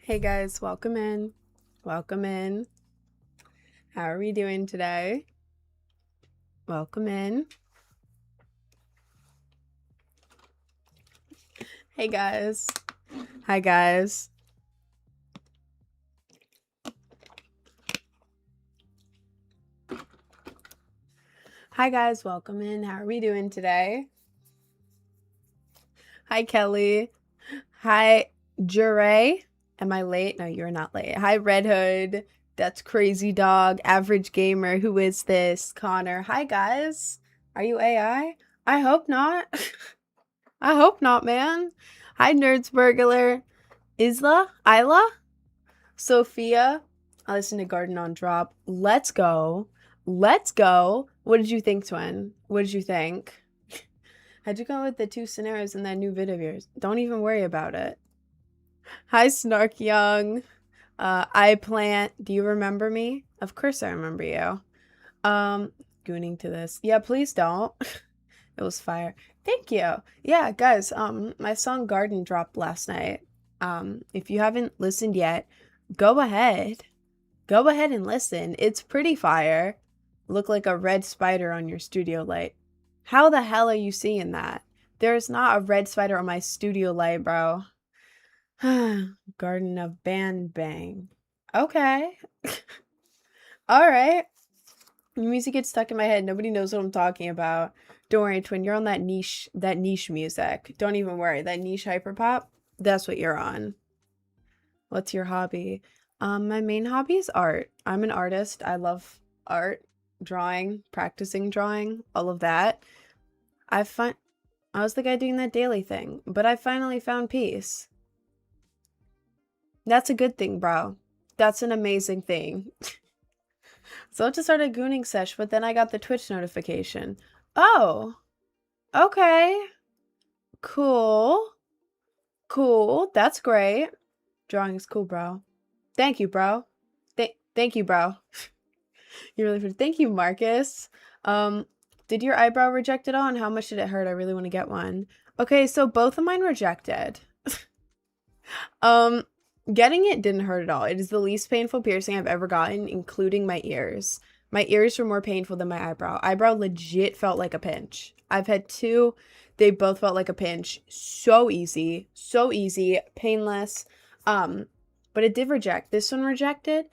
Hey guys, welcome in. Welcome in. How are we doing today? Welcome in. Hey guys. Hi guys. Hi guys, welcome in. How are we doing today? Hi Kelly. Hi Jure. Am I late? No, you're not late. Hi Red Hood. That's Crazy Dog. Average Gamer. Who is this? Connor. Hi guys. Are you AI? I hope not. I hope not, man. Hi Nerds Burglar. Isla? Sophia, I listened to Garden on Drop. Let's go. Let's go. What did you think, Twin? What did you think? How'd you come up with the two scenarios in that new video of yours? Don't even worry about it. Hi, Snark Young. I Plant. Do you remember me? Of course I remember you. Gooning to this. Yeah, please don't. It was fire. Thank you. Yeah, guys, my song Garden dropped last night. If you haven't listened yet, go ahead. Go ahead and listen. It's pretty fire. Look like a red spider on your studio light. How the hell are you seeing that? There's not a red spider on my studio light, bro. Garden of Band Bang. Okay. Alright. Your music gets stuck in my head. Nobody knows what I'm talking about. Don't worry, Twin. You're on that niche music. Don't even worry. That niche hyperpop, that's what you're on. What's your hobby? My main hobby is art. I'm an artist. I love art, drawing, practicing drawing, all of that. I was the guy doing that daily thing, but I finally found peace. That's a good thing, bro. That's an amazing thing. So I just started gooning sesh, but then I got the Twitch notification. Oh, okay. Cool. Cool. That's great. Drawing is cool, bro. Thank you, bro. Thank you, bro. You're really funny. Thank you, Marcus. Did your eyebrow reject at all, and how much did it hurt? I really want to get one. Okay, so both of mine rejected. Getting it didn't hurt at all. It is the least painful piercing I've ever gotten, including my ears. My ears were more painful than my eyebrow. Eyebrow legit felt like a pinch. I've had two. They both felt like a pinch. So easy, painless. But it did reject. This one rejected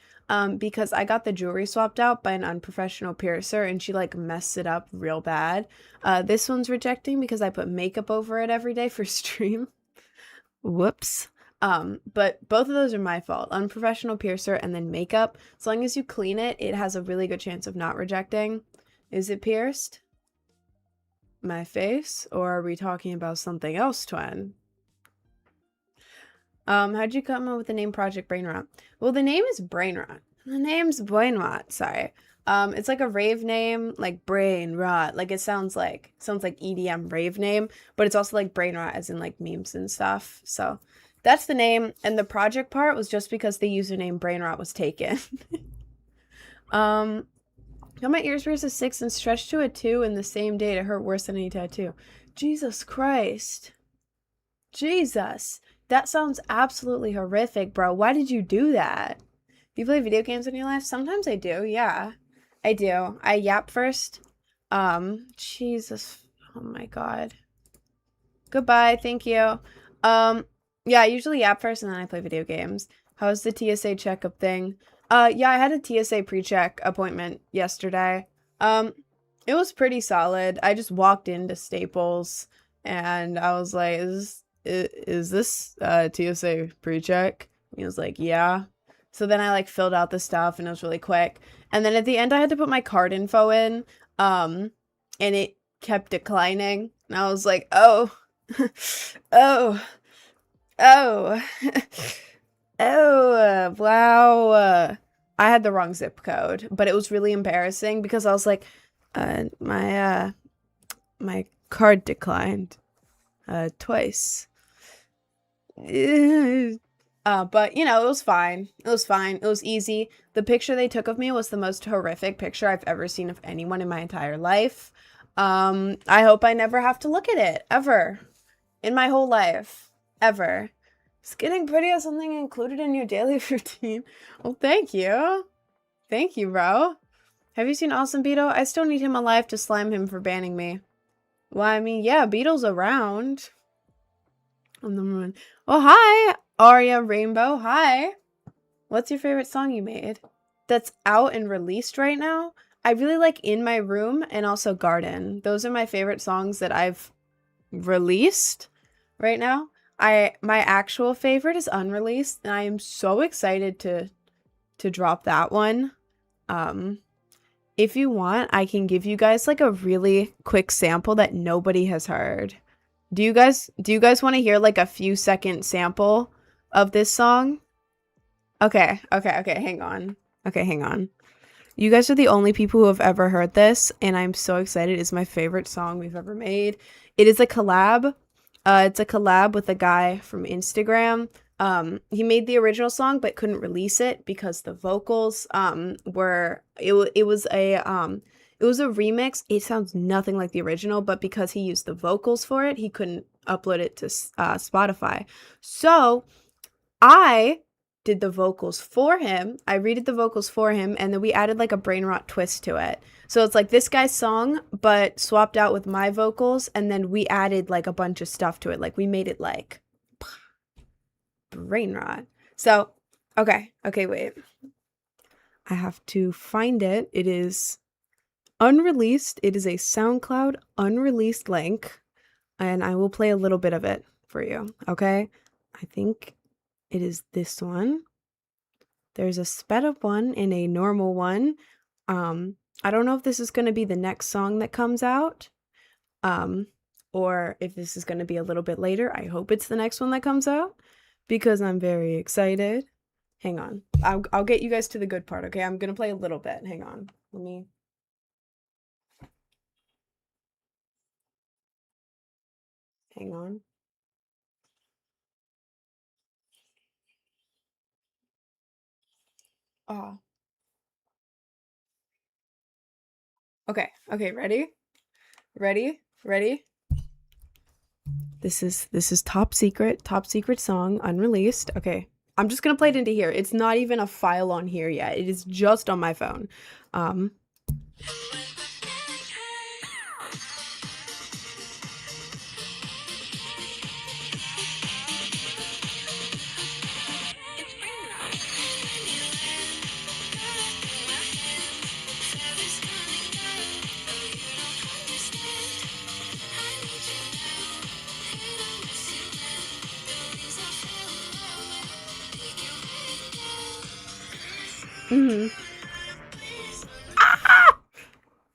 because I got the jewelry swapped out by an unprofessional piercer and she like messed it up real bad. This one's rejecting because I put makeup over it every day for stream. Whoops. But both of those are my fault. Unprofessional piercer and then makeup. As long as you clean it, it has a really good chance of not rejecting. Is it pierced? My face? Or are we talking about something else, Twin? How'd you come up with the name Project Brainrot? Well, the name is Brainrot. The name's Brainrot, sorry. It's like a rave name, like brain rot. Like it sounds like EDM rave name, but it's also like brain rot as in like memes and stuff. So that's the name. And the project part was just because the username brain rot was taken. Got my ears pierced a 6 and stretched to a 2 in the same day to hurt worse than any tattoo. Jesus Christ. Jesus. That sounds absolutely horrific, bro. Why did you do that? Do you play video games in your life? Sometimes I do, yeah. I do. I yap first. Jesus. Oh my god. Goodbye, thank you. Yeah, I usually yap first and then I play video games. How's the TSA checkup thing? Yeah, I had a TSA pre-check appointment yesterday. It was pretty solid. I just walked into Staples and I was like, is this TSA pre-check? He was like, yeah. So then I like filled out the stuff and it was really quick. And then at the end I had to put my card info in. And it kept declining. And I was like, oh. Oh. Oh. Oh. Wow. I had the wrong zip code, but it was really embarrassing because I was like, my card declined twice. But you know, it was fine. It was fine. It was easy. The picture they took of me was the most horrific picture I've ever seen of anyone in my entire life. I hope I never have to look at it ever in my whole life, ever. Is getting pretty as something included in your daily routine? Well, thank you. Thank you, bro. Have you seen Awesome Beetle? I still need him alive to slime him for banning me. Well, I mean, yeah, Beetle's around. On the moon. Oh, hi, Aria Rainbow. Hi. What's your favorite song you made? That's out and released right now? I really like In My Room and also Garden. Those are my favorite songs that I've released right now. My actual favorite is unreleased, and I am so excited to drop that one. If you want, I can give you guys like a really quick sample that nobody has heard. Do you guys want to hear like a few second sample of this song? Okay, hang on. Okay, hang on. You guys are the only people who have ever heard this, and I'm so excited. It's my favorite song we've ever made. It is a collab. It's a collab with a guy from Instagram. He made the original song but couldn't release it because the vocals were it was a remix. It sounds nothing like the original, but because he used the vocals for it, he couldn't upload it to Spotify. So I did the vocals for him. I redid the vocals for him, and then we added like a brain rot twist to it. So it's like this guy's song, but swapped out with my vocals, and then we added like a bunch of stuff to it. Like we made it like brain rot. So, okay, wait. I have to find it. It is unreleased. It is a SoundCloud unreleased link, and I will play a little bit of it for you, okay? I think it is this one. There's a sped up one and a normal one. I don't know if this is going to be the next song that comes out, or if this is going to be a little bit later. I hope it's the next one that comes out because I'm very excited. Hang on. I'll get you guys to the good part, okay? I'm going to play a little bit. Hang on. Let me... Hang on. Oh. Okay, ready? Ready? This is top secret song, unreleased. Okay. I'm just gonna play it into here. It's not even a file on here yet. It is just on my phone.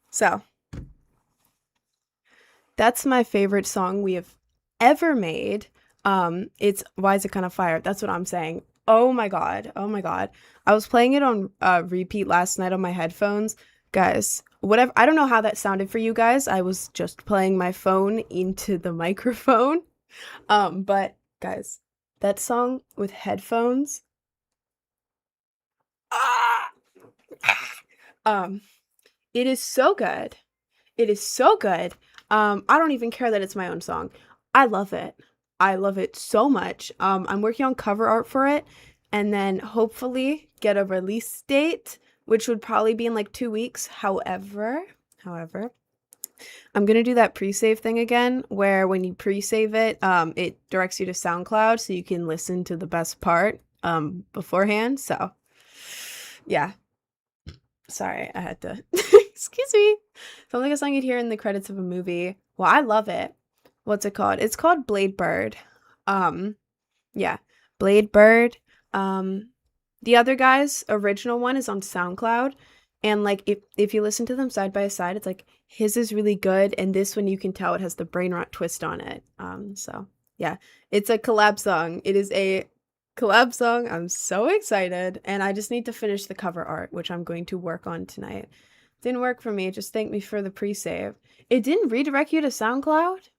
So that's my favorite song we have ever made. It's Why Is It Kind of Fire? That's what I'm saying. Oh my god. I was playing it on repeat last night on my headphones. Guys, whatever. I don't know how that sounded for you guys. I was just playing my phone into the microphone. But guys, that song with headphones. It is so good. It is so good. I don't even care that it's my own song. I love it. I love it so much. I'm working on cover art for it, and then hopefully get a release date, which would probably be in like 2 weeks. However, I'm gonna do that pre-save thing again, where when you pre-save it, it directs you to SoundCloud so you can listen to the best part beforehand. So yeah. Sorry, I had to. Excuse me. Sounds like a song you'd hear in the credits of a movie. Well, I love it. What's it called? It's called Blade Bird. Yeah, Blade Bird. The other guy's original one is on SoundCloud, and like if you listen to them side by side, it's like his is really good, and this one you can tell it has the brain rot twist on it. So yeah, it's a collab song. It is a collab song. I'm so excited, and I just need to finish the cover art, which I'm going to work on tonight. Didn't work for me. Just thank me for the pre-save. It didn't redirect you to SoundCloud?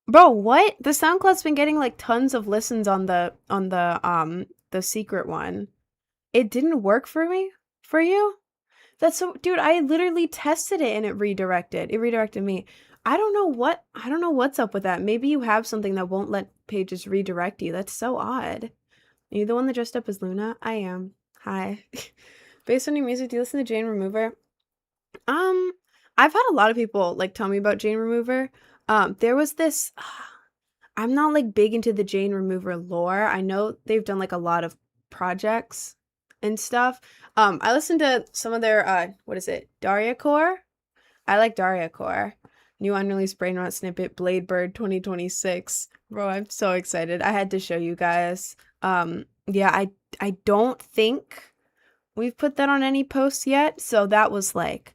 Bro, what? The SoundCloud's been getting like tons of listens on the secret one. It didn't work for me? For you? That's so, dude, I literally tested it and it redirected. It redirected me. I don't know what's up with that. Maybe you have something that won't let pages redirect you. That's so odd. Are you the one that dressed up as Luna? I am. Hi. Based on your music, do you listen to Jane Remover? Um, I've had a lot of people like tell me about Jane Remover. There was this I'm not like big into the Jane Remover lore. I know they've done like a lot of projects and stuff. I listened to some of their what is it? Daria Core? I like Daria Core. New unreleased brain rot snippet, Blade Bird 2026. Bro, I'm so excited. I had to show you guys. Yeah, I don't think we've put that on any posts yet, so that was like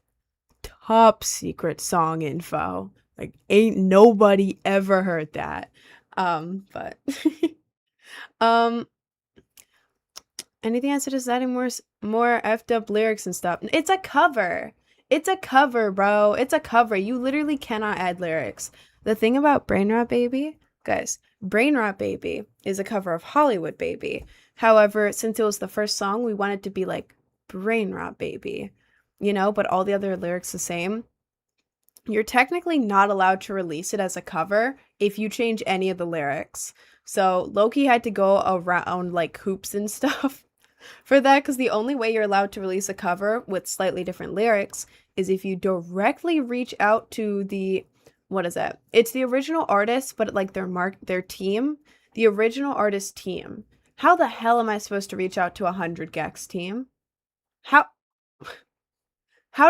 top secret song info. Like ain't nobody ever heard that. But um anything else to just adding more effed up lyrics and stuff. It's a cover. It's a cover, bro. It's a cover. You literally cannot add lyrics. The thing about Brain Rot Baby, guys, Brain Rot Baby is a cover of Hollywood Baby. However, since it was the first song, we wanted to be like Brain Rot Baby, you know, but all the other lyrics the same. You're technically not allowed to release it as a cover if you change any of the lyrics. So Loki had to go around like hoops and stuff for that, because the only way you're allowed to release a cover with slightly different lyrics is if you directly reach out to the, what is it? It's the original artist, but like their team, the original artist team. How the hell am I supposed to reach out to 100 Gex team? How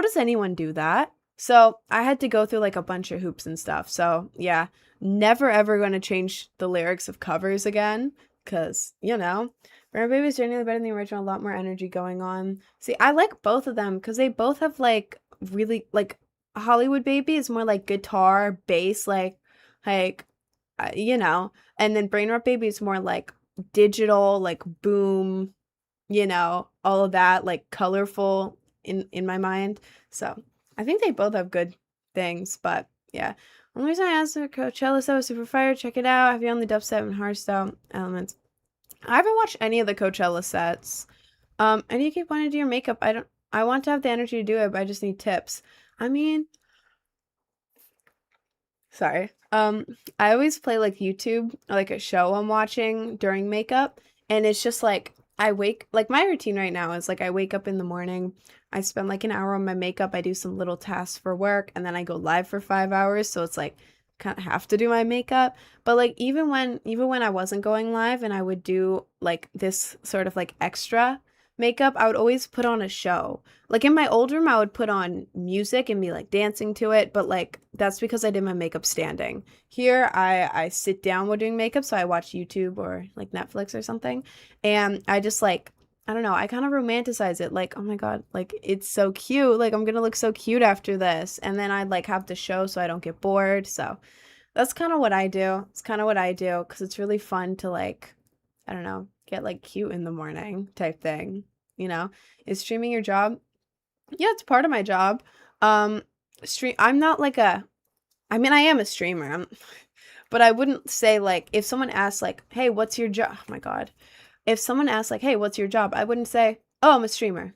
does anyone do that? So I had to go through like a bunch of hoops and stuff. So yeah, never ever going to change the lyrics of covers again, because, you know, Rare Baby's generally better than the original, a lot more energy going on. See, I like both of them because they both have like really like Hollywood Baby is more like guitar, bass, like you know, and then Brain Rot Baby is more like digital, like boom, you know, all of that, like colorful in my mind. So I think they both have good things, but yeah. Only reason I asked the Coachella set was Super Fire. Check it out. Have you on the dubstep and hardstyle elements? I haven't watched any of the Coachella sets. And you keep wanting to do your makeup. I want to have the energy to do it, but I just need tips. I mean, sorry. I always play like YouTube or like a show I'm watching during makeup, and it's just like like my routine right now is like I wake up in the morning, I spend like an hour on my makeup, I do some little tasks for work, and then I go live for 5 hours. So it's like kind of have to do my makeup. But like even when I wasn't going live and I would do like this sort of like extra makeup, I would always put on a show. Like in my old room, I would put on music and be like dancing to it, but like that's because I did my makeup standing. Here, I sit down while doing makeup, so I watch YouTube or like Netflix or something, and I just like I don't know, I kind of romanticize it. Like, oh my god, like it's so cute. Like I'm gonna look so cute after this, and then I'd like have the show so I don't get bored. So that's kind of what I do. It's kind of what I do because it's really fun to like I don't know, get like cute in the morning type thing. You know, is streaming your job? Yeah, it's part of my job. Um, I'm not like I mean, I am a streamer, but I wouldn't say like if someone asks like, "Hey, what's your job?" Oh my god, if someone asks like, "Hey, what's your job?" I wouldn't say, "Oh, I'm a streamer."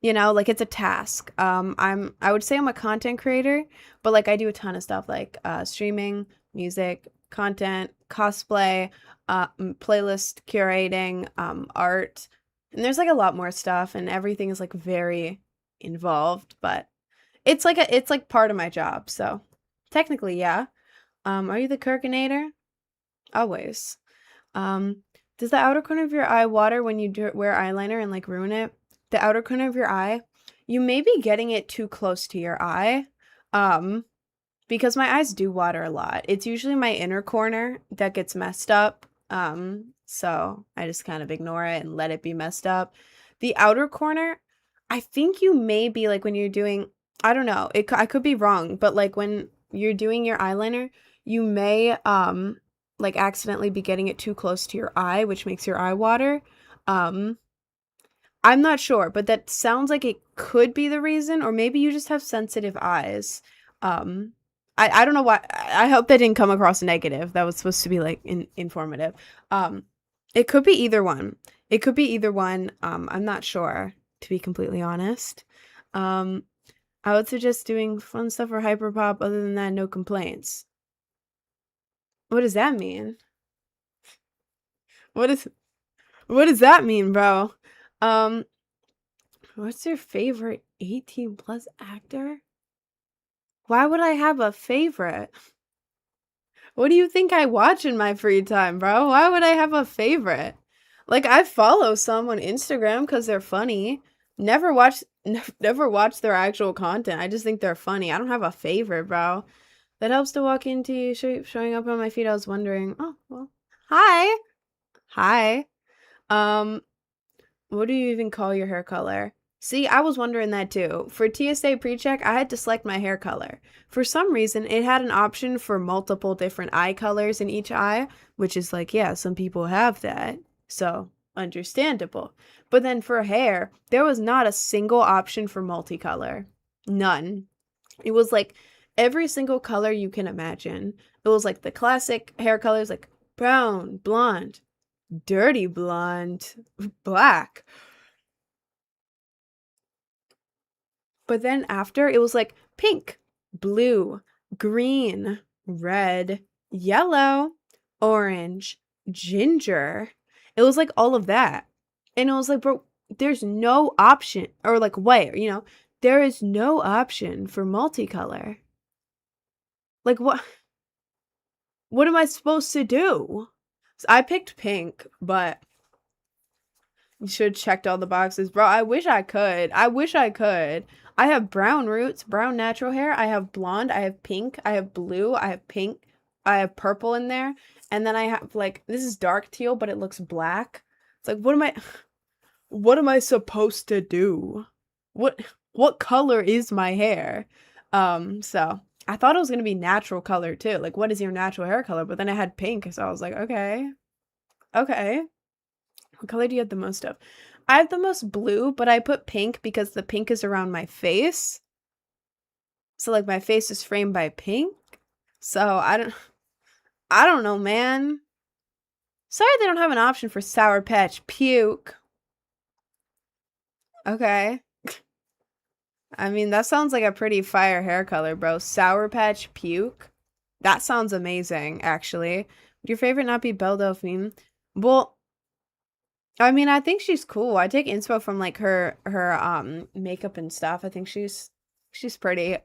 You know, like it's a task. I would say I'm a content creator, but like I do a ton of stuff like streaming, music, content, cosplay, playlist curating, art, and there's like a lot more stuff, and everything is like very involved, but it's like part of my job. So technically, yeah. Are you the Kirkinator? Always. Um, does the outer corner of your eye water when you wear eyeliner and like ruin it? The outer corner of your eye, you may be getting it too close to your eye. Um, because my eyes do water a lot. It's usually my inner corner that gets messed up. So I just kind of ignore it and let it be messed up. The outer corner, I think you may be like when you're doing, I don't know, I could be wrong, but like when you're doing your eyeliner, you may like accidentally be getting it too close to your eye, which makes your eye water. Um, I'm not sure, but that sounds like it could be the reason, or maybe you just have sensitive eyes. Um, I don't know why. I hope that didn't come across negative. That was supposed to be like informative. It could be either one. It could be either one. I'm not sure, to be completely honest. Um, I would suggest doing fun stuff for Hyperpop. Other than that, no complaints. What does that mean? What does that mean, bro? Um, what's your favorite 18 plus actor? Why would I have a favorite? What do you think I watch in my free time, bro? Why would I have a favorite? Like, I follow some on Instagram because they're funny. Never watch their actual content. I just think they're funny. I don't have a favorite, bro. That helps to walk into you showing up on my feed. I was wondering. Oh, well. Hi. Hi. Um, what do you even call your hair color? See, I was wondering that too. For TSA pre-check, I had to select my hair color. For some reason, it had an option for multiple different eye colors in each eye, which is like, yeah, some people have that. So, understandable. But then for hair, there was not a single option for multicolor. None. It was like every single color you can imagine. It was like the classic hair colors like brown, blonde, dirty blonde, black. But then after it was like pink, blue, green, red, yellow, orange, ginger. It was like all of that. And it was like, bro, there's no option or like white, there is no option for multicolor. Like what am I supposed to do? So I picked pink, but you should have checked all the boxes. Bro, I wish I could. I have brown roots, brown natural hair. I have blonde. I have pink. I have blue. I have pink. I have purple in there. And then I have like, this is dark teal, but it looks black. It's like, what am I supposed to do? What color is my hair? So I thought it was going to be natural color too. Like, what is your natural hair color? But then I had pink. So I was like, okay. What color do you have the most of? I have the most blue, but I put pink because the pink is around my face. So like my face is framed by pink. So I don't know, man. Sorry they don't have an option for Sour Patch Puke. Okay. I mean, that sounds like a pretty fire hair color, bro. Sour Patch Puke. That sounds amazing, actually. Would your favorite not be Belle Delphine? Well, I mean, I think she's cool. I take inspo from like her makeup and stuff. I think she's pretty.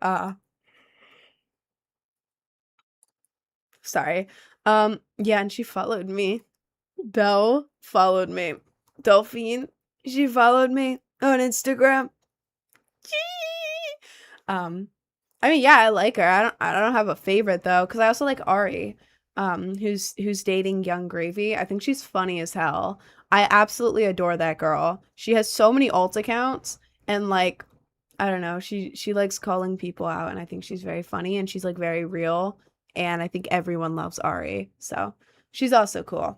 Sorry. Yeah, and she followed me. Belle followed me. Delphine, she followed me on Instagram. Um, I mean, yeah, I like her. I don't have a favorite though, because I also like Ari, who's dating Young Gravy. I think she's funny as hell. I absolutely adore that girl. She has so many alt accounts, and like, I don't know, she likes calling people out, and I think she's very funny, and she's like very real, and I think everyone loves Ari, so she's also cool.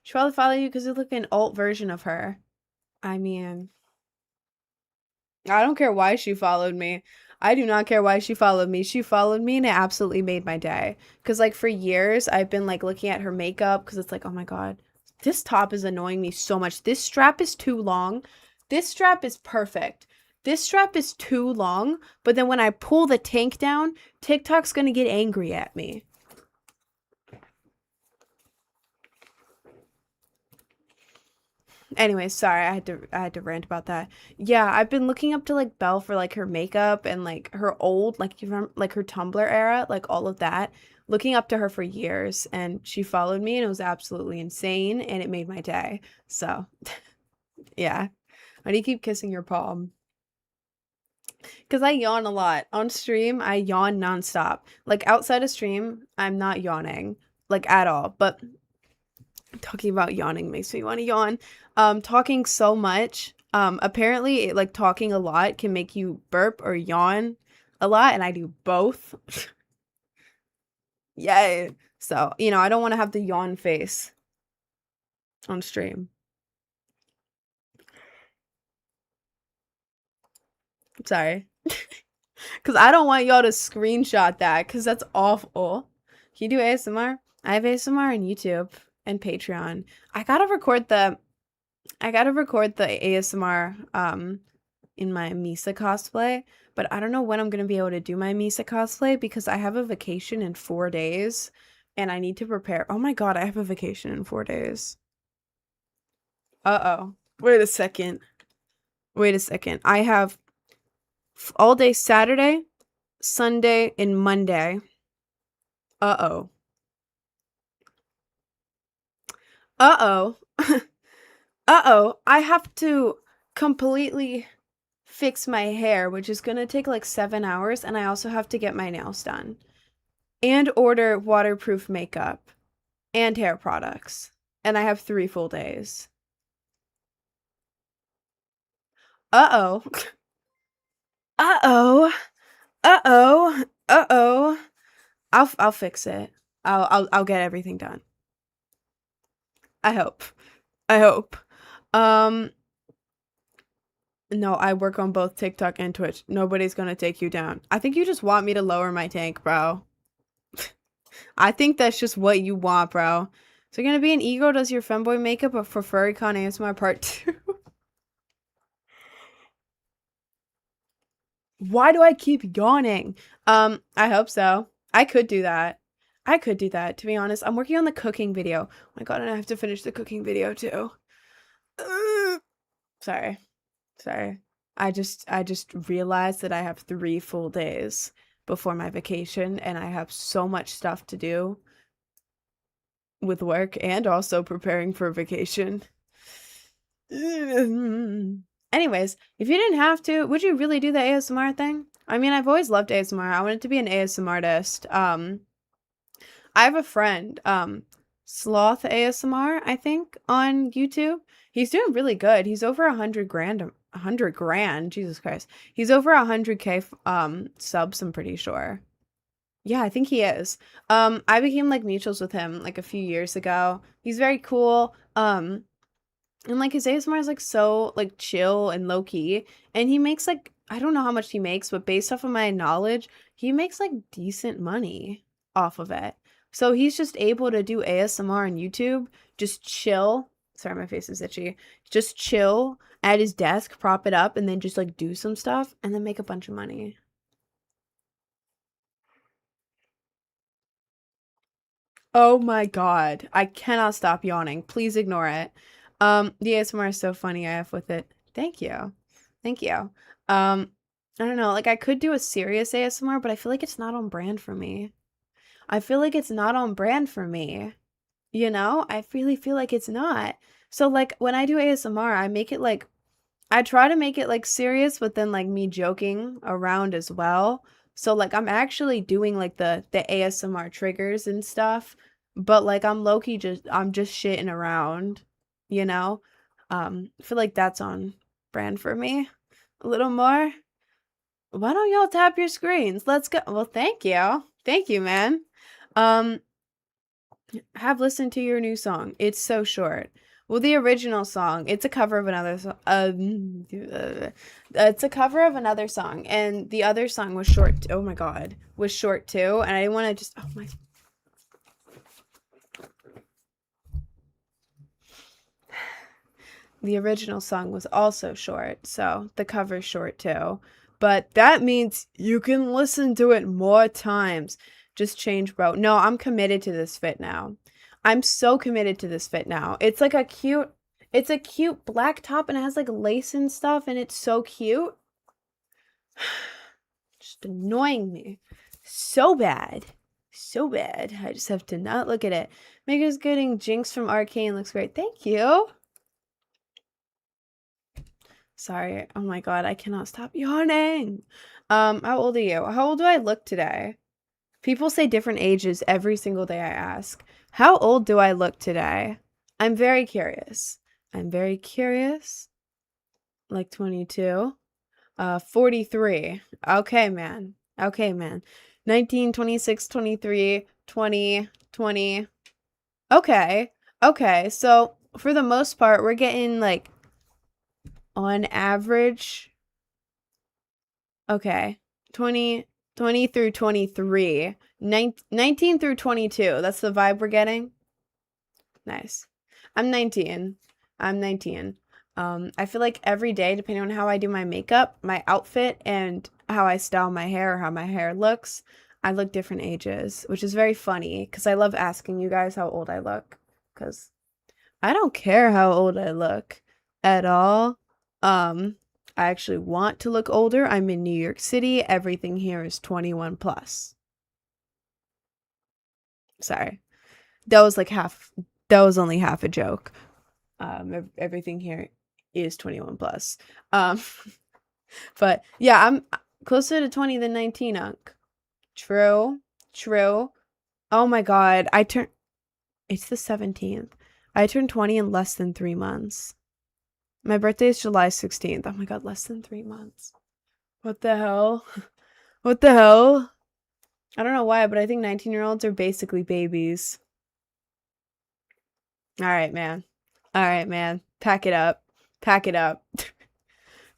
She probably follow you because you look like an alt version of her. I mean, I don't care why she followed me. I do not care why she followed me. She followed me and it absolutely made my day. Cause like for years I've been like looking at her makeup because it's like, oh my God, this top is annoying me so much. This strap is too long. This strap is perfect. This strap is too long, but then when I pull the tank down, TikTok's gonna get angry at me. Anyway, sorry, I had to rant about that. Yeah, I've been looking up to like Belle for like her makeup and like her old like you remember like her Tumblr era, like all of that. Looking up to her for years and she followed me and it was absolutely insane and it made my day. So, yeah. Why do you keep kissing your palm? Because I yawn a lot. On stream, I yawn nonstop. Like outside of stream, I'm not yawning like at all. But talking about yawning makes me want to yawn. Talking so much. Apparently, like talking a lot can make you burp or yawn a lot, and I do both. Yay! So I don't want to have the yawn face on stream. Sorry, because I don't want y'all to screenshot that, because that's awful. Can you do ASMR? I have ASMR on YouTube and Patreon. I gotta record the ASMR in my Misa cosplay, but I don't know when I'm going to be able to do my Misa cosplay because I have a vacation in 4 days and I need to prepare. Oh my god, I have a vacation in 4 days. Uh-oh. Wait a second. I have all day Saturday, Sunday, and Monday. Uh-oh. Uh-oh. Uh-oh. I have to completely fix my hair, which is going to take like 7 hours, and I also have to get my nails done. And order waterproof makeup and hair products. And I have 3 full days. Uh-oh. Uh-oh. Uh-oh. Uh-oh. I'll fix it. I'll get everything done. I hope. No, I work on both TikTok and Twitch. Nobody's gonna take you down. I think you just want me to lower my tank, bro. I think that's just what you want, bro. So you're gonna be an Ego does your femboy makeup for FurryCon ASMR part 2. Why do I keep yawning? I hope so. I could do that. To be honest. I'm working on the cooking video. Oh my god, and I have to finish the cooking video too. Sorry. I just realized that I have 3 full days before my vacation, and I have so much stuff to do with work and also preparing for vacation. Anyways, if you didn't have to, would you really do the ASMR thing? I mean, I've always loved ASMR. I wanted to be an ASMR artist. I have a friend, Sloth ASMR, I think, on YouTube. He's doing really good. He's over 100 grand, Jesus Christ. He's over 100k subs, I'm pretty sure. Yeah, I think he is. I became like mutuals with him like a few years ago. He's very cool. And like his ASMR is like so like chill and low key. And he makes like, I don't know how much he makes, but based off of my knowledge, he makes like decent money off of it. So he's just able to do ASMR on YouTube, just chill. Sorry, my face is itchy. Just chill at his desk, prop it up, and then just like do some stuff and then make a bunch of money. Oh my god. I cannot stop yawning. Please ignore it. The ASMR is so funny. I have with it. Thank you. Thank you. I don't know. Like I could do a serious ASMR, but I feel like it's not on brand for me. You know? I really feel like it's not. So like when I do ASMR, I make it like I try to make it like serious, but then like me joking around as well. So like I'm actually doing like the ASMR triggers and stuff, but like I'm just shitting around, you know? I feel like that's on brand for me a little more. Why don't y'all tap your screens? Let's go. Well, thank you. Thank you, man. Um have listened to your new song. It's so short. Well, the original song, it's a cover of another song. It's a cover of another song, and the other song was short. Oh my god, was short too, and I didn't want to just. Oh my. The original song was also short, so the cover's short too. But that means you can listen to it more times. Just change, bro. No, I'm committed to this fit now. I'm so committed to this fit now. It's like it's a cute black top and it has like lace and stuff and it's so cute. Just annoying me so bad. So bad. I just have to not look at it. Mega's getting Jinx from Arcane looks great. Thank you. Sorry. Oh my god, I cannot stop yawning. How old are you? How old do I look today? People say different ages every single day I ask. How old do I look today? I'm very curious. Like 22. 43. Okay, man. 19, 26, 23, 20, 20. Okay. So, for the most part, we're getting, like, on average... Okay. 20 through 23. 19 through 22. That's the vibe we're getting. Nice. I'm 19. I feel like every day, depending on how I do my makeup, my outfit, and how I style my hair or how my hair looks, I look different ages, which is very funny because I love asking you guys how old I look because I don't care how old I look at all. Um, I actually want to look older. I'm in New York City. Everything here is 21 plus. Sorry. That was like half, that was only half a joke. Everything here is 21 plus. Um, but yeah, I'm closer to 20 than 19, Unk. True. True. Oh my God. It's the 17th. I turned 20 in less than 3 months. My birthday is July 16th. Oh my God, less than 3 months. What the hell? What the hell? I don't know why, but I think 19-year-olds are basically babies. All right, man. All right, man. Pack it up. Pack it up.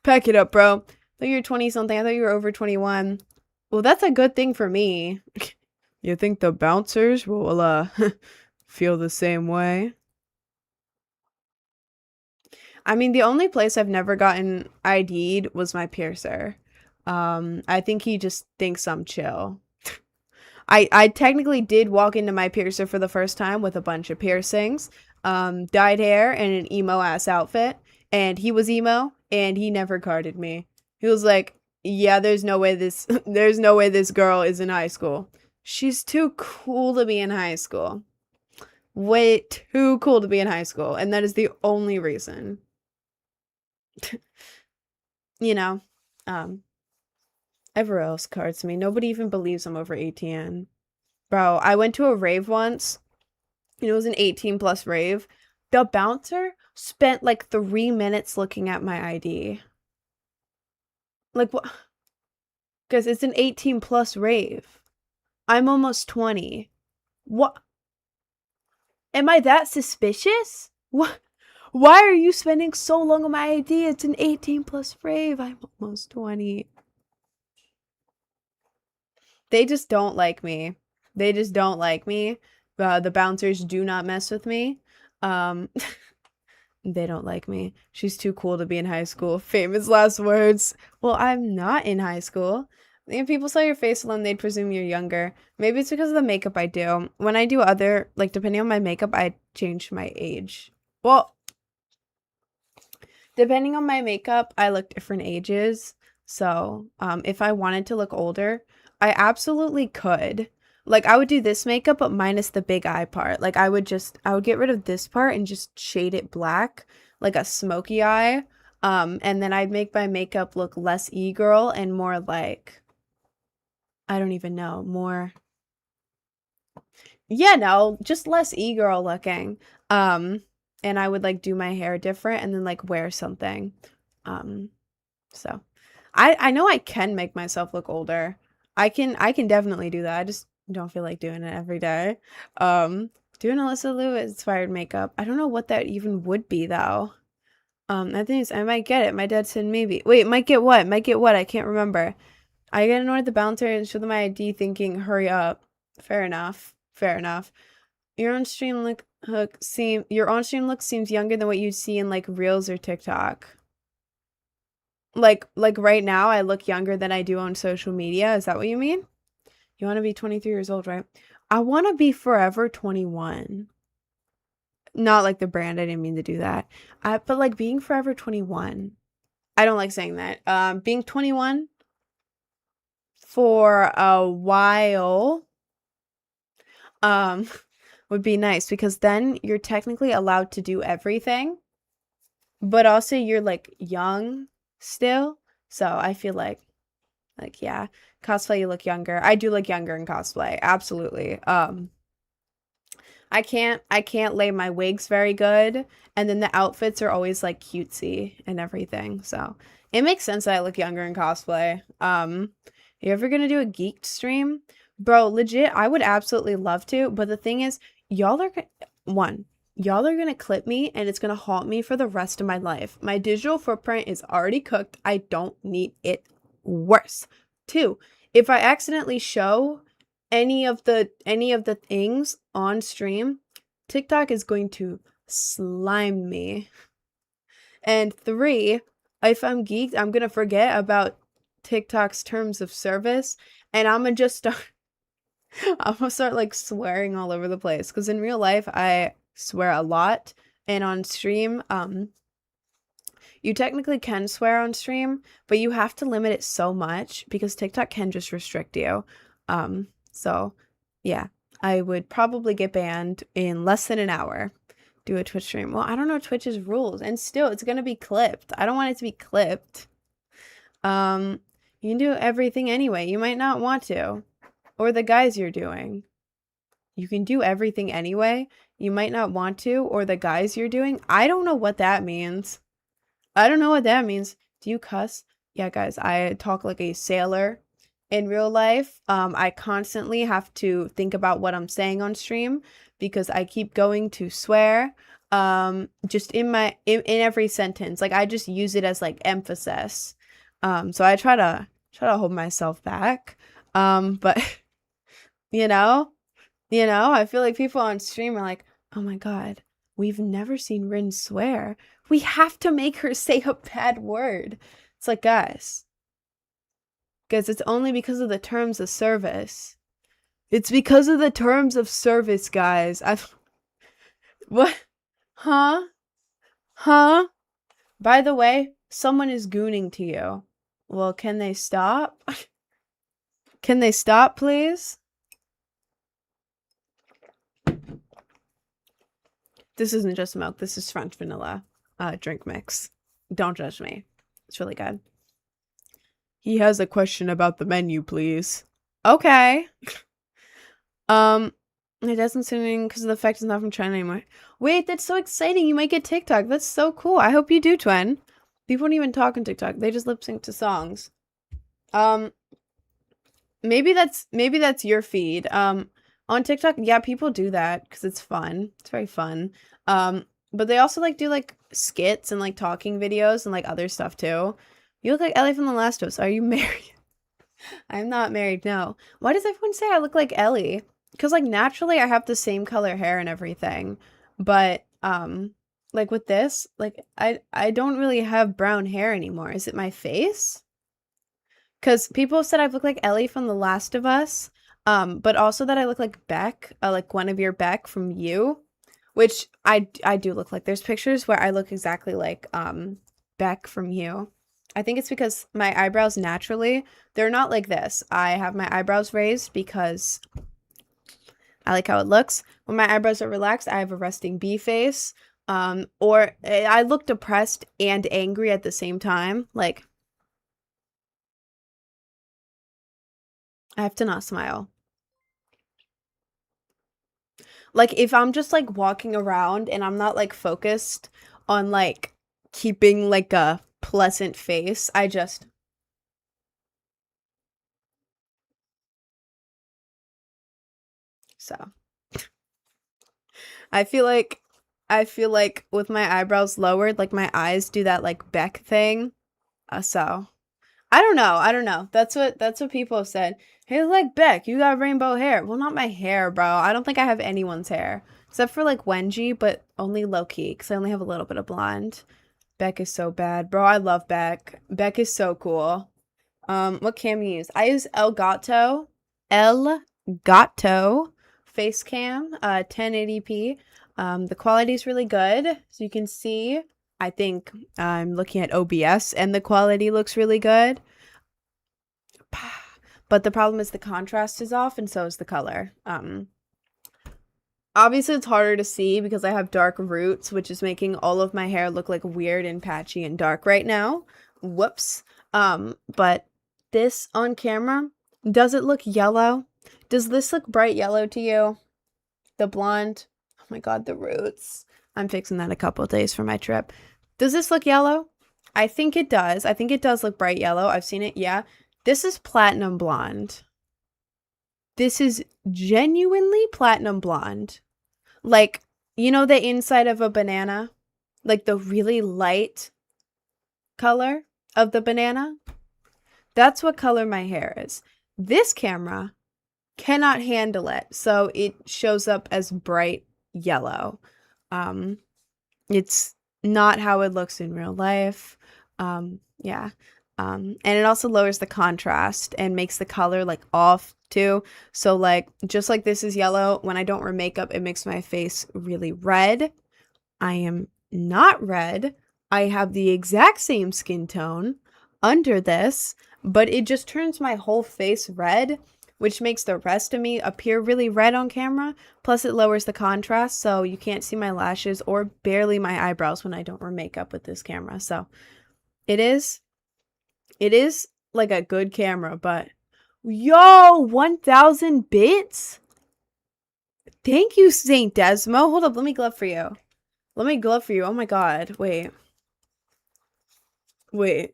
Pack it up, bro. I thought you were 20 something. I thought you were over 21. Well, that's a good thing for me. You think the bouncers will feel the same way? I mean, the only place I've never gotten ID'd was my piercer. I think he just thinks I'm chill. I technically did walk into my piercer for the first time with a bunch of piercings, dyed hair, and an emo ass outfit. And he was emo, and he never carded me. He was like, "Yeah, there's no way there's no way this girl is in high school. She's too cool to be in high school. Way too cool to be in high school, and that is the only reason." You know, um, everyone else cards me. Nobody even believes I'm over 18. Bro, I went to a rave once. It was an 18 plus rave. The bouncer spent like 3 minutes looking at my ID. Like, what? Because it's an 18 plus rave. I'm almost 20. What? Am I that suspicious? What? Why are you spending so long on my ID? It's an 18 plus rave. I'm almost 20. They just don't like me. They just don't like me. The bouncers do not mess with me. Um, they don't like me. She's too cool to be in high school. Famous last words. Well, I'm not in high school. If people saw your face alone, they'd presume you're younger. Maybe it's because of the makeup I do. When I do other, like, depending on my makeup, I change my age. Well, depending on my makeup, I look different ages. So, if I wanted to look older, I absolutely could. Like, I would do this makeup, but minus the big eye part. Like, I would get rid of this part and just shade it black, like a smoky eye. And then I'd make my makeup look less e-girl and more like, I don't even know, more, yeah, no, just less e-girl looking. And I would like do my hair different and then like wear something. Um, so I know I can make myself look older. I can definitely do that. I just don't feel like doing it every day. Um, doing Alyssa Liu inspired makeup. I don't know what that even would be though. I think I might get it. My dad said maybe. Wait, might get what? Might get what? I can't remember. I get annoyed at the bouncer and show them my ID thinking, hurry up. Fair enough. Fair enough. Your on stream look seems younger than what you see in like Reels or TikTok. Like right now I look younger than I do on social media. Is that what you mean? You want to be 23 years old, right? I want to be forever 21. Not like the brand. I didn't mean to do that. But like being forever 21. I don't like saying that. Being 21 for a while would be nice because then you're technically allowed to do everything, but also you're like young still. So I feel like yeah, cosplay you look younger. I do look younger in cosplay. Absolutely. I can't lay my wigs very good, and then the outfits are always like cutesy and everything. So it makes sense that I look younger in cosplay. You ever gonna do a geeked stream? Bro, legit, I would absolutely love to, but the thing is, y'all are y'all are gonna clip me and it's gonna haunt me for the rest of my life. My digital footprint is already cooked. I don't need it worse. 2, if I accidentally show any of the things on stream, TikTok is going to slime me. And 3, if I'm geeked, I'm gonna forget about TikTok's terms of service, and I'm gonna just start I'm gonna start like swearing all over the place. Because in real life I swear a lot, and on stream, you technically can swear on stream, but you have to limit it so much because TikTok can just restrict you. So yeah, I would probably get banned in less than an hour. Do a Twitch stream. Well, I don't know Twitch's rules, and still it's gonna be clipped. I don't want it to be clipped. You can do everything anyway. You might not want to. Or the guys you're doing. You can do everything anyway. You might not want to, or the guys you're doing. I don't know what that means. I don't know what that means. Do you cuss? Yeah, guys, I talk like a sailor in real life. I constantly have to think about what I'm saying on stream because I keep going to swear. Just in every sentence. Like I just use it as like emphasis. So I try to hold myself back. But you know, I feel like people on stream are like, "Oh my god, we've never seen Rin swear. We have to make her say a bad word." It's like, guys, it's only because of the terms of service. It's because of the terms of service, guys. What? Huh? Huh? By the way, someone is gooning to you. Well, can they stop? Can they stop, please? This isn't just milk. This is French vanilla drink mix. Don't judge me. It's really good. He has a question about the menu, please. Okay. It doesn't seem because the effect is not from China anymore. Wait, that's so exciting. You might get TikTok. That's so cool. I hope you do, Twin. People don't even talk on TikTok. They just lip sync to songs. Maybe that's your feed. On TikTok, yeah, people do that because it's fun. It's very fun. But they also like do like skits and like talking videos and like other stuff too. You look like Ellie from The Last of Us. Are you married? I'm not married, no. Why does everyone say I look like Ellie? Because like naturally I have the same color hair and everything. But like with this, like I don't really have brown hair anymore. Is it my face? Because people said I look like Ellie from The Last of Us. But also that I look like Beck, like Guinevere Beck from You, which I do look like. There's pictures where I look exactly like Beck from You. I think it's because my eyebrows naturally, they're not like this. I have my eyebrows raised because I like how it looks. When my eyebrows are relaxed, I have a resting bee face. Or I look depressed and angry at the same time. Like, I have to not smile. Like, if I'm just, like, walking around and I'm not, like, focused on, like, keeping, like, a pleasant face, I just... So. I feel like with my eyebrows lowered, like, my eyes do that, like, Beck thing. So. I don't know. That's what people have said. Hey, like Beck, you got rainbow hair. Well, not my hair, bro. I don't think I have anyone's hair. Except for, like, Wenji, but only low-key, because I only have a little bit of blonde. Beck is so bad. Bro, I love Beck. Beck is so cool. What cam you use? I use Elgato. Elgato face cam, 1080p. The quality is really good. So you can see, I think I'm looking at OBS and the quality looks really good. But the problem is the contrast is off and so is the color. Obviously it's harder to see because I have dark roots, which is making all of my hair look like weird and patchy and dark right now. Whoops. But this on camera, does it look yellow? Does this look bright yellow to you? The blonde? Oh my god, the roots. I'm fixing that a couple of days for my trip. Does this look yellow? I think it does. I think it does look bright yellow. I've seen it, yeah. This is platinum blonde. This is genuinely platinum blonde. Like, you know the inside of a banana? Like the really light color of the banana? That's what color my hair is. This camera cannot handle it, so it shows up as bright yellow. It's not how it looks in real life. Yeah. And it also lowers the contrast and makes the color like off too. So like just like this is yellow, when I don't wear makeup, it makes my face really red. I am not red. I have the exact same skin tone under this, but it just turns my whole face red, which makes the rest of me appear really red on camera. Plus it lowers the contrast, so you can't see my lashes or barely my eyebrows when I don't wear makeup with this camera. So it is like a good camera, but yo, 1000 bits? Thank you, Saint Desmo. Hold up, let me glove for you. Let me glove for you. Oh my god. Wait. We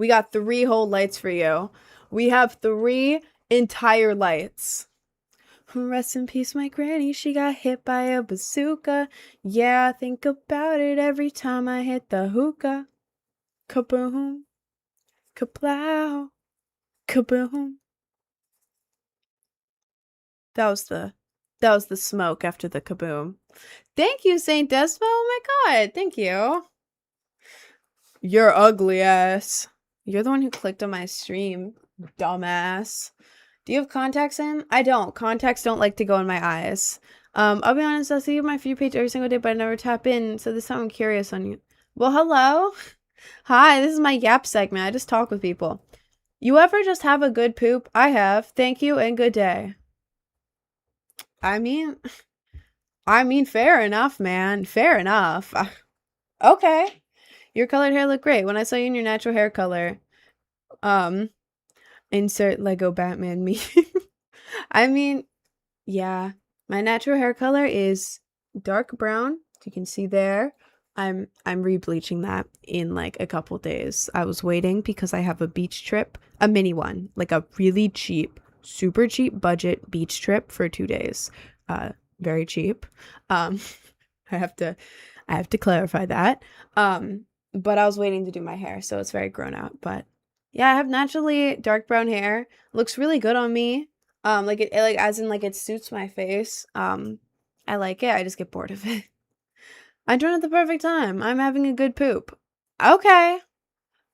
got 3 whole lights for you. We have 3 entire lights. Rest in peace, my granny. She got hit by a bazooka. Yeah, I think about it every time I hit the hookah. Kaboom. Kablow. Kaboom. That was the smoke after the kaboom. Thank you, Saint Desmo. Oh my god. Thank you. You're ugly ass. You're the one who clicked on my stream, dumbass. Do you have contacts in? I don't. Contacts don't like to go in my eyes. I'll be honest, I see my For You page every single day, but I never tap in, so this time I'm curious on you. Well, hello. Hi, this is my Yap segment. I just talk with people. You ever just have a good poop? I have. Thank you and good day. I mean, fair enough, man. Fair enough. Okay. Your colored hair looked great. When I saw you in your natural hair color, insert Lego Batman meme. I mean, yeah. My natural hair color is dark brown. You can see there. I'm re-bleaching that in like a couple days. I was waiting because I have a beach trip, a mini one, like a really cheap, super cheap budget beach trip for 2 days. Very cheap. I have to clarify that. But I was waiting to do my hair, so it's very grown out. But yeah, I have naturally dark brown hair. Looks really good on me. Like it like as in like it suits my face. I like it. I just get bored of it. I joined at the perfect time. I'm having a good poop. Okay.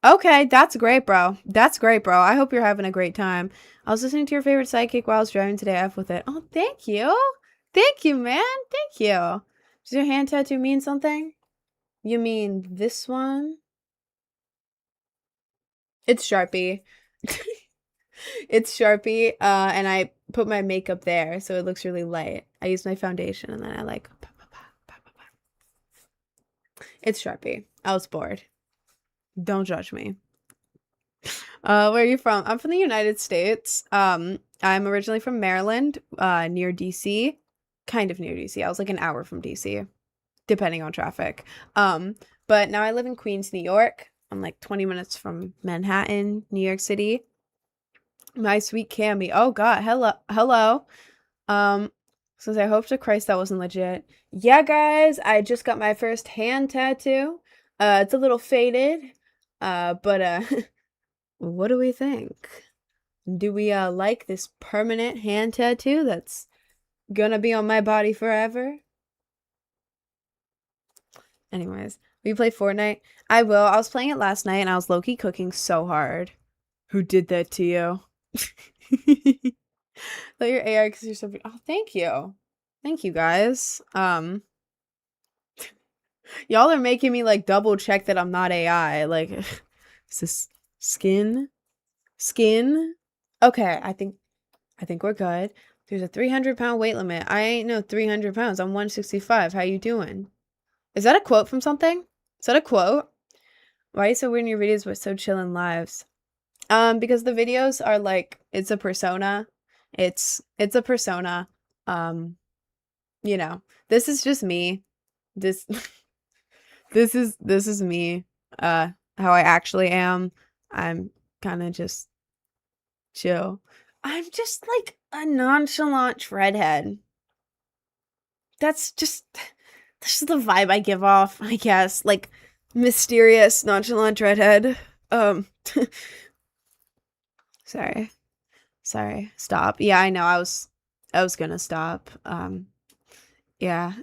Okay, that's great, bro. That's great, bro. I hope you're having a great time. I was listening to your favorite sidekick while I was driving today. F with it. Oh, thank you. Thank you, man. Thank you. Does your hand tattoo mean something? You mean this one? It's Sharpie. It's Sharpie, and I put my makeup there, so it looks really light. I use my foundation, and then I like... It's Sharpie. I was bored. Don't judge me. Where are you from? I'm from the United States. I'm originally from Maryland, near DC. Kind of near DC. I was like an hour from DC, depending on traffic. But now I live in Queens, New York. I'm like 20 minutes from Manhattan, New York City. My sweet Cammy. Oh god, hello. Since I hope to Christ that wasn't legit. Yeah, guys, I just got my first hand tattoo. It's a little faded. But what do we think? Do we like this permanent hand tattoo that's gonna be on my body forever? Anyways, will you play Fortnite? I will. I was playing it last night and I was low-key cooking so hard. Who did that to you? Thought you're AI because you're so... Oh, thank you. Thank you, guys. Y'all are making me, like, double check that I'm not AI. Like, is this skin? Skin? Okay, I think we're good. There's a 300-pound weight limit. I ain't no 300 pounds. I'm 165. How you doing? Is that a quote from something? Is that a quote? Why are you so weird in your videos but so chill in lives? Because the videos are like, it's a persona. It's a persona. You know, this is just me. This this is me. How I actually am. I'm kind of just chill. I'm just like a nonchalant redhead. That's just the vibe I give off, I guess. Like mysterious, nonchalant redhead. Sorry. Stop. Yeah, I know. I was gonna stop. Yeah.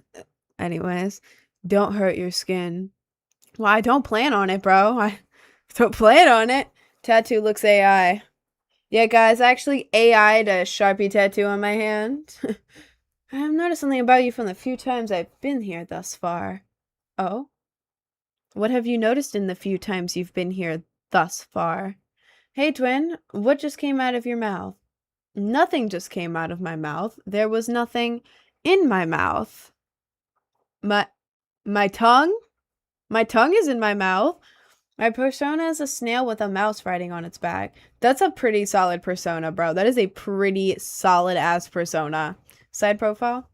Anyways, Don't hurt your skin. Well, I don't plan on it, bro. I don't plan on it. Tattoo looks AI. Yeah, guys, I actually AI'd a Sharpie tattoo on my hand. I have noticed something about you from the few times I've been here thus far. Oh? What have you noticed in the few times you've been here thus far? Hey, twin, what just came out of your mouth? Nothing just came out of my mouth. There was nothing in my mouth. My tongue? My tongue is in my mouth. My persona is a snail with a mouse riding on its back. That's a pretty solid persona, bro. That is a pretty solid ass persona. Side profile?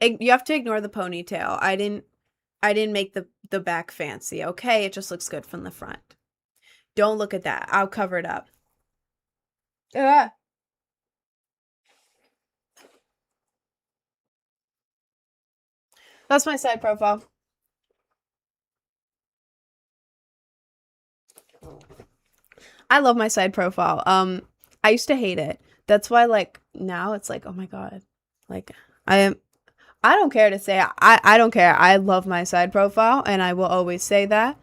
You have to ignore the ponytail. I didn't make the back fancy, okay? It just looks good from the front. Don't look at that. I'll cover it up. Ah. That's my side profile. I love my side profile. I used to hate it. That's why, like, now it's like, oh my god. Like, I don't care to say I don't care. I love my side profile and I will always say that.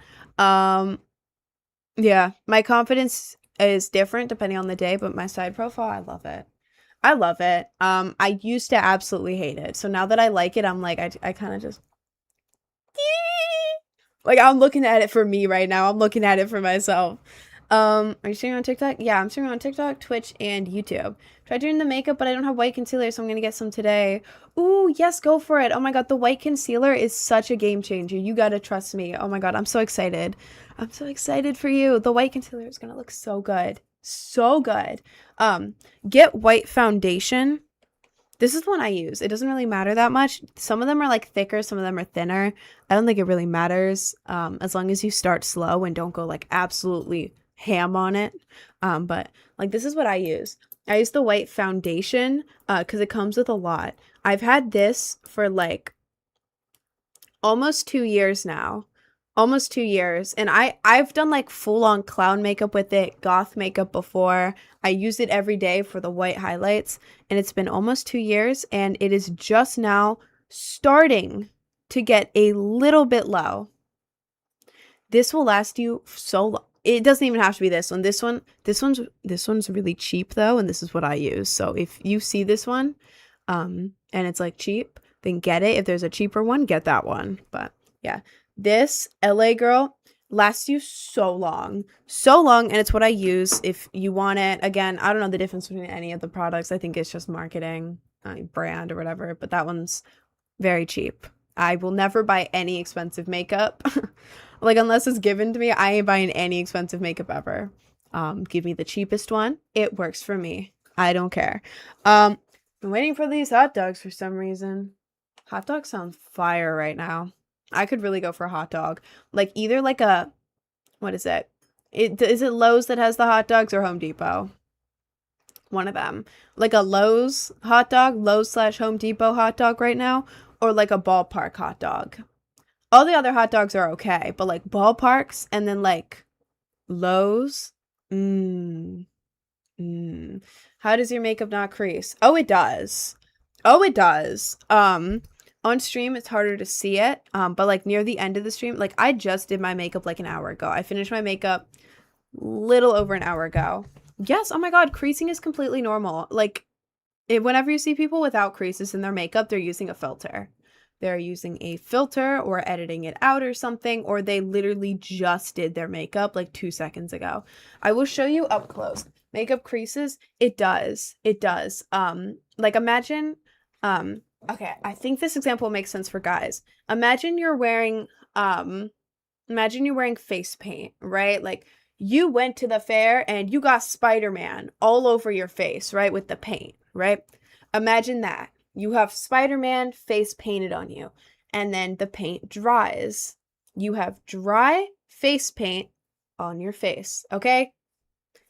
Yeah, my confidence is different depending on the day, but my side profile, I love it. I love it. I used to absolutely hate it. So now that I like it, I'm like, I kind of just like, I'm looking at it for me right now. I'm looking at it for myself. Are you streaming on TikTok? Yeah, I'm streaming on TikTok, Twitch, and YouTube. Tried doing the makeup, but I don't have white concealer, so I'm gonna get some today. Ooh, yes, go for it. Oh my god, the white concealer is such a game changer. You gotta trust me. Oh my god, I'm so excited. I'm so excited for you. The white concealer is gonna look so good. So good. Get white foundation. This is the one I use. It doesn't really matter that much. Some of them are like thicker, some of them are thinner. I don't think it really matters, as long as you start slow and don't go like absolutely ham on it. But like, this is what I use. I use the white foundation because it comes with a lot. I've had this for like almost 2 years now. Almost 2 years. And I've done like full on clown makeup with it, goth makeup before. I use it every day for the white highlights, and it's been almost 2 years, and it is just now starting to get a little bit low. This will last you so long. It doesn't even have to be this one. This one's really cheap though, and this is what I use. So if you see this one, and it's like cheap, then get it. If there's a cheaper one, get that one. But yeah, this LA Girl lasts you so long, and it's what I use if you want it. Again, I don't know the difference between any of the products. I think it's just marketing, brand or whatever, but that one's very cheap. I will never buy any expensive makeup. Like, unless it's given to me, I ain't buying any expensive makeup ever. Give me the cheapest one. It works for me. I don't care. I'm waiting for these hot dogs for some reason. Hot dogs sound fire right now. I could really go for a hot dog. Like, either like a, what is it? Is it Lowe's that has the hot dogs or Home Depot? One of them. Like a Lowe's hot dog, Lowe's/Home Depot hot dog right now, or like a ballpark hot dog. All the other hot dogs are okay, but like ballparks and then like Lowe's. How does your makeup not crease? Oh, it does. Oh, it does. On stream it's harder to see it. But like near the end of the stream, like I just did my makeup like an hour ago. I finished my makeup little over an hour ago. Yes, oh my god, creasing is completely normal. Like whenever you see people without creases in their makeup, they're using a filter. They're using a filter or editing it out or something, or they literally just did their makeup like 2 seconds ago. I will show you up close. Makeup creases, it does. It does. Like imagine, okay, I think this example makes sense for guys. Imagine you're wearing face paint, right? Like you went to the fair and you got Spider-Man all over your face, right? With the paint, right? Imagine that. You have Spider-Man face painted on you, and then the paint dries. You have dry face paint on your face, okay?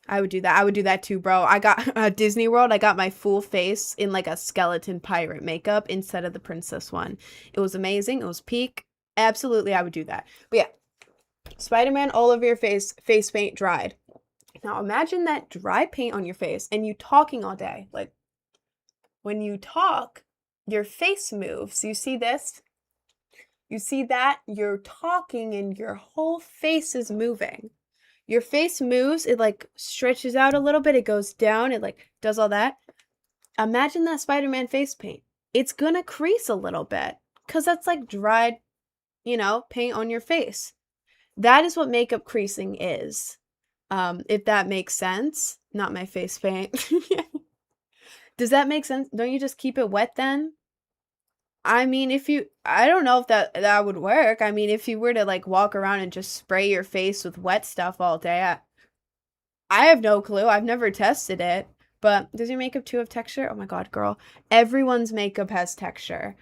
I would do that. I would do that too, bro. I got at Disney World, I got my full face in like a skeleton pirate makeup instead of the princess one. It was amazing. It was peak. Absolutely, I would do that. But yeah, Spider-Man all over your face paint dried. Now imagine that dry paint on your face and you talking all day, like, when you talk, your face moves. You see this? You see that? You're talking and your whole face is moving. Your face moves, it like stretches out a little bit, it goes down, it like does all that. Imagine that Spider-Man face paint. It's gonna crease a little bit because that's like dried, paint on your face. That is what makeup creasing is. If that makes sense. Not my face paint. Does that make sense? Don't you just keep it wet then? I mean, I don't know if that would work. I mean, if you were to like walk around and just spray your face with wet stuff all day, I have no clue. I've never tested it. But does your makeup too have texture? Oh my God, girl. Everyone's makeup has texture.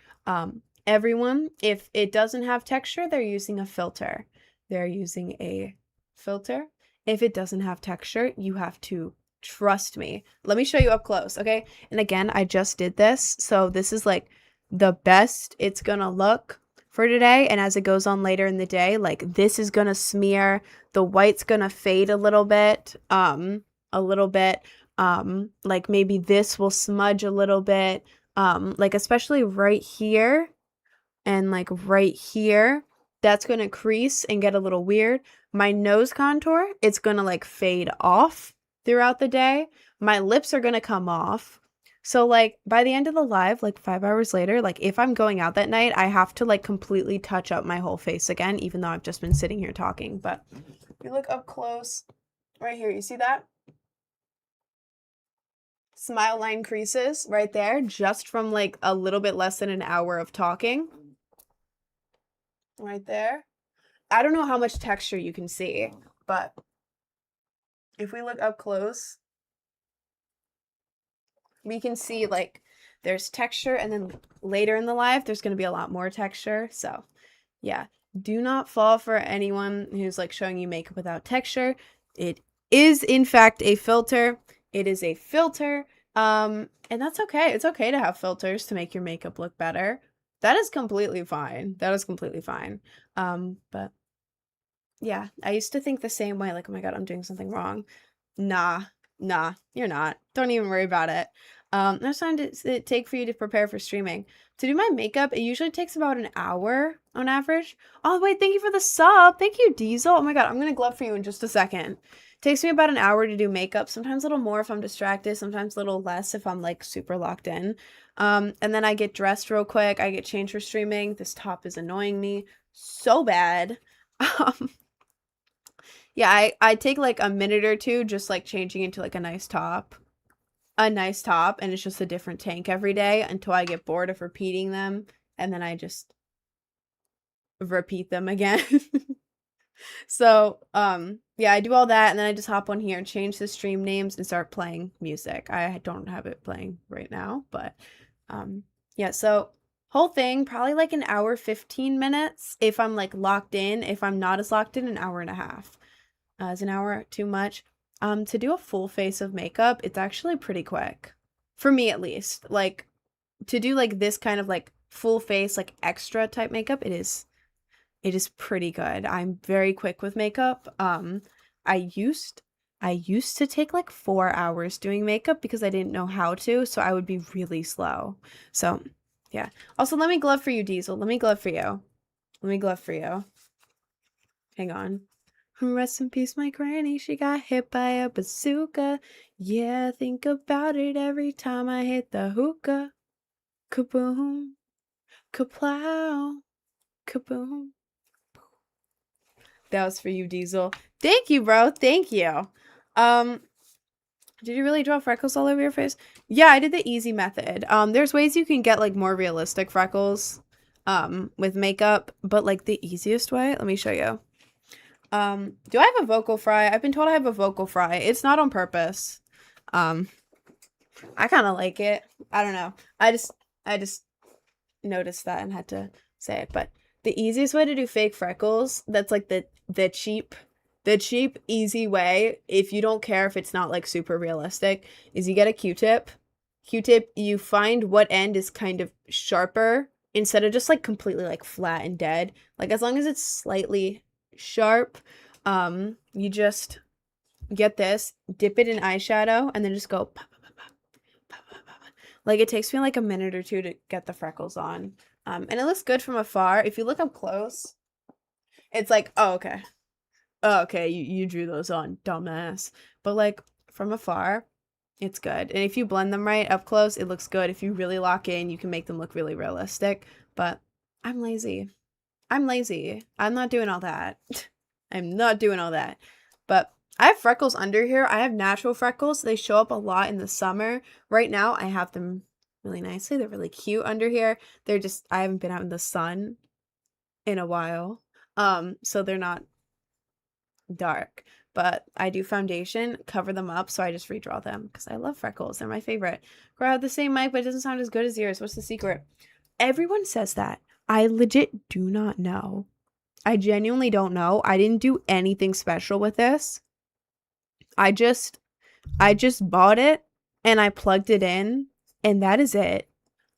Everyone, if it doesn't have texture, they're using a filter. They're using a filter. If it doesn't have texture, you have to trust me. Let me show you up close, okay? And again, I just did this. So this is like the best it's gonna look for today. And as it goes on later in the day, like this is gonna smear. The white's gonna fade a little bit. Like maybe this will smudge a little bit. Like especially right here and like right here, that's gonna crease and get a little weird. My nose contour, it's gonna like fade off throughout the day. My lips are gonna come off. So like by the end of the live, like 5 hours later, like if I'm going out that night, I have to like completely touch up my whole face again, even though I've just been sitting here talking. But if you look up close, right here, you see that? Smile line creases right there, just from like a little bit less than an hour of talking. Right there. I don't know how much texture you can see, but if we look up close, we can see like there's texture, and then later in the live, there's going to be a lot more texture. So yeah, do not fall for anyone who's like showing you makeup without texture. It is in fact a filter. It is a filter. And that's okay. It's okay to have filters to make your makeup look better. That is completely fine. That is completely fine. But yeah, I used to think the same way, like, oh my God, I'm doing something wrong. Nah, you're not. Don't even worry about it. There's time to take for you to prepare for streaming. To do my makeup, it usually takes about an hour on average. Oh, wait, thank you for the sub. Thank you, Diesel. Oh my God, I'm going to glove for you in just a second. Takes me about an hour to do makeup, sometimes a little more if I'm distracted, sometimes a little less if I'm like super locked in. And then I get dressed real quick. I get changed for streaming. This top is annoying me so bad. Yeah, I take like a minute or two just like changing into like a nice top, and it's just a different tank every day until I get bored of repeating them, and then I just repeat them again. So, yeah, I do all that, and then I just hop on here and change the stream names and start playing music. I don't have it playing right now, but, yeah, so whole thing, probably like an hour, 15 minutes if I'm like locked in. If I'm not as locked in, an hour and a half. Is an hour too much? To do a full face of makeup, it's actually pretty quick. For me, at least. Like, to do like this kind of like full face, like extra type makeup, it is pretty good. I'm very quick with makeup. I used to take like 4 hours doing makeup because I didn't know how to, so I would be really slow. So, yeah. Also, let me glove for you, Diesel. Let me glove for you. Hang on. Rest in peace, my granny. She got hit by a bazooka. Yeah, think about it every time I hit the hookah. Kaboom. Kaplow. Kaboom. That was for you, Diesel. Thank you, bro. Thank you. Did you really draw freckles all over your face? Yeah, I did the easy method. There's ways you can get like more realistic freckles with makeup, but like the easiest way, let me show you. Do I have a vocal fry? I've been told I have a vocal fry. It's not on purpose. I kind of like it. I don't know. I just noticed that and had to say it. But the easiest way to do fake freckles, that's like the cheap, easy way, if you don't care if it's not like super realistic, is you get a Q-tip. You find what end is kind of sharper instead of just like completely like flat and dead. Like as long as it's slightly sharp, you just get this, dip it in eyeshadow, and then just go pop, pop, pop, pop, pop, pop. Like it takes me like a minute or two to get the freckles on. And it looks good from afar. If you look up close, it's like, oh, okay. Oh, okay, you drew those on, dumbass. But like from afar, it's good. And if you blend them right up close, it looks good. If you really lock in, you can make them look really realistic. But I'm lazy. I'm lazy. I'm not doing all that. I'm not doing all that. But I have freckles under here. I have natural freckles. They show up a lot in the summer. Right now, I have them really nicely. They're really cute under here. They're just, I haven't been out in the sun in a while. So they're not dark. But I do foundation, cover them up, so I just redraw them because I love freckles. They're my favorite. Girl, I have the same mic, but it doesn't sound as good as yours. What's the secret? Everyone says that. I legit do not know. I genuinely don't know. I didn't do anything special with this. I just bought it and I plugged it in and that is it.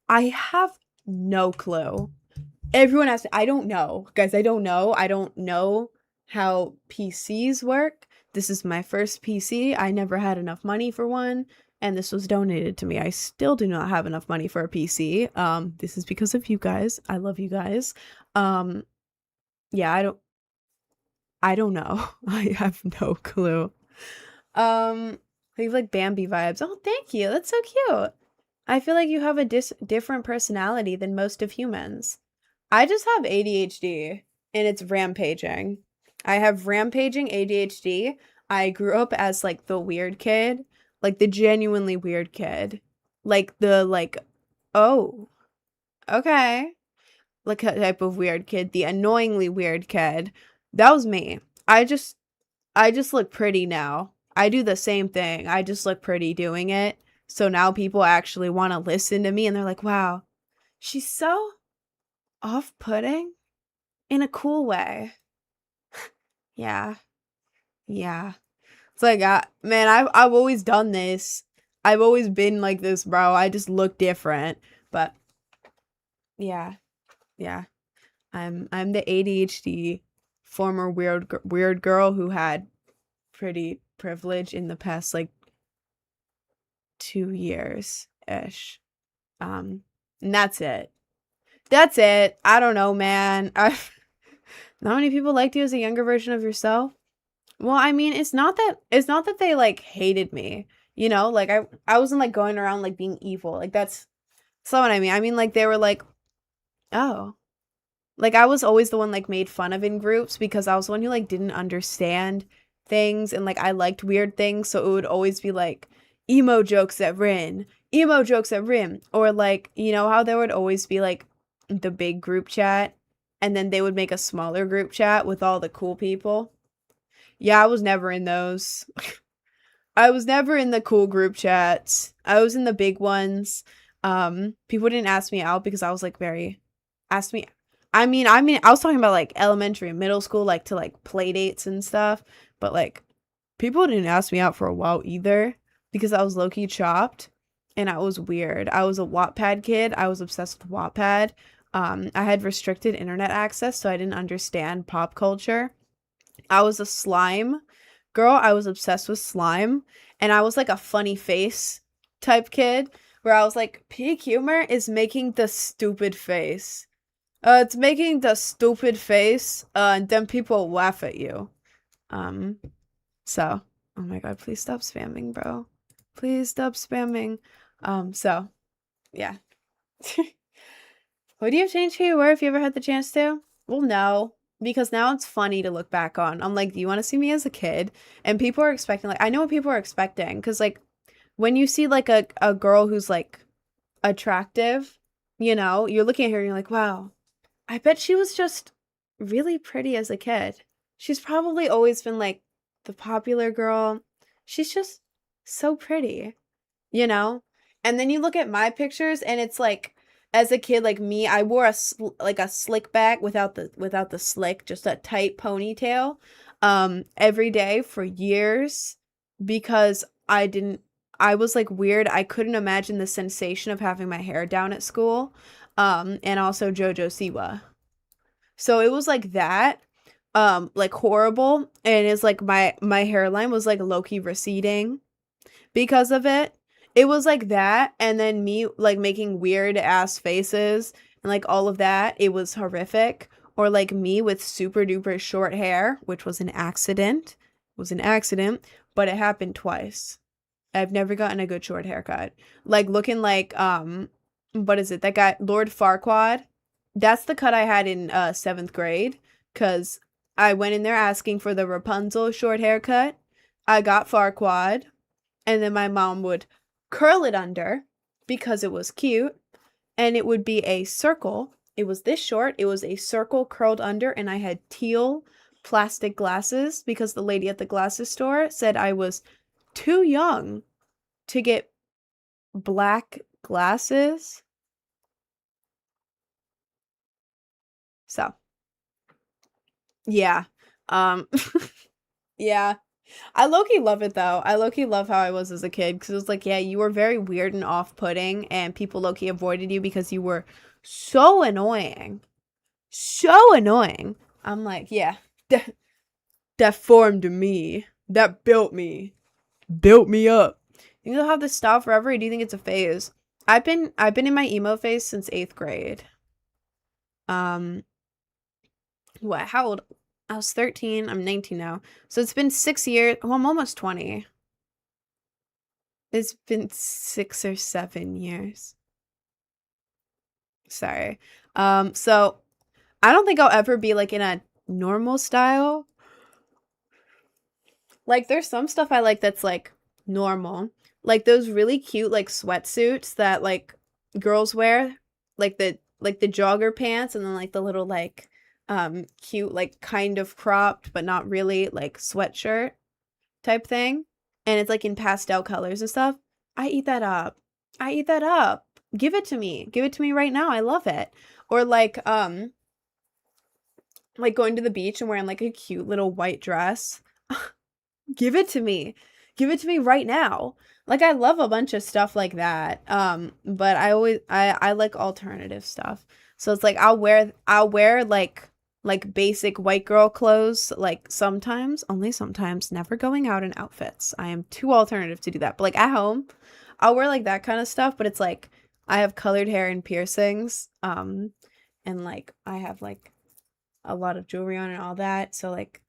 I have no clue. Everyone asks me, I don't know. Guys, I don't know. I don't know how PCs work. This is my first PC. I never had enough money for one, and this was donated to me. I still do not have enough money for a PC. This is because of you guys. I love you guys. Yeah, I don't know. I have no clue. They have like Bambi vibes. Oh, thank you. That's so cute. I feel like you have a different personality than most of humans. I just have ADHD and it's rampaging. I have rampaging ADHD. I grew up as like the weird kid, like the genuinely weird kid. Like the like, oh, okay. Like a type of weird kid, the annoyingly weird kid. That was me. I just look pretty now. I do the same thing. I just look pretty doing it. So now people actually want to listen to me and they're like, wow, she's so off-putting in a cool way. Yeah. Yeah. It's like, man, I've always done this. I've always been like this, bro. I just look different. But yeah. Yeah. I'm the ADHD former weird girl who had pretty privilege in the past like 2 years ish. And that's it. That's it. I don't know, man. Not many people liked you as a younger version of yourself. Well, I mean, it's not that they like hated me. You know, like I wasn't like going around like being evil. Like that's not what I mean. I mean like they were like, oh. Like I was always the one like made fun of in groups because I was the one who like didn't understand things and like I liked weird things, so it would always be like emo jokes at Rin, or like, you know how there would always be like the big group chat and then they would make a smaller group chat with all the cool people. Yeah, I was never in those. I was never in the cool group chats. I was in the big ones. People didn't ask me out because I was like asked me. I mean, I was talking about like elementary and middle school, like to like play dates and stuff, but like people didn't ask me out for a while either because I was low-key chopped and I was weird. I was a Wattpad kid. I was obsessed with Wattpad. I had restricted internet access, so I didn't understand pop culture. I was a slime girl. I was obsessed with slime, and I was like a funny face type kid where I was like, peak humor is making the stupid face. It's making the stupid face, and then people laugh at you. So, oh my god, please stop spamming, bro. Please stop spamming. So, yeah. Would you have changed who you were if you ever had the chance to? Well, no, because now it's funny to look back on. I'm like, do you want to see me as a kid? And people are expecting, like, I know what people are expecting, because, like, when you see, like, a girl who's, like, attractive, you know, you're looking at her and you're like, wow, I bet she was just really pretty as a kid. She's probably always been, like, the popular girl. She's just so pretty, you know? And then you look at my pictures and it's like, as a kid, like me, I wore a slick back without the slick, just a tight ponytail, every day for years because I was like weird. I couldn't imagine the sensation of having my hair down at school, and also JoJo Siwa. So it was like that, like horrible, and it's like my hairline was like low-key receding because of it. It was like that, and then me like making weird ass faces and like all of that, it was horrific. Or like me with super duper short hair, which was an accident. It was an accident, but it happened twice. I've never gotten a good short haircut. Like looking like what is it? That guy Lord Farquaad. That's the cut I had in 7th grade cuz I went in there asking for the Rapunzel short haircut. I got Farquaad, and then my mom would curl it under because it was cute, and it would be a circle. It was this short. It was a circle curled under, and I had teal plastic glasses because the lady at the glasses store said I was too young to get black glasses. So, yeah. Yeah. I low-key love it though. I low-key love how I was as a kid because it was like, yeah, you were very weird and off-putting, and people low-key avoided you because you were so annoying. So annoying. I'm like, yeah, that formed me. That built me. Built me up. You think they'll have this style forever, or do you think it's a phase? I've been in my emo phase since 8th grade. What? How old? I was 13. I'm 19 now. So it's been 6 years. Well, I'm almost 20. It's been 6 or 7 years. Sorry. So I don't think I'll ever be like in a normal style. Like there's some stuff I like that's like normal. Like those really cute like sweatsuits that like girls wear, like the jogger pants, and then like the little like cute like kind of cropped but not really like sweatshirt type thing. And it's like in pastel colors and stuff. I eat that up. I eat that up. Give it to me. Give it to me right now. I love it. Or like going to the beach and wearing like a cute little white dress. Give it to me. Give it to me right now. Like I love a bunch of stuff like that. But I like alternative stuff. So it's like I'll wear like basic white girl clothes like sometimes, only sometimes, never going out in outfits. I am too alternative to do that. But like at home, I'll wear like that kind of stuff, but it's like I have colored hair and piercings. And like I have like a lot of jewelry on and all that. So like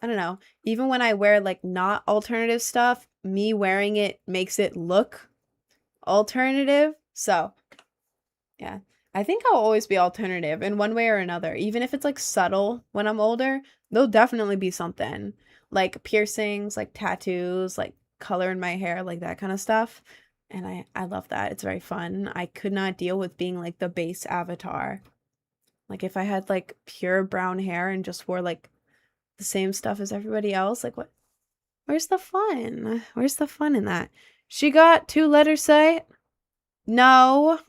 I don't know. Even when I wear like not alternative stuff, me wearing it makes it look alternative. So, yeah. I think I'll always be alternative in one way or another. Even if it's like subtle when I'm older, there'll definitely be something. Like piercings, like tattoos, like color in my hair, like that kind of stuff. And I love that. It's very fun. I could not deal with being like the base avatar. Like if I had like pure brown hair and just wore like the same stuff as everybody else, like what? Where's the fun? Where's the fun in that? She got 2 letters say? No.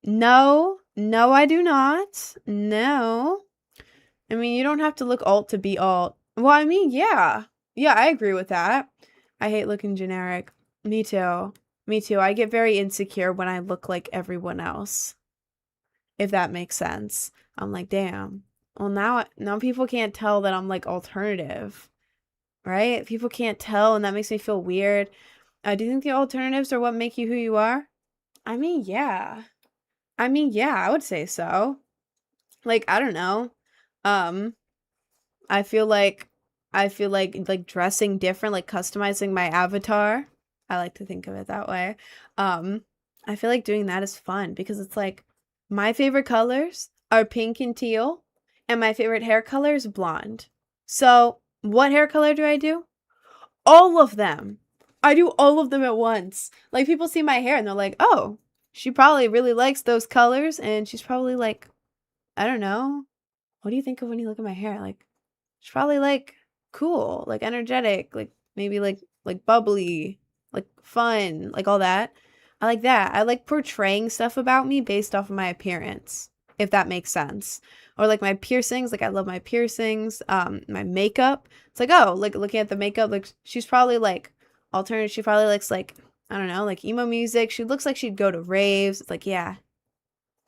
No. No, I do not. No. I mean, you don't have to look alt to be alt. Well, I mean, yeah. Yeah, I agree with that. I hate looking generic. Me too. Me too. I get very insecure when I look like everyone else. If that makes sense. I'm like, damn. Well, now people can't tell that I'm like alternative. Right? People can't tell, and that makes me feel weird. Do you think the alternatives are what make you who you are? I mean, yeah. I would say so. Like, I don't know. I feel like dressing different, like customizing my avatar. I like to think of it that way. I feel like doing that is fun because it's like my favorite colors are pink and teal, and my favorite hair color is blonde. So, what hair color do I do? All of them. I do all of them at once. Like people see my hair and they're like, "Oh, she probably really likes those colors," and she's probably like, I don't know. What do you think of when you look at my hair? Like, she's probably like cool, like energetic, like maybe like bubbly, like fun, like all that. I like that. I like portraying stuff about me based off of my appearance, if that makes sense. Or like my piercings, like I love my piercings. My makeup. It's like, oh, like looking at the makeup, like she's probably like alternative. She probably likes like, I don't know, like emo music. She looks like she'd go to raves. It's like, yeah.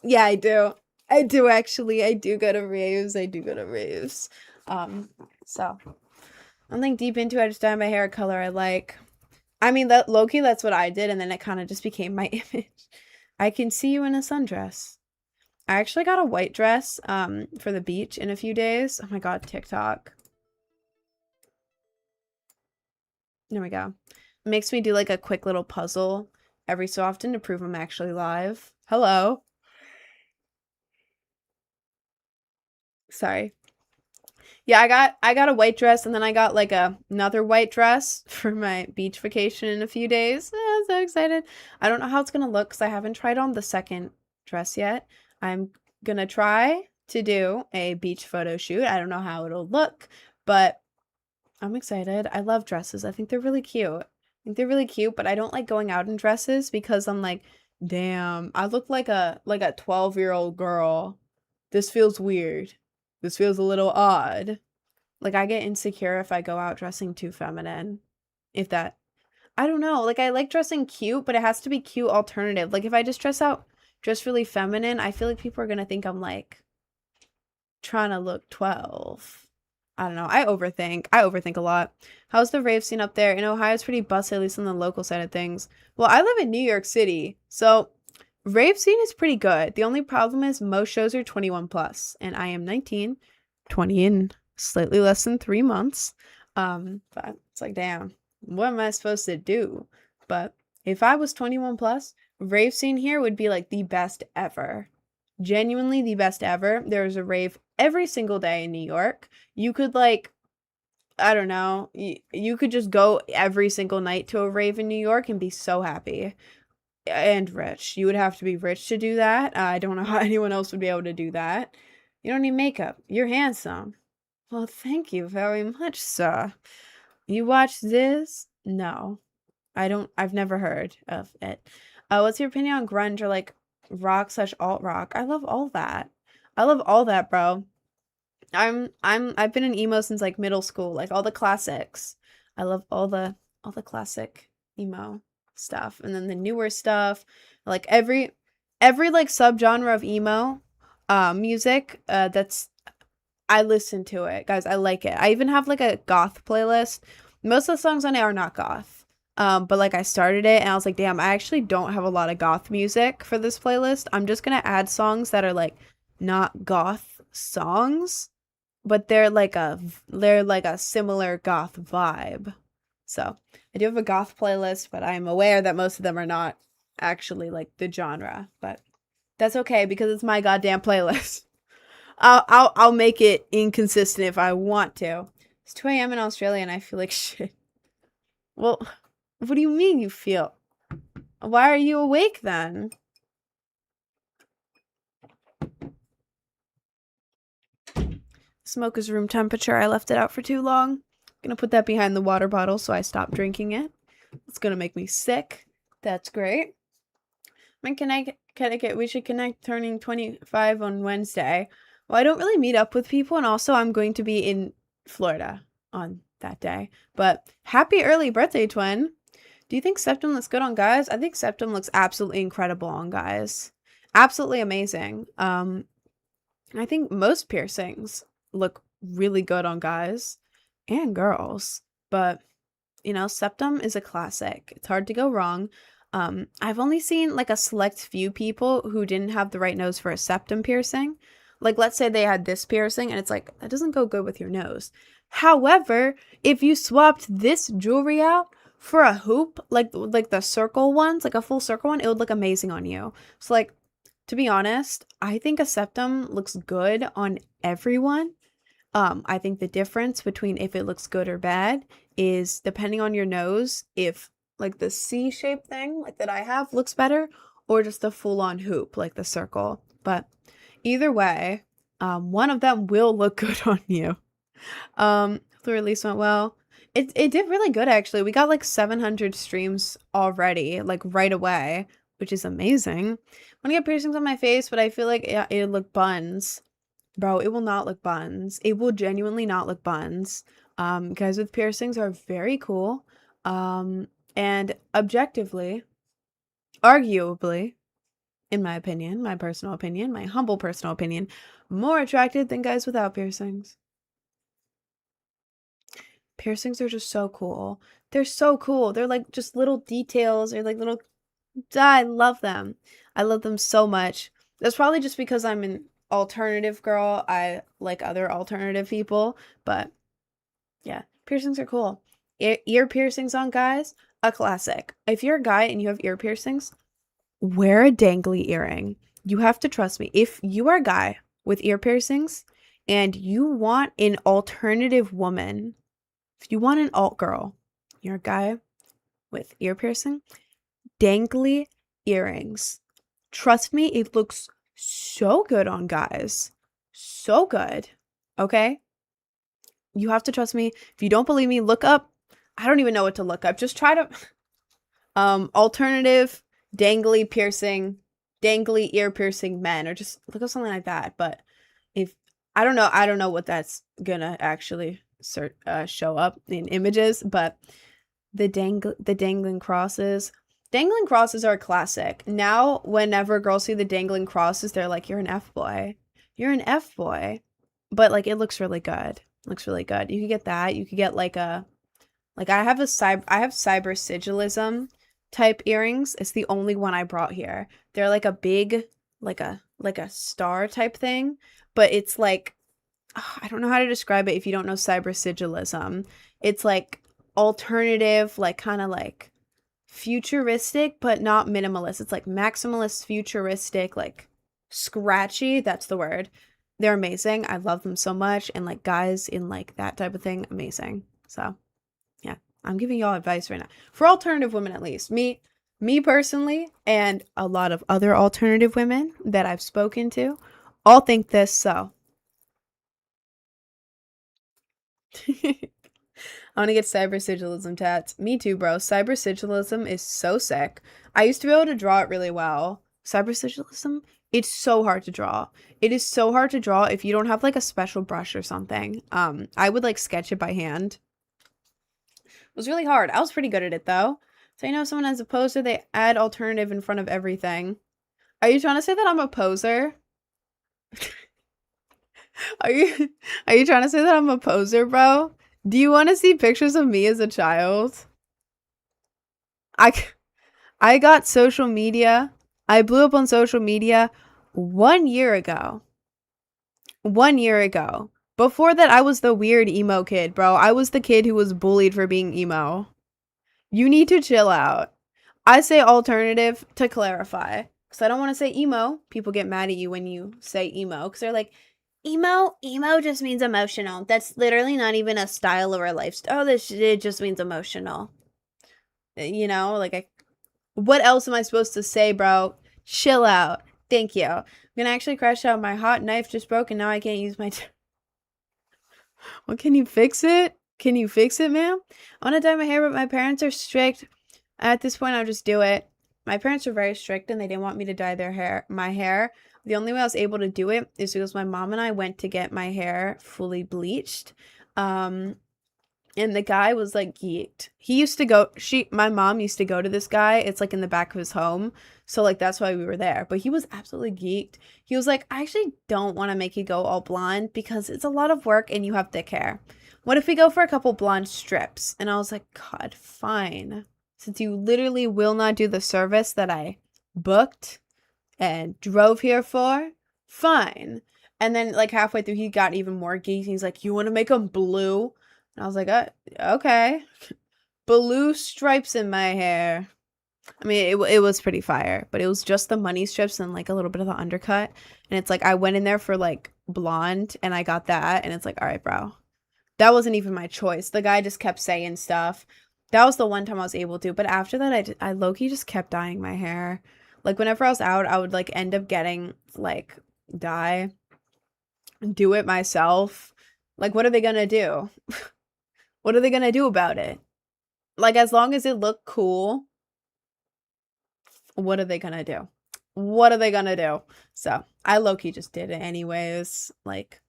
Yeah, I do. I do actually. I do go to raves. I do go to raves. So I'm like deep into it. I just dye my hair a color I like. I mean, that low-key, that's what I did, and then it kind of just became my image. I can see you in a sundress. I actually got a white dress for the beach in a few days. Oh my god, TikTok. There we go. It makes me do like a quick little puzzle every so often to prove I'm actually live. Hello. Sorry. Yeah, I got a white dress and then I got like another white dress for my beach vacation in a few days. I'm so excited. I don't know how it's gonna look because I haven't tried on the second dress yet. I'm gonna try to do a beach photo shoot. I don't know how it'll look, but I'm excited. I love dresses. I think they're really cute. I think they're really cute, but I don't like going out in dresses because I'm like, damn, I look like a 12-year-old girl. This feels weird. This feels a little odd. Like I get insecure if I go out dressing too feminine. If that I don't know. Like I like dressing cute, but it has to be cute alternative. Like if I just dress really feminine, I feel like people are going to think I'm like trying to look 12. I don't know. I overthink. I overthink a lot. How's the rave scene up there? In Ohio, it's pretty busted, at least on the local side of things. Well, I live in New York City, so rave scene is pretty good. The only problem is most shows are 21 plus, and I am 19, 20 in slightly less than 3 months. But it's like, damn, what am I supposed to do? But if I was 21 plus, rave scene here would be like the best ever. Genuinely the best ever. There's a rave every single day in New York. You could like I don't know, you could just go every single night to a rave in New York and be so happy and rich. You would have to be rich to do that. I don't know how anyone else would be able to do that. You don't need makeup. You're handsome. Well, thank you very much, sir. You watch this? No. I don't I've never heard of it. What's your opinion on grunge or like rock/alt rock? I love all that. I love all that, bro. I've been an emo since like middle school, like all the classics. I love all the classic emo stuff. And then the newer stuff, like every like subgenre of emo music, that's I listen to it. Guys, I like it. I even have like a goth playlist. Most of the songs on it are not goth. But like I started it and I was like, damn, I actually don't have a lot of goth music for this playlist. I'm just gonna add songs that are like not goth songs, but they're like a similar goth vibe. So I do have a goth playlist, but I'm aware that most of them are not actually like the genre. But that's okay because it's my goddamn playlist. I'll make it inconsistent if I want to. It's 2 a.m. in Australia and I feel like shit. Well, what do you mean you feel? Why are you awake then? Smoke is room temperature. I left it out for too long. Gonna put that behind the water bottle so I stop drinking it. It's gonna make me sick. That's great. When can I get? We should connect turning 25 on Wednesday. Well, I don't really meet up with people, and also I'm going to be in Florida on that day. But happy early birthday, twin. Do you think septum looks good on guys? I think septum looks absolutely incredible on guys. Absolutely amazing. I think most piercings look really good on guys and girls, but you know, septum is a classic. It's hard to go wrong. I've only seen like a select few people who didn't have the right nose for a septum piercing. Like, let's say they had this piercing and it's like, that doesn't go good with your nose. However, if you swapped this jewelry out for a hoop, like the circle ones, like a full circle one, it would look amazing on you. So like, to be honest, I think a septum looks good on everyone. I think the difference between if it looks good or bad is depending on your nose, if like the C-shaped thing like that I have looks better or just the full-on hoop like the circle. But either way, one of them will look good on you. The release went well. It did really good actually. We got like 700 streams already, like right away, which is amazing. I want to get piercings on my face, but I feel like it'd look buns. Bro, it will not look buns. It will genuinely not look buns. Guys with piercings are very cool. And objectively, arguably, in my opinion, my personal opinion, my humble personal opinion, more attractive than guys without piercings. Piercings are just so cool. They're so cool. They're like just little details or like little I love them. I love them so much. That's probably just because I'm an alternative girl. I like other alternative people, but yeah, piercings are cool. Ear piercings on guys, a classic. If you're a guy and you have ear piercings, wear a dangly earring. You have to trust me. If you are a guy with ear piercings and you want an alternative woman, if you want an alt girl, you're a guy with ear piercing, dangly earrings. Trust me, it looks so good on guys. So good. Okay? You have to trust me. If you don't believe me, look up. I don't even know what to look up. Just try to alternative dangly piercing, dangly ear piercing men, or just look up something like that. But if I don't know what that's gonna actually show up in images, but the dangling crosses. Dangling crosses are a classic. Now, whenever girls see the dangling crosses, they're like, "You're an F boy. You're an F boy." But like, it looks really good. Looks really good. You could get that. You could get like I have cyber sigilism type earrings. It's the only one I brought here. They're like a big, like a star type thing, but it's like, I don't know how to describe it if you don't know cyber sigilism. It's like alternative, like kind of like futuristic, but not minimalist. It's like maximalist, futuristic, like scratchy. That's the word. They're amazing. I love them so much. And like guys in like that type of thing, amazing. So yeah, I'm giving y'all advice right now. For alternative women at least. Me personally, and a lot of other alternative women that I've spoken to, all think this, so. I want to get cyber sigilism tats. Me too, bro. Cyber sigilism is so sick. I used to be able to draw it really well. Cyber sigilism, it's so hard to draw. It is so hard to draw if you don't have like a special brush or something. I would like sketch it by hand. It was really hard. I was pretty good at it though. So you know, someone has a poster, they add alternative in front of everything. Are you trying to say that I'm a poser? Are you trying to say that I'm a poser, bro? Do you want to see pictures of me as a child? I I got social media. I blew up on social media 1 year ago. 1 year ago. Before that, I was the weird emo kid, bro. I was the kid who was bullied for being emo. You need to chill out. I say alternative to clarify. Because I don't want to say emo. People get mad at you when you say emo. Because they're like, emo just means emotional. That's literally not even a style or a lifestyle. Oh, it just means emotional. You know, like, what else am I supposed to say, bro? Chill out. Thank you. I'm gonna actually crash out. My hot knife just broke and now I can't use my... Well, can you fix it? Can you fix it, ma'am? I want to dye my hair, but my parents are strict. At this point, I'll just do it. My parents are very strict and they didn't want me to dye my hair. The only way I was able to do it is because my mom and I went to get my hair fully bleached. And the guy was like geeked. My mom used to go to this guy. It's like in the back of his home. So like that's why we were there. But he was absolutely geeked. He was like, I actually don't want to make you go all blonde because it's a lot of work and you have thick hair. What if we go for a couple blonde strips? And I was like, God, fine. Since you literally will not do the service that I booked and drove here for, fine. And then like halfway through, he got even more geeked. He's like, you want to make them blue? And I was like, okay. Blue stripes in my hair. I mean, it was pretty fire, but it was just the money strips and like a little bit of the undercut. And it's like, I went in there for like blonde and I got that. And it's like, all right, bro. That wasn't even my choice. The guy just kept saying stuff. That was the one time I was able to. But after that, I low-key just kept dyeing my hair. Like whenever I was out, I would like end up getting like dye, do it myself. Like, what are they gonna do? What are they gonna do about it? Like, as long as it looked cool, what are they gonna do? What are they gonna do? So, I low-key just did it anyways. Like,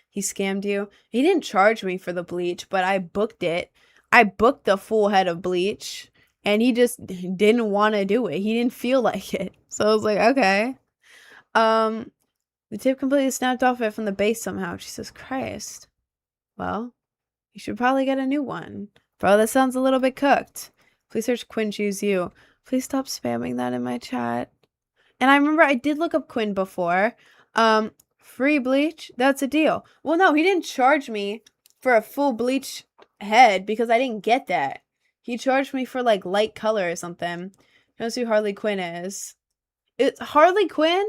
he scammed you. He didn't charge me for the bleach, but I booked it. I booked the full head of bleach, and he just didn't want to do it. He didn't feel like it. So, I was like, okay. The tip completely snapped off it from the base somehow. Jesus Christ. Well, you should probably get a new one. Bro, that sounds a little bit cooked. Please search Quinn Choose You. Please stop spamming that in my chat. And I remember I did look up Quinn before. Free bleach? That's a deal. Well, no, he didn't charge me for a full bleach head because I didn't get that. He charged me for like light color or something. Knows who Harley Quinn is. It's Harley Quinn?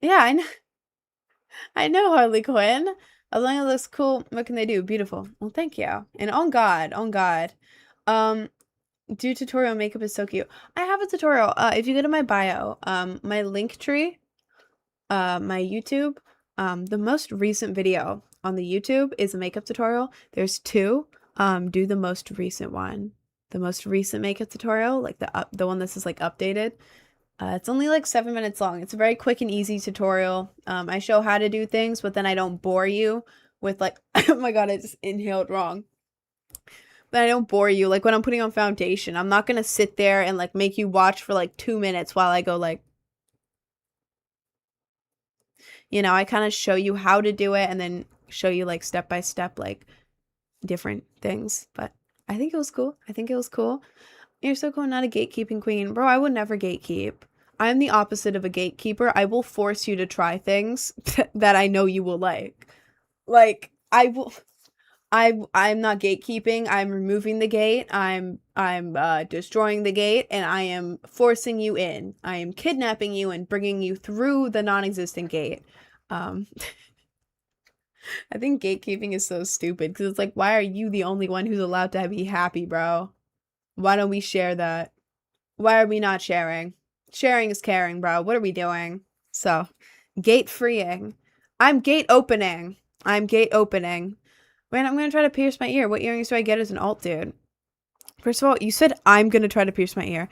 Yeah, I know Harley Quinn. As long as it looks cool, what can they do? Beautiful. Well, thank you. And on God. Do tutorial makeup is so cute. I have a tutorial. If you go to my bio, my link tree, my YouTube, the most recent video on the YouTube is a makeup tutorial. There's two. Do the most recent one. The most recent makeup tutorial, like the one that's like updated. It's only like 7 minutes long. It's a very quick and easy tutorial. I show how to do things, but then I don't bore you with like, oh my God, I just inhaled wrong. But I don't bore you. Like when I'm putting on foundation, I'm not going to sit there and like make you watch for like 2 minutes while I go like, you know, I kind of show you how to do it and then show you like step by step, like different things. But I think it was cool. You're so cool, not a gatekeeping queen. Bro, I would never gatekeep. I'm the opposite of a gatekeeper. I will force you to try things that I know you will like. Like, I'm not gatekeeping. I'm removing the gate. I'm destroying the gate, and I am forcing you in. I am kidnapping you and bringing you through the non-existent gate. I think gatekeeping is so stupid because it's like, why are you the only one who's allowed to be happy, bro? Why don't we share that? Why are we not sharing? Sharing is caring, bro. What are we doing? So, gate freeing. I'm gate opening. Man, I'm gonna try to pierce my ear. What earrings do I get as an alt, dude? First of all, you said I'm gonna try to pierce my ear.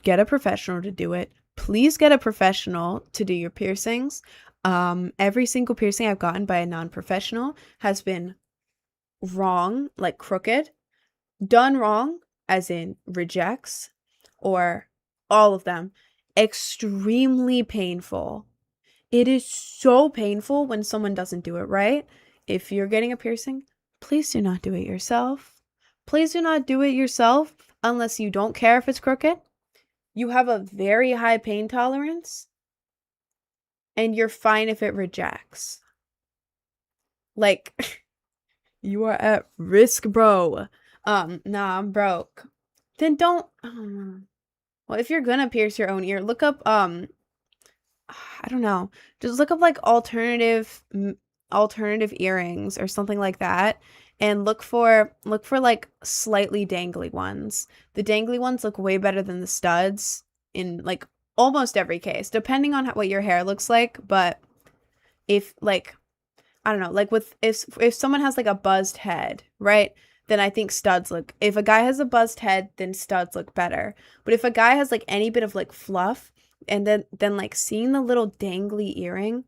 Get a professional to do it. Please get a professional to do your piercings. Every single piercing I've gotten by a non-professional has been wrong, like crooked. Done wrong, as in rejects, or all of them. Extremely painful. It is so painful when someone doesn't do it right. If you're getting a piercing, please do not do it yourself. Please do not do it yourself unless you don't care if it's crooked. You have a very high pain tolerance, and you're fine if it rejects. Like, you are at risk, bro. Nah, I'm broke. Then don't. Well, if you're gonna pierce your own ear, look up. I don't know. Just look up like alternative earrings or something like that, and look for like slightly dangly ones. The dangly ones look way better than the studs in like almost every case, depending on what your hair looks like. But if like, I don't know, like if someone has like a buzzed head, right? Then I think studs look, if a guy has a buzzed head, then studs look better. But if a guy has like any bit of like fluff, and then like seeing the little dangly earring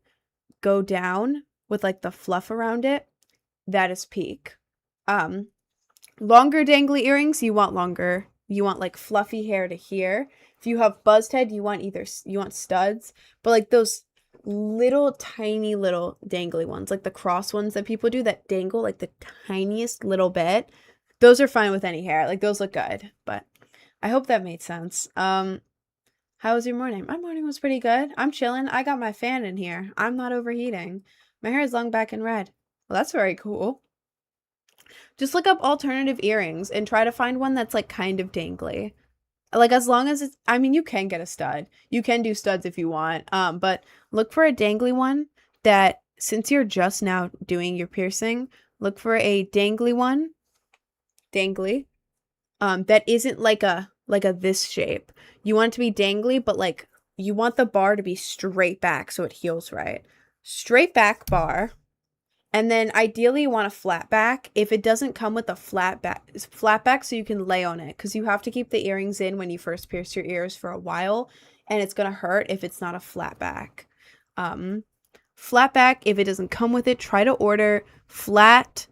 go down with like the fluff around it, that is peak. Longer dangly earrings, you want longer. You want like fluffy hair to here. If you have buzzed head, you want studs, but like those little tiny little dangly ones, like the cross ones that people do that dangle like the tiniest little bit, those are fine with any hair. Like those look good. But I hope that made sense. How was your morning? My morning was pretty good. I'm chilling. I got my fan in here. I'm not overheating. My hair is long, back, and red. Well, that's very cool. Just look up alternative earrings and try to find one that's like kind of dangly. Like as long as it's, I mean, you can get a stud. You can do studs if you want. But look for a dangly one that, since you're just now doing your piercing, look for a dangly one. Dangly. That isn't like a this shape. You want it to be dangly, but like you want the bar to be straight back so it heals right. Straight back bar. And then ideally you want a flat back. If it doesn't come with a flat back so you can lay on it, because you have to keep the earrings in when you first pierce your ears for a while, and it's gonna hurt if it's not a flat back. Flat back, if it doesn't come with it, try to order flat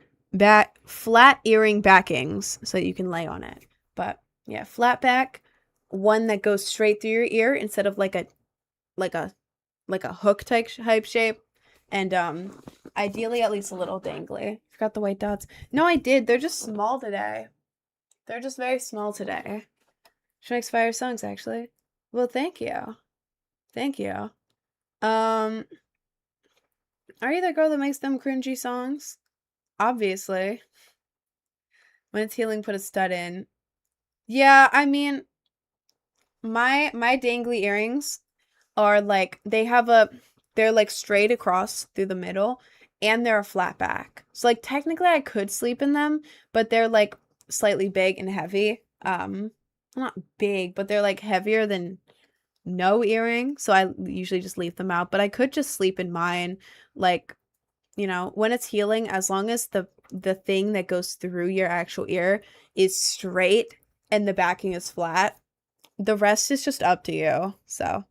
earring backings so that you can lay on it. But yeah, flat back, one that goes straight through your ear instead of like a hook type shape. And ideally at least a little dangly. Forgot the white dots. No, I did. They're just small today. They're just very small today. She makes fire songs, actually. Well, thank you. Thank you. Are you the girl that makes them cringy songs? Obviously. When it's healing, put a stud in. Yeah, I mean, my dangly earrings are like they're like straight across through the middle and they're a flat back. So like technically I could sleep in them, but they're like slightly big and heavy. Not big, but they're like heavier than no earring, so I usually just leave them out, but I could just sleep in mine like, when it's healing, as long as the thing that goes through your actual ear is straight and the backing is flat, the rest is just up to you. So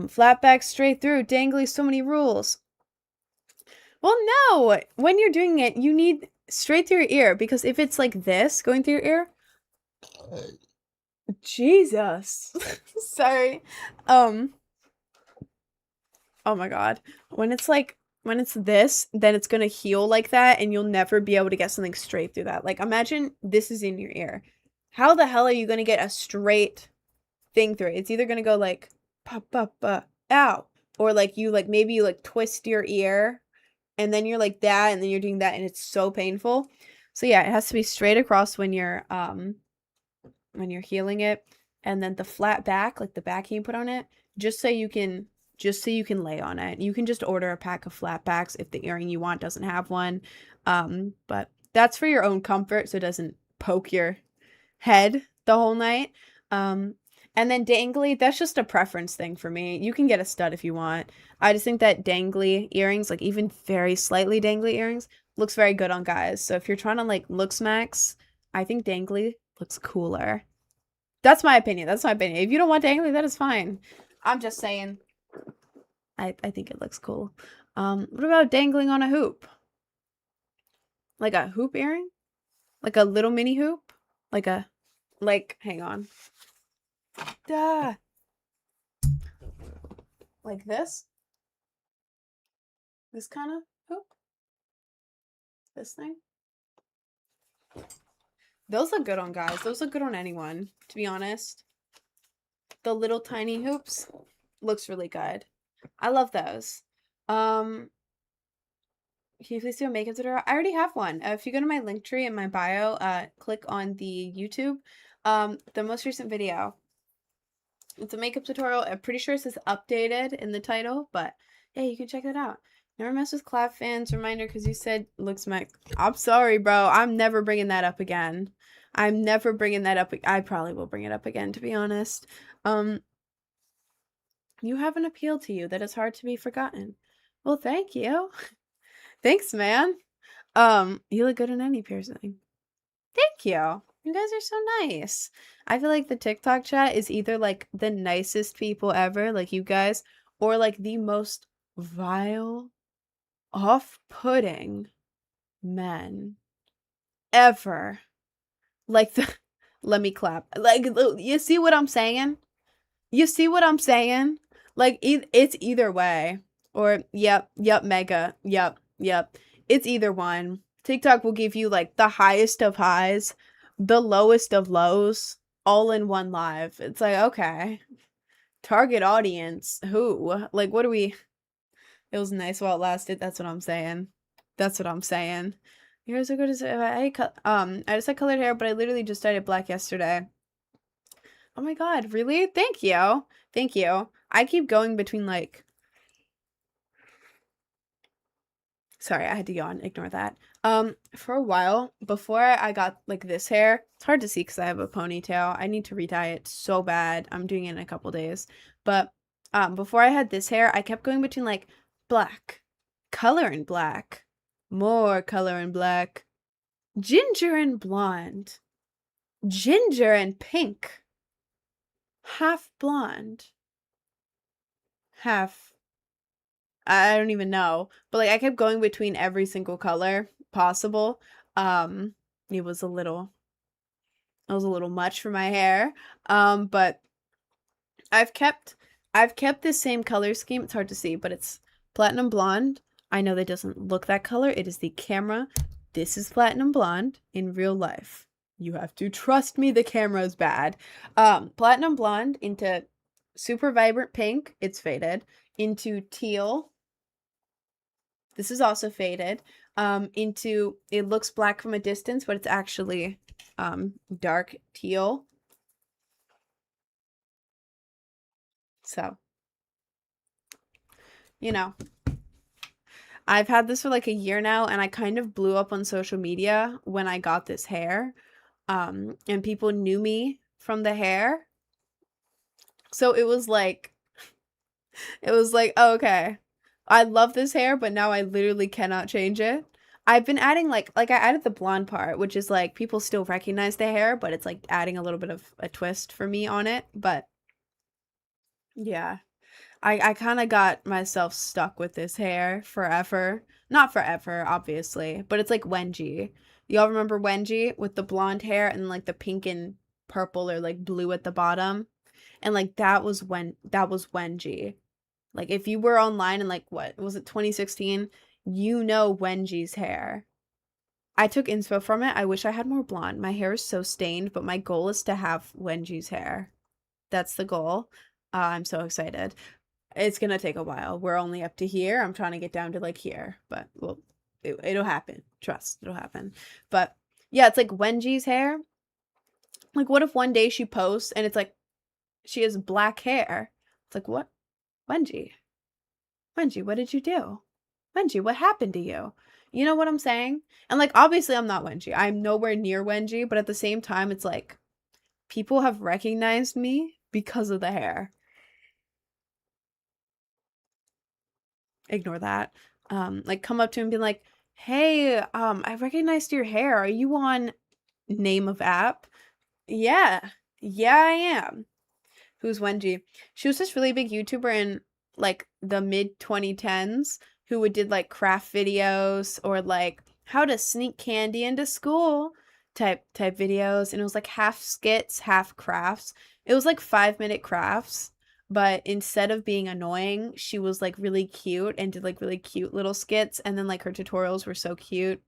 flat back straight through, dangly, so many rules. Well, no, when you're doing it, you need straight through your ear, because if it's like this going through your ear, Jesus. Sorry. Oh my God. When it's this, then it's gonna heal like that and you'll never be able to get something straight through that. Like imagine this is in your ear. How the hell are you gonna get a straight thing through it? It's either gonna go like pop ow. Or like maybe you like twist your ear and then you're like that and then you're doing that and it's so painful. So yeah, it has to be straight across when you're healing it, and then the flat back, like the backing you put on it, just so you can lay on it. You can just order a pack of flat backs if the earring you want doesn't have one. But that's for your own comfort, so it doesn't poke your head the whole night. And then dangly, that's just a preference thing for me. You can get a stud if you want. I just think that dangly earrings, like even very slightly dangly earrings, looks very good on guys. So if you're trying to like looks max, I think dangly looks cooler. That's my opinion. That's my opinion. If you don't want dangly, that is fine. I'm just saying. I think it looks cool. What about dangling on a hoop? Like a hoop earring? Like a little mini hoop? Hang on. Duh. Like this? This kind of hoop? This thing? Those look good on guys. Those look good on anyone, to be honest. The little tiny hoops looks really good. I love those. Can you please do a makeup tutorial? I already have one. If you go to my link tree in my bio, click on the YouTube, the most recent video. It's a makeup tutorial. I'm pretty sure it says updated in the title, but yeah, you can check that out. Never mess with clap fans. Reminder, because you said looks Mac. I'm sorry, bro. I'm never bringing that up again. I'm never bringing that up. I probably will bring it up again, to be honest. You have an appeal to you that is hard to be forgotten. Well, thank you. Thanks, man. You look good in any piercing. Thank you. You guys are so nice. I feel like the TikTok chat is either like the nicest people ever, like you guys, or like the most vile, off-putting men ever. Like let me clap. Like, you see what I'm saying? You see what I'm saying? Like, it's either way. Or, yep, mega, yep. It's either one. TikTok will give you, like, the highest of highs, the lowest of lows, all in one live. It's like, okay. Target audience. Who? Like, what do we... It was nice while it lasted. That's what I'm saying. You're so good as... I just had colored hair, but I literally just dyed it black yesterday. Oh my God, really? Thank you. Thank you. I keep going between like... Sorry, I had to yawn. Ignore that. For a while, before I got like this hair, it's hard to see because I have a ponytail. I need to re-dye it so bad. I'm doing it in a couple days. But before I had this hair, I kept going between like black, color and black, more color and black, ginger and blonde, ginger and pink, half blonde, half... I don't even know. But like I kept going between every single color possible. It was a little much for my hair. But I've kept this same color scheme. It's hard to see, but it's platinum blonde. I know that doesn't look that color. It is the camera. This is platinum blonde in real life. You have to trust me, the camera is bad. Platinum blonde into super vibrant pink, it's faded, into teal. This is also faded. Into, it looks black from a distance, but it's actually dark teal. So, you know, I've had this for like a year now, and I kind of blew up on social media when I got this hair. And people knew me from the hair. So it was like, oh, okay, I love this hair, but now I literally cannot change it. I've been adding like I added the blonde part, which is like people still recognize the hair, but it's like adding a little bit of a twist for me on it. But yeah, I kind of got myself stuck with this hair forever. Not forever, obviously, but it's like Wengie. Y'all remember Wengie with the blonde hair and like the pink and purple or like blue at the bottom? And like that was Wengie. Like if you were online in like what was it 2016, you know Wengie's hair. I took inspo from it. I wish I had more blonde. My hair is so stained, but my goal is to have Wengie's hair. That's the goal. I'm so excited. It's gonna take a while. We're only up to here. I'm trying to get down to like here, but well, it'll happen. Trust, it'll happen. But yeah, it's like Wengie's hair. Like, what if one day she posts and it's like she has black hair? It's like, what? Wengie, Wengie, what did you do? Wengie, what happened to you? You know what I'm saying? And like, obviously, I'm not Wengie. I'm nowhere near Wengie, but at the same time, it's like people have recognized me because of the hair. Ignore that. Like come up to him and be like, "Hey, I recognized your hair. Are you on name of app?" Yeah. Yeah, I am. Who's Wengie? She was this really big YouTuber in like the mid 2010s who would did like craft videos or like how to sneak candy into school type videos, and it was like half skits, half crafts. It was like 5-minute crafts, but instead of being annoying, she was like really cute and did like really cute little skits, and then like her tutorials were so cute.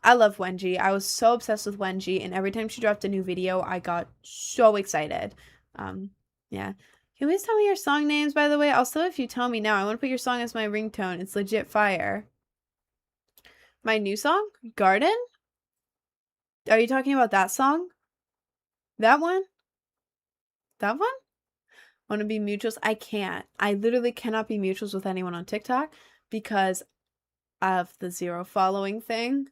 I love Wengie. I was so obsessed with Wengie, and every time she dropped a new video, I got so excited. Yeah. Can you please tell me your song names, by the way? Also, if you tell me now, I want to put your song as my ringtone. It's legit fire. My new song? Garden? Are you talking about that song? That one? That one? Want to be mutuals? I can't. I literally cannot be mutuals with anyone on TikTok because of the 0 following thing.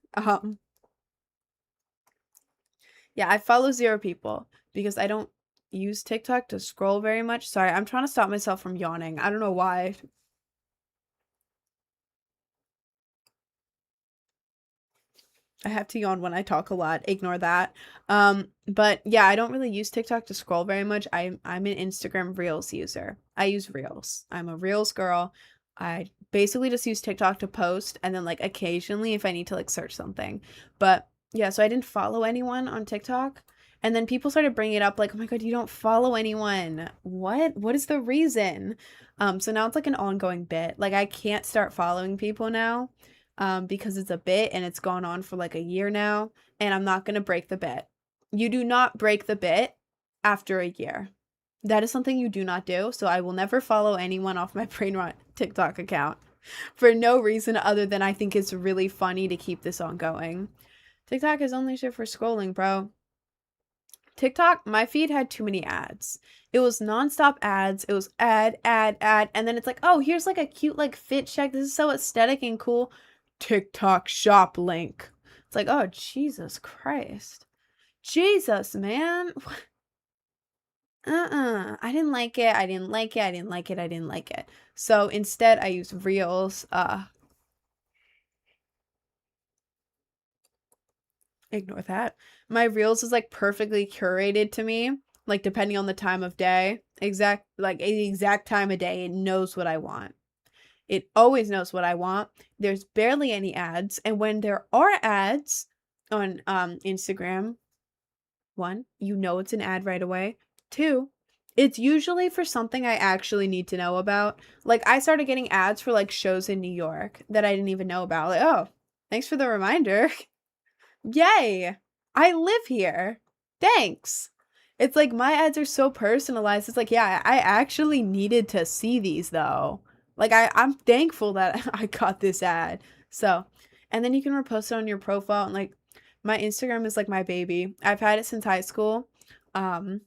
Yeah, I follow 0 people because I don't use TikTok to scroll very much. Sorry, I'm trying to stop myself from yawning. I don't know why. I have to yawn when I talk a lot. Ignore that. But yeah, I don't really use TikTok to scroll very much. I'm an Instagram Reels user. I use Reels. I'm a Reels girl. I basically just use TikTok to post and then like occasionally if I need to like search something. But yeah, so I didn't follow anyone on TikTok. And then people started bringing it up like, "Oh my God, you don't follow anyone. What? What is the reason?" So now it's like an ongoing bit. Like I can't start following people now because it's a bit and it's gone on for like a year now, and I'm not going to break the bit. You do not break the bit after a year. That is something you do not do, so I will never follow anyone off my Brainrot TikTok account for no reason other than I think it's really funny to keep this on going. TikTok is only shit for scrolling, bro. TikTok, my feed had too many ads. It was nonstop ads. It was ad, and then it's like, oh, here's like a cute like fit check. This is so aesthetic and cool. TikTok shop link. It's like, oh, Jesus Christ. Jesus, man. I didn't like it. I didn't like it. I didn't like it. I didn't like it. So instead, I use Reels. Ignore that. My Reels is like perfectly curated to me, like depending on the time of day. The exact time of day, it knows what I want. It always knows what I want. There's barely any ads. And when there are ads on Instagram, 1, you know it's an ad right away. 2, it's usually for something I actually need to know about. Like I started getting ads for like shows in New York that I didn't even know about. Like, oh, thanks for the reminder. Yay. I live here. Thanks. It's like my ads are so personalized. It's like, yeah, I actually needed to see these though. Like I'm thankful that I got this ad. So, and then you can repost it on your profile and like my Instagram is like my baby. I've had it since high school. Um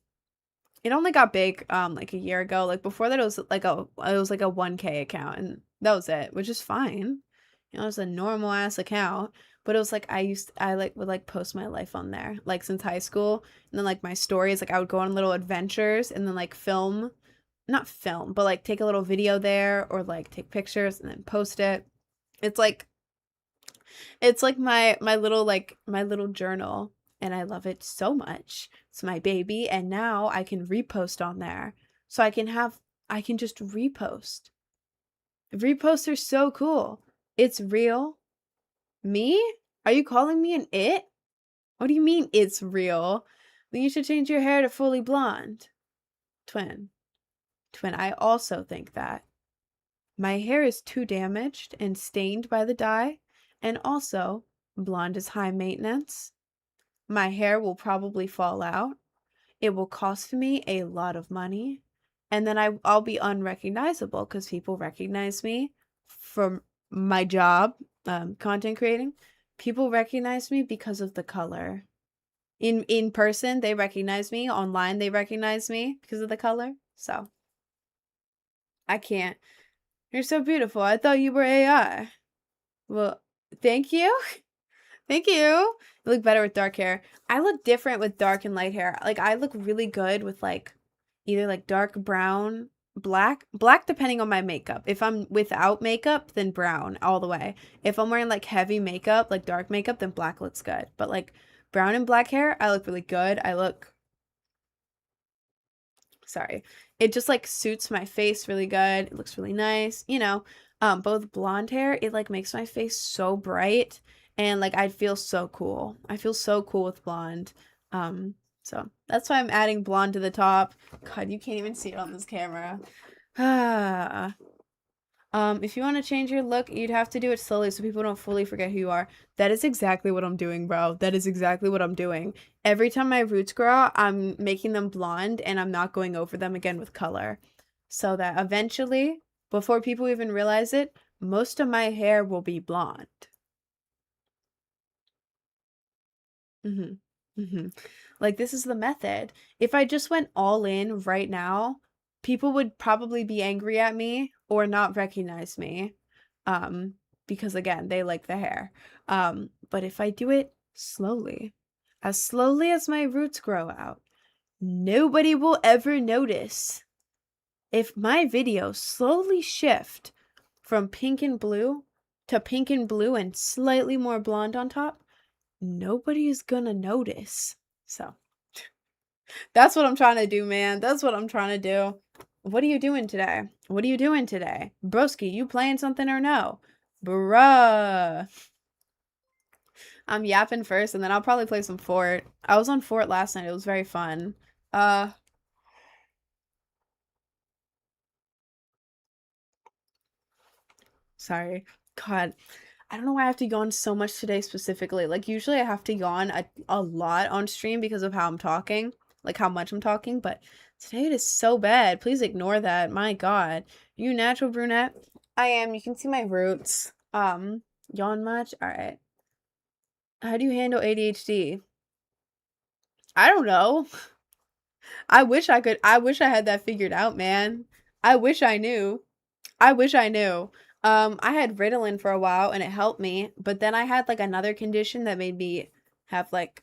it only got big like a year ago. Like before that it was like a 1K account and that was it, which is fine. It was a normal ass account, but it was like I like would like post my life on there like since high school, and then like my stories, like I would go on little adventures and then like film, not film, but like take a little video there or like take pictures and then post it. It's like my little journal, and I love it so much. It's my baby, and now I can repost on there. So I can just repost. Reposts are so cool. It's real. Me? Are you calling me an it? What do you mean it's real? Then you should change your hair to fully blonde. Twin. Twin, I also think that. My hair is too damaged and stained by the dye, and also, blonde is high maintenance. My hair will probably fall out. It will cost me a lot of money, and then I'll be unrecognizable because people recognize me from my job, content creating. People recognize me because of the color. In person, they recognize me. Online, they recognize me because of the color. So I can't. You're so beautiful. I thought you were AI. Well, thank you. Thank you. You look better with dark hair. I look different with dark and light hair. Like I look really good with like either like dark brown, black depending on my makeup. If I'm without makeup, then brown all the way. If I'm wearing like heavy makeup, like dark makeup, then black looks good. But like brown and black hair, I look really good. Sorry. It just like suits my face really good. It looks really nice, you know. Both blonde hair, it like makes my face so bright and like I feel so cool. I feel so cool with blonde. So that's why I'm adding blonde to the top. God, you can't even see it on this camera. Ah. If you want to change your look, you'd have to do it slowly so people don't fully forget who you are. That is exactly what I'm doing, bro. That is exactly what I'm doing. Every time my roots grow out, I'm making them blonde and I'm not going over them again with color. So that eventually, before people even realize it, most of my hair will be blonde. Mm-hmm. Mm-hmm. Like this is the method. If I just went all in right now, people would probably be angry at me or not recognize me. Um, because again, they like the hair. But if I do it slowly as my roots grow out, nobody will ever notice. If my videos slowly shift from pink and blue to pink and blue and slightly more blonde on top, nobody's gonna notice. So that's what I'm trying to do, man. That's what I'm trying to do. What are you doing today? What are you doing today? Broski, you playing something or no? Bruh. I'm yapping first and then I'll probably play some Fort. I was on Fort last night. It was very fun. Uh, sorry. God, I don't know why I have to yawn so much today specifically. Like usually I have to yawn a lot on stream because of how I'm talking, like how much I'm talking, but today it is so bad. Please ignore that. My God. You natural brunette? I am. You can see my roots. Yawn much? All right. How do you handle ADHD? I don't know. I wish I could. I wish I had that figured out, man. I wish I knew. I wish I knew. I had Ritalin for a while and it helped me, but then I had like another condition that made me have like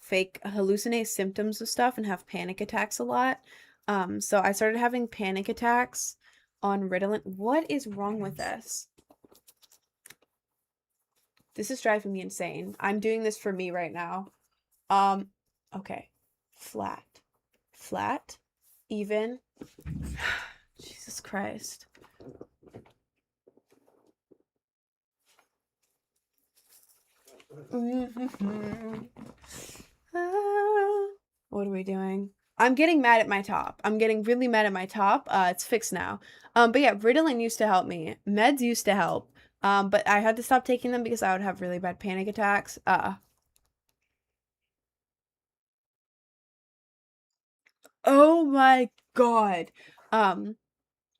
fake hallucinate symptoms of stuff and have panic attacks a lot. So I started having panic attacks on Ritalin. What is wrong with this? This is driving me insane. I'm doing this for me right now. Okay. Flat. Flat. Even. Jesus Christ. What are we doing? I'm getting mad at my top. I'm getting really mad at my top. It's fixed now. But yeah, Ritalin used to help me. Meds used to help. But I had to stop taking them because I would have really bad panic attacks. Oh my God. But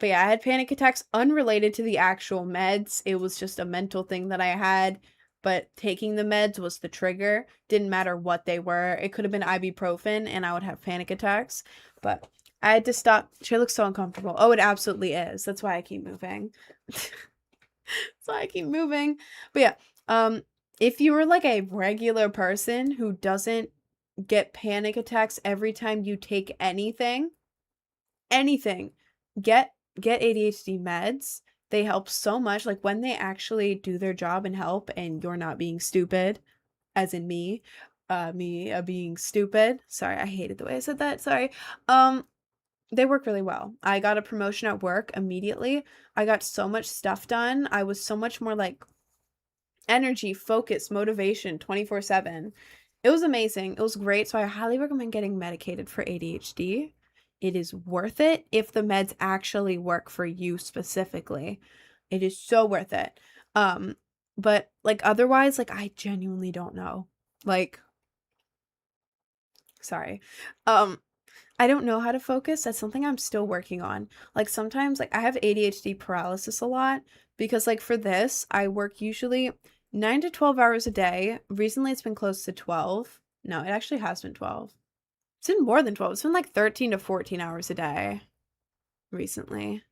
yeah, I had panic attacks unrelated to the actual meds. It was just a mental thing that I had. But taking the meds was the trigger. Didn't matter what they were. It could have been ibuprofen and I would have panic attacks. But I had to stop. She looks so uncomfortable. Oh, it absolutely is. That's why I keep moving. That's why I keep moving. But yeah, if you were like a regular person who doesn't get panic attacks every time you take anything, get ADHD meds. They help so much. Like when they actually do their job and help and you're not being stupid, as in me being stupid. Sorry, I hated the way I said that. Sorry. They work really well. I got a promotion at work immediately. I got so much stuff done. I was so much more like energy, focus, motivation 24/7. It was amazing. It was great. So I highly recommend getting medicated for ADHD. It is worth it if the meds actually work for you specifically. It is so worth it. But like otherwise, like I genuinely don't know. Like, sorry. I don't know how to focus. That's something I'm still working on. Like sometimes like I have ADHD paralysis a lot because like for this, I work usually 9 to 12 hours a day. Recently it's been close to 12. No, it actually has been 12. It's been more than 12. It's been like 13 to 14 hours a day recently.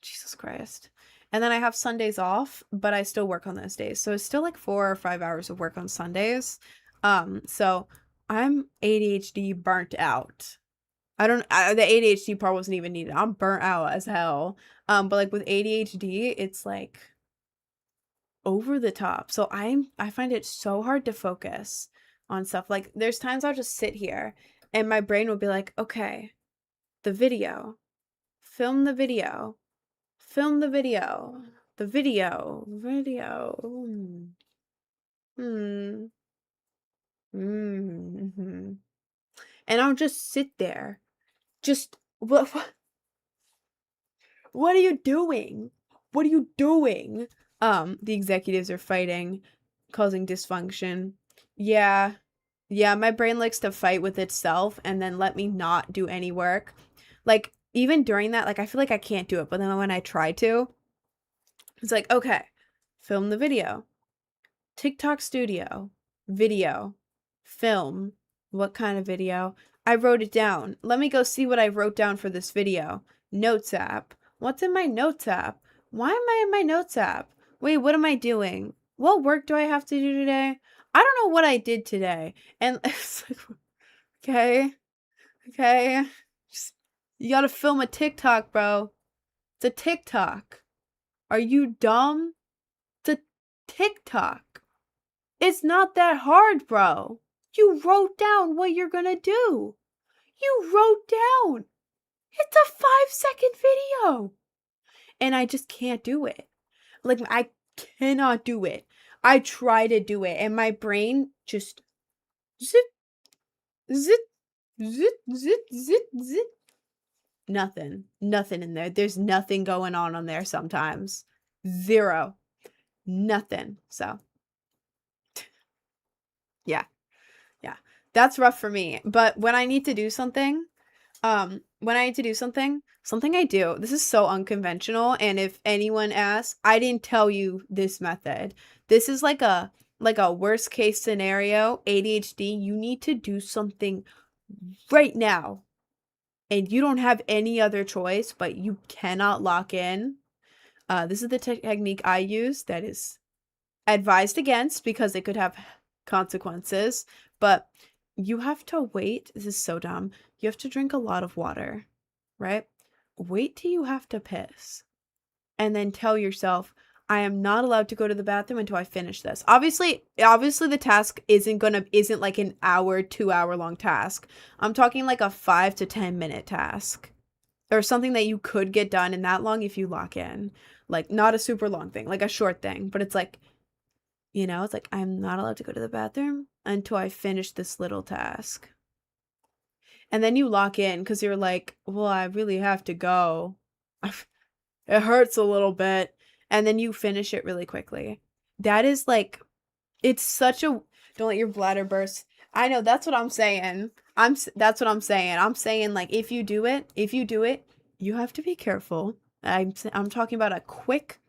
Jesus Christ. And then I have Sundays off, but I still work on those days. So it's still like 4 or 5 hours of work on Sundays. So I'm ADHD burnt out. The ADHD part wasn't even needed. I'm burnt out as hell. But like with ADHD, it's like over the top. So I find it so hard to focus on stuff. Like there's times I'll just sit here and my brain will be like, okay, the video, film the video, film the video, the video. Hmm. Mm-hmm. And I'll just sit there. Just what are you doing? What are you doing? The executives are fighting, causing dysfunction. Yeah. Yeah, my brain likes to fight with itself and then let me not do any work. Like, even during that, like, I feel like I can't do it. But then when I try to, it's like, okay, film the video. TikTok studio, video, film. What kind of video? I wrote it down. Let me go see what I wrote down for this video. Notes app. What's in my notes app? Why am I in my notes app? Wait, what am I doing? What work do I have to do today? I don't know what I did today. And it's like, okay. Just, you gotta film a TikTok, bro. It's a TikTok. Are you dumb? It's a TikTok. It's not that hard, bro. You wrote down what you're gonna do. You wrote down. It's a 5-second video. And I just can't do it. Like, I cannot do it. I try to do it, and my brain just zit, zit, zit, zit, zit, zit. Nothing. Nothing in there. There's nothing going on there sometimes. Zero. Nothing. So, yeah. Yeah. That's rough for me. But when I need to do something, something I do, this is so unconventional. And if anyone asks, I didn't tell you this method. This is like a worst case scenario, ADHD. You need to do something right now. And you don't have any other choice, but you cannot lock in. This is the technique I use that is advised against because it could have consequences. But you have to wait. This is so dumb. You have to drink a lot of water, right? Wait till you have to piss. And then tell yourself, I am not allowed to go to the bathroom until I finish this. Obviously the task isn't like an hour, 2-hour long task. I'm talking like a 5 to 10 minute task. Or something that you could get done in that long if you lock in. Like not a super long thing, like a short thing. But it's like, it's like I'm not allowed to go to the bathroom until I finish this little task. And then you lock in because you're like, well, I really have to go. It hurts a little bit. And then you finish it really quickly. That is like, it's such a, don't let your bladder burst. I know, that's what I'm saying. That's what I'm saying. I'm saying like if you do it, you have to be careful. I'm talking about a quick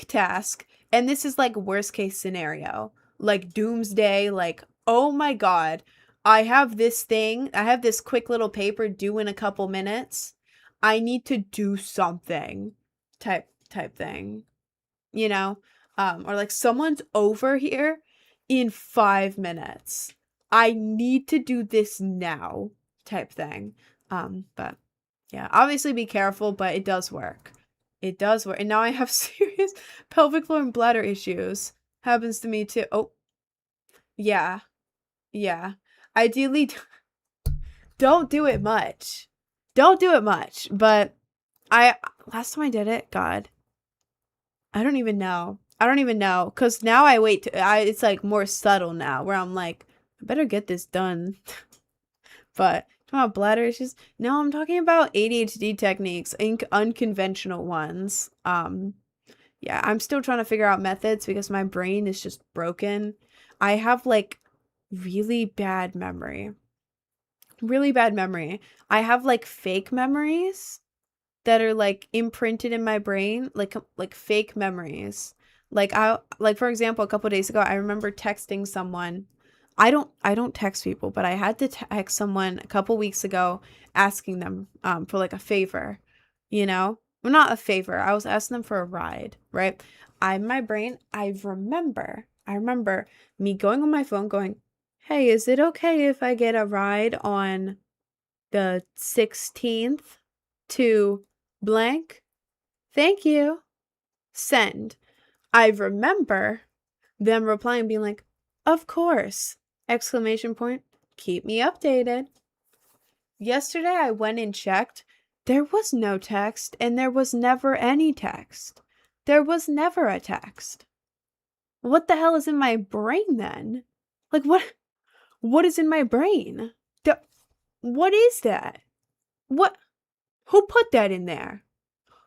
task, and this is like worst case scenario, like doomsday, like oh my god, I have this thing, I have this quick little paper due in a couple minutes. I need to do something type thing, you know? Or like someone's over here in 5 minutes. I need to do this now type thing. But yeah, obviously be careful, but it does work. It does work. And now I have serious pelvic floor and bladder issues. Happens to me too. Oh, yeah. Yeah. Ideally, don't do it much. Don't do it much. But last time I did it, God, I don't even know. I don't even know. Because now I wait. It's like more subtle now where I'm like, I better get this done. But talking about bladder issues. No, I'm talking about ADHD techniques, unconventional ones. Yeah, I'm still trying to figure out methods because my brain is just broken. I have like really bad memory. Really bad memory. I have like fake memories that are like imprinted in my brain, like fake memories. Like for example, a couple days ago, I remember texting someone. I don't text people, but I had to text someone a couple weeks ago asking them for like a favor, you know? Well, not a favor. I was asking them for a ride, right? My brain, I remember me going on my phone going, "Hey, is it okay if I get a ride on the 16th to blank? Thank you. Send." I remember them replying being like, "Of course." Exclamation point. Keep me updated. Yesterday I went and checked. There was no text, and there was never any text. There was never a text. What the hell is in my brain then? Like what is in my brain? What is that? What who put that in there?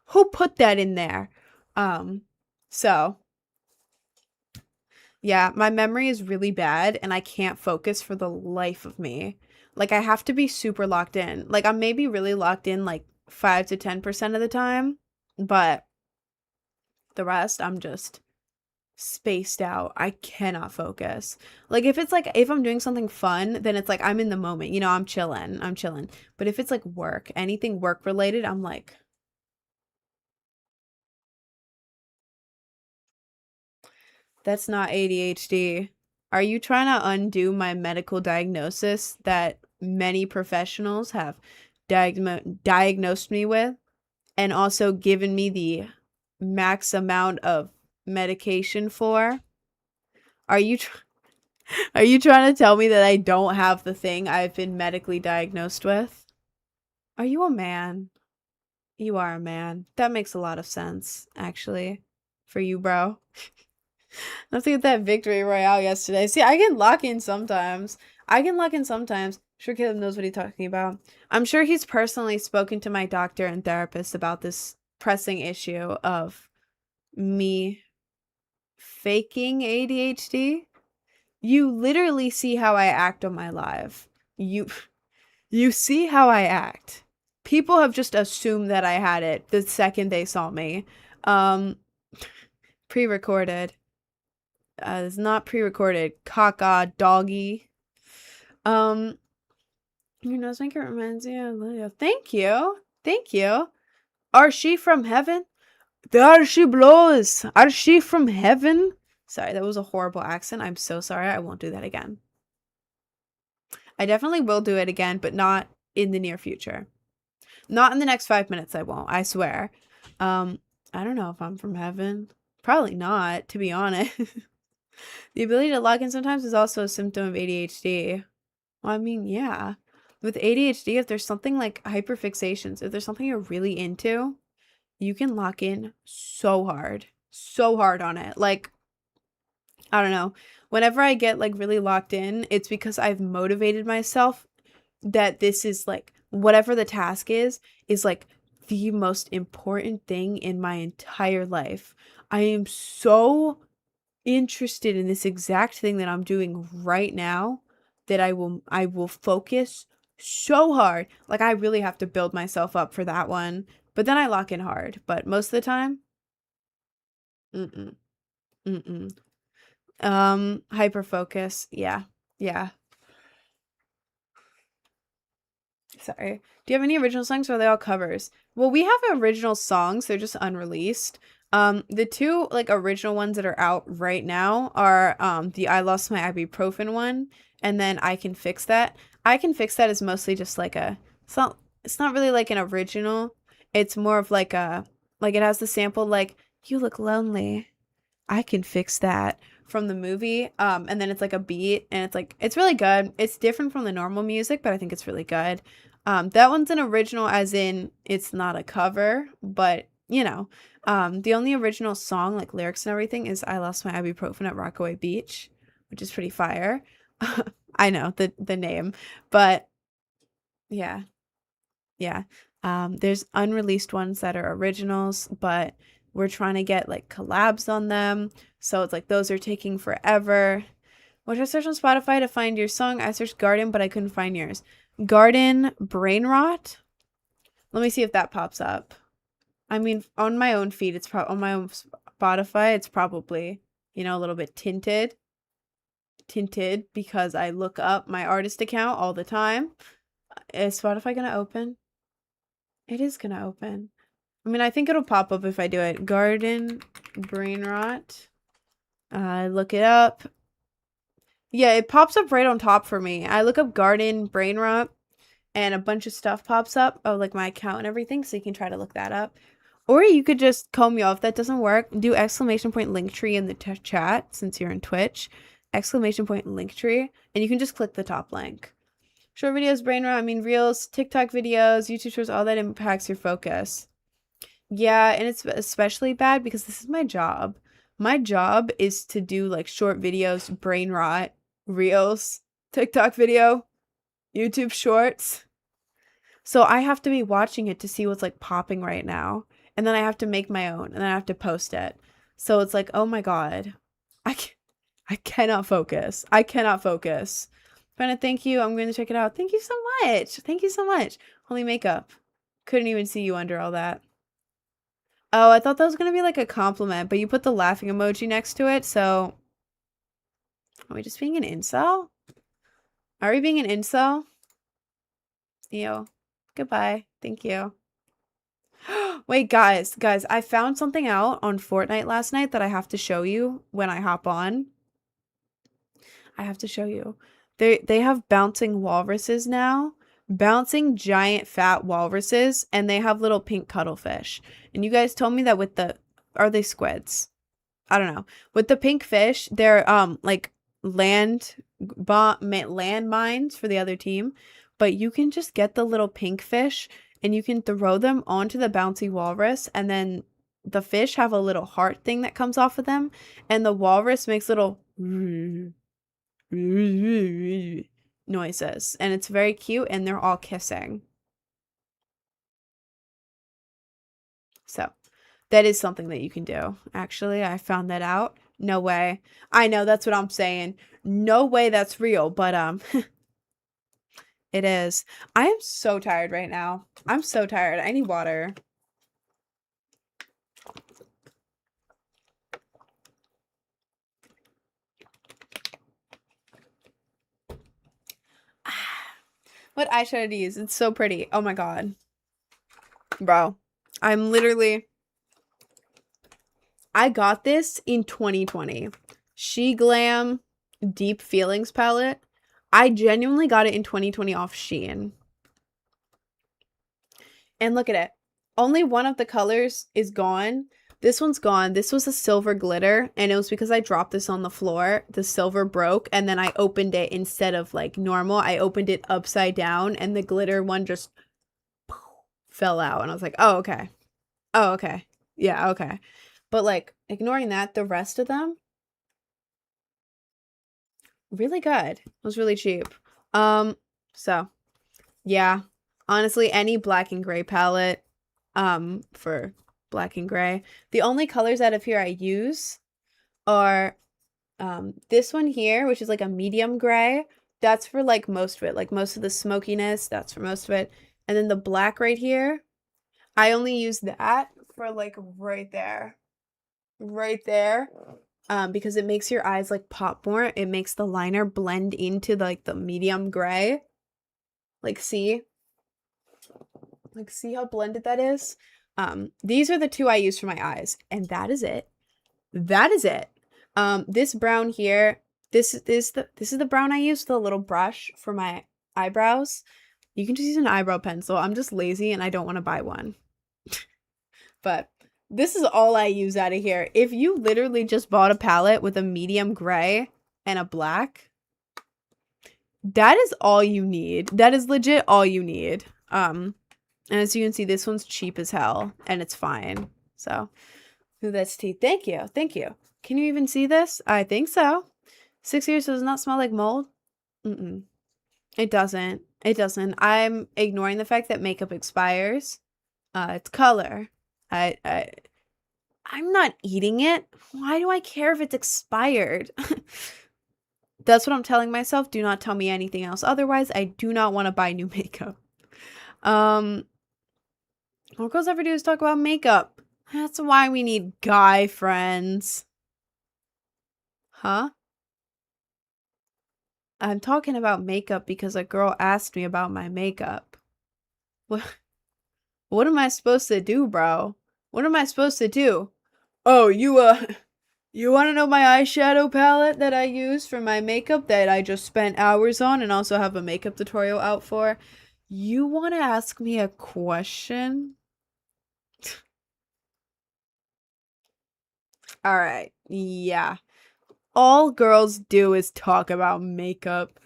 Who put that in there? So yeah, my memory is really bad and I can't focus for the life of me. Like I have to be super locked in. Like I'm maybe really locked in like 5 to 10% of the time, but the rest I'm just spaced out. I cannot focus. Like if I'm doing something fun, then it's like I'm in the moment. You know, I'm chilling. I'm chilling. But if it's like work, anything work related, I'm like that's not ADHD. Are you trying to undo my medical diagnosis that many professionals have diagnosed me with and also given me the max amount of medication for? Are you are you trying to tell me that I don't have the thing I've been medically diagnosed with? Are you a man? You are a man. That makes a lot of sense, actually, for you, bro. I have to get that victory royale yesterday. See, I can lock in sometimes. I can lock in sometimes. Sure, Caleb knows what he's talking about. I'm sure he's personally spoken to my doctor and therapist about this pressing issue of me faking ADHD. You literally see how I act on my live. You see how I act. People have just assumed that I had it the second they saw me. Um, pre-recorded. It's not pre-recorded. Caca doggy. Um, your nose maker reminds me of Lydia. Thank you. Thank you. Are she from heaven? There she blows. Are she from heaven? Sorry, that was a horrible accent. I'm so sorry. I won't do that again. I definitely will do it again, but not in the near future. Not in the next 5 minutes, I won't. I swear. I don't know if I'm from heaven. Probably not, to be honest. The ability to log in sometimes is also a symptom of ADHD. Well, I mean, yeah. With ADHD, if there's something like hyperfixations, if there's something you're really into, you can lock in so hard. So hard on it. Like, I don't know. Whenever I get like really locked in, it's because I've motivated myself that this is like whatever the task is like the most important thing in my entire life. I am so interested in this exact thing that I'm doing right now that I will focus so hard. Like, I really have to build myself up for that one. But then I lock in hard. But most of the time, mm-mm, mm-mm. Hyper focus. Yeah. Yeah. Sorry. Do you have any original songs or are they all covers? Well, we have original songs. They're just unreleased. The two like original ones that are out right now are the I Lost My Ibuprofen one and then I Can Fix That. I Can Fix That is mostly just like a it's not really like an original. It's more of like a like it has the sample like you look lonely. I can fix that from the movie. And then it's like a beat and it's like it's really good. It's different from the normal music, but I think it's really good. That one's an original as in it's not a cover, but you know, the only original song, like lyrics and everything, is I Lost My Ibuprofen at Rockaway Beach, which is pretty fire. I know the name, but yeah, yeah. There's unreleased ones that are originals, but we're trying to get like collabs on them. So it's like those are taking forever. What should I search on Spotify to find your song? I searched Garden, but I couldn't find yours. Garden Brain Rot? Let me see if that pops up. I mean, on my own feed, it's probably on my own Spotify, it's probably, you know, a little bit tinted because I look up my artist account all the time. Is Spotify gonna open? It is gonna open. I mean, I think it'll pop up if I do it. Garden Brain Rot. Look it up. Yeah, it pops up right on top for me. I look up Garden Brain Rot and a bunch of stuff pops up of like my account and everything, so you can try to look that up. Or you could just call me off. If that doesn't work, do exclamation point Linktree in the chat since you're in Twitch. Exclamation point Linktree, and you can just click the top link. Short videos, brain rot, I mean reels, TikTok videos, YouTube shorts, all that impacts your focus. Yeah, and it's especially bad because this is my job. My job is to do like short videos, brain rot, reels, TikTok video, YouTube shorts. So I have to be watching it to see what's like popping right now. And then I have to make my own and then I have to post it. So it's like, oh my God, I cannot focus. I cannot focus. Brenna, thank you. I'm going to check it out. Thank you so much. Thank you so much. Holy makeup. Couldn't even see you under all that. Oh, I thought that was going to be like a compliment, but you put the laughing emoji next to it, so... Are we just being an incel? Are we being an incel? Ew. Goodbye. Thank you. Wait, guys, I found something out on Fortnite last night that I have to show you when I hop on. I have to show you. They have bouncing walruses now. Bouncing giant fat walruses, and they have little pink cuttlefish. And you guys told me that with the... Are they squids? I don't know. With the pink fish, they're like land mines for the other team, but you can just get the little pink fish and you can throw them onto the bouncy walrus, and then the fish have a little heart thing that comes off of them, and the walrus makes little noises, and it's very cute, and they're all kissing. So that is something that you can do. Actually, I found that out. No way. I know, that's what I'm saying. No way that's real, but it is. I am so tired right now. I'm so tired. I need water. What eyeshadow to use? It's so pretty. Oh my God. Bro, I'm literally... I got this in 2020. SheGlam Deep Feelings palette. I genuinely got it in 2020 off Shein. And look at it. Only one of the colors is gone. This one's gone. This was a silver glitter, and it was because I dropped this on the floor. The silver broke, and then I opened it instead of like normal. I opened it upside down, and the glitter one just fell out. And I was like, oh, okay. Oh, okay. Yeah, okay. But like, ignoring that, the rest of them, really good. It was really cheap. So, yeah. Honestly, any black and gray palette, for black and gray. The only colors out of here I use are, this one here, which is like a medium gray, That's for like most of it. Like most of the smokiness, that's for most of it. And then the black right here, I only use that for like right there. Right there. Because it makes your eyes like pop more. It makes the liner blend into like the medium gray. Like see? Like see how blended that is? These are the two I use for my eyes, and that is it. That is it. This brown here, this is the brown I use, the little brush for my eyebrows. You can just use an eyebrow pencil. I'm just lazy and I don't want to buy one. But this is all I use out of here. If you literally just bought a palette with a medium gray and a black, that is all you need. That is legit all you need. And as you can see, this one's cheap as hell and it's fine. So, ooh, that's tea. Thank you. Thank you. Can you even see this? I think so. 6 years does not smell like mold? Mm-mm. It doesn't. It doesn't. I'm ignoring the fact that makeup expires. It's color. I'm not eating it. Why do I care if it's expired? That's what I'm telling myself. Do not tell me anything else. Otherwise, I do not want to buy new makeup. All girls ever do is talk about makeup. That's why we need guy friends. Huh? I'm talking about makeup because a girl asked me about my makeup. What am I supposed to do, bro? What am I supposed to do? Oh, you want to know my eyeshadow palette that I use for my makeup that I just spent hours on and also have a makeup tutorial out for? You want to ask me a question? All right. Yeah. All girls do is talk about makeup.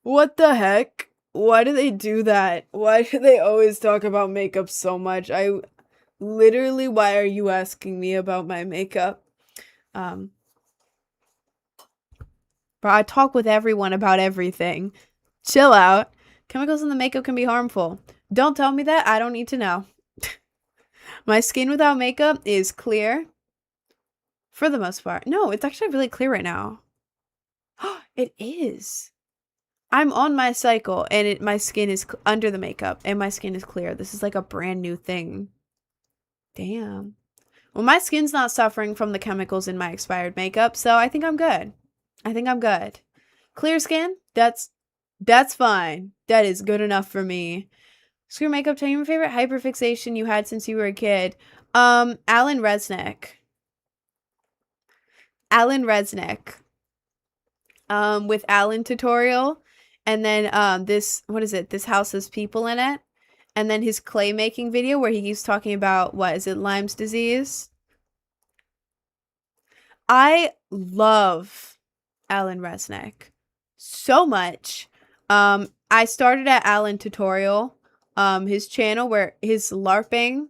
What the heck? Why do they do that? Why do they always talk about makeup so much? Literally, why are you asking me about my makeup? But I talk with everyone about everything. Chill out. Chemicals in the makeup can be harmful. Don't tell me that. I don't need to know. My skin without makeup is clear. For the most part. No, it's actually really clear right now. It is. I'm on my cycle and my skin is under the makeup and my skin is clear. This is like a brand new thing. Damn. Well, my skin's not suffering from the chemicals in my expired makeup, so I think I'm good. I think I'm good. Clear skin? That's fine. That is good enough for me. Screw makeup. Tell me your favorite hyperfixation you had since you were a kid. Alan Resnick. Alan Resnick. With Alan tutorial. And then this, what is it? This house has people in it. And then his clay making video where he keeps talking about, what is it, Lyme's disease? I love Alan Resnick so much. I started at Alan Tutorial, his channel where his LARPing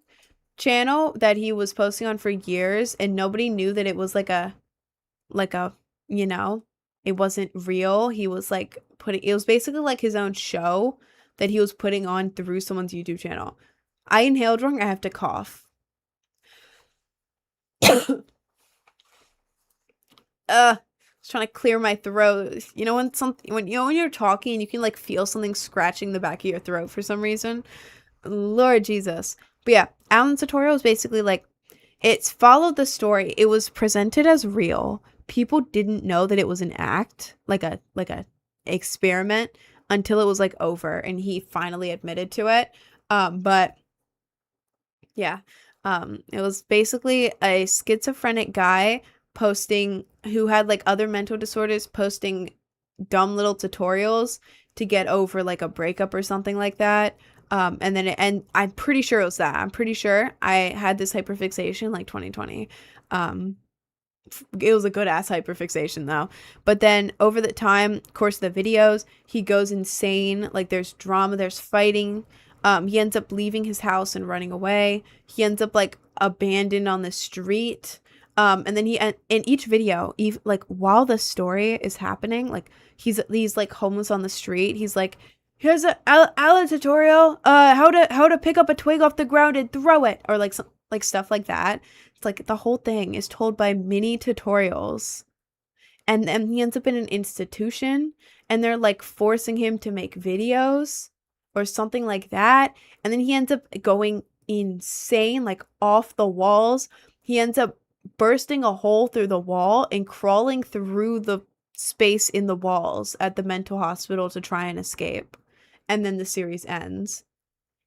channel that he was posting on for years, and nobody knew that it was like a, you know, it wasn't real. He was like it was basically like his own show that he was putting on through someone's YouTube channel. I inhaled wrong. I have to cough. I was trying to clear my throat. You know when you're talking and you can like feel something scratching the back of your throat for some reason. Lord Jesus. But yeah, Alan's tutorial is basically like it's followed the story. It was presented as real. People didn't know that it was an act, like a experiment, until it was like over and he finally admitted to it. But yeah, it was basically a schizophrenic guy who had like other mental disorders posting dumb little tutorials to get over like a breakup or something like that. And I'm pretty sure it was that. I'm pretty sure I had this hyperfixation like 2020. It was a good ass hyperfixation though. But then over the course of the videos, he goes insane. Like there's drama, there's fighting. He ends up leaving his house and running away. He ends up like abandoned on the street. And then in each video, like while the story is happening, like he's like homeless on the street. He's like, here's a Alan tutorial, how to pick up a twig off the ground and throw it, or like some like stuff like that. It's like the whole thing is told by mini tutorials. and then he ends up in an institution, and they're like forcing him to make videos or something like that, and then he ends up going insane, like off the walls. He ends up bursting a hole through the wall and crawling through the space in the walls at the mental hospital to try and escape. And then the series ends.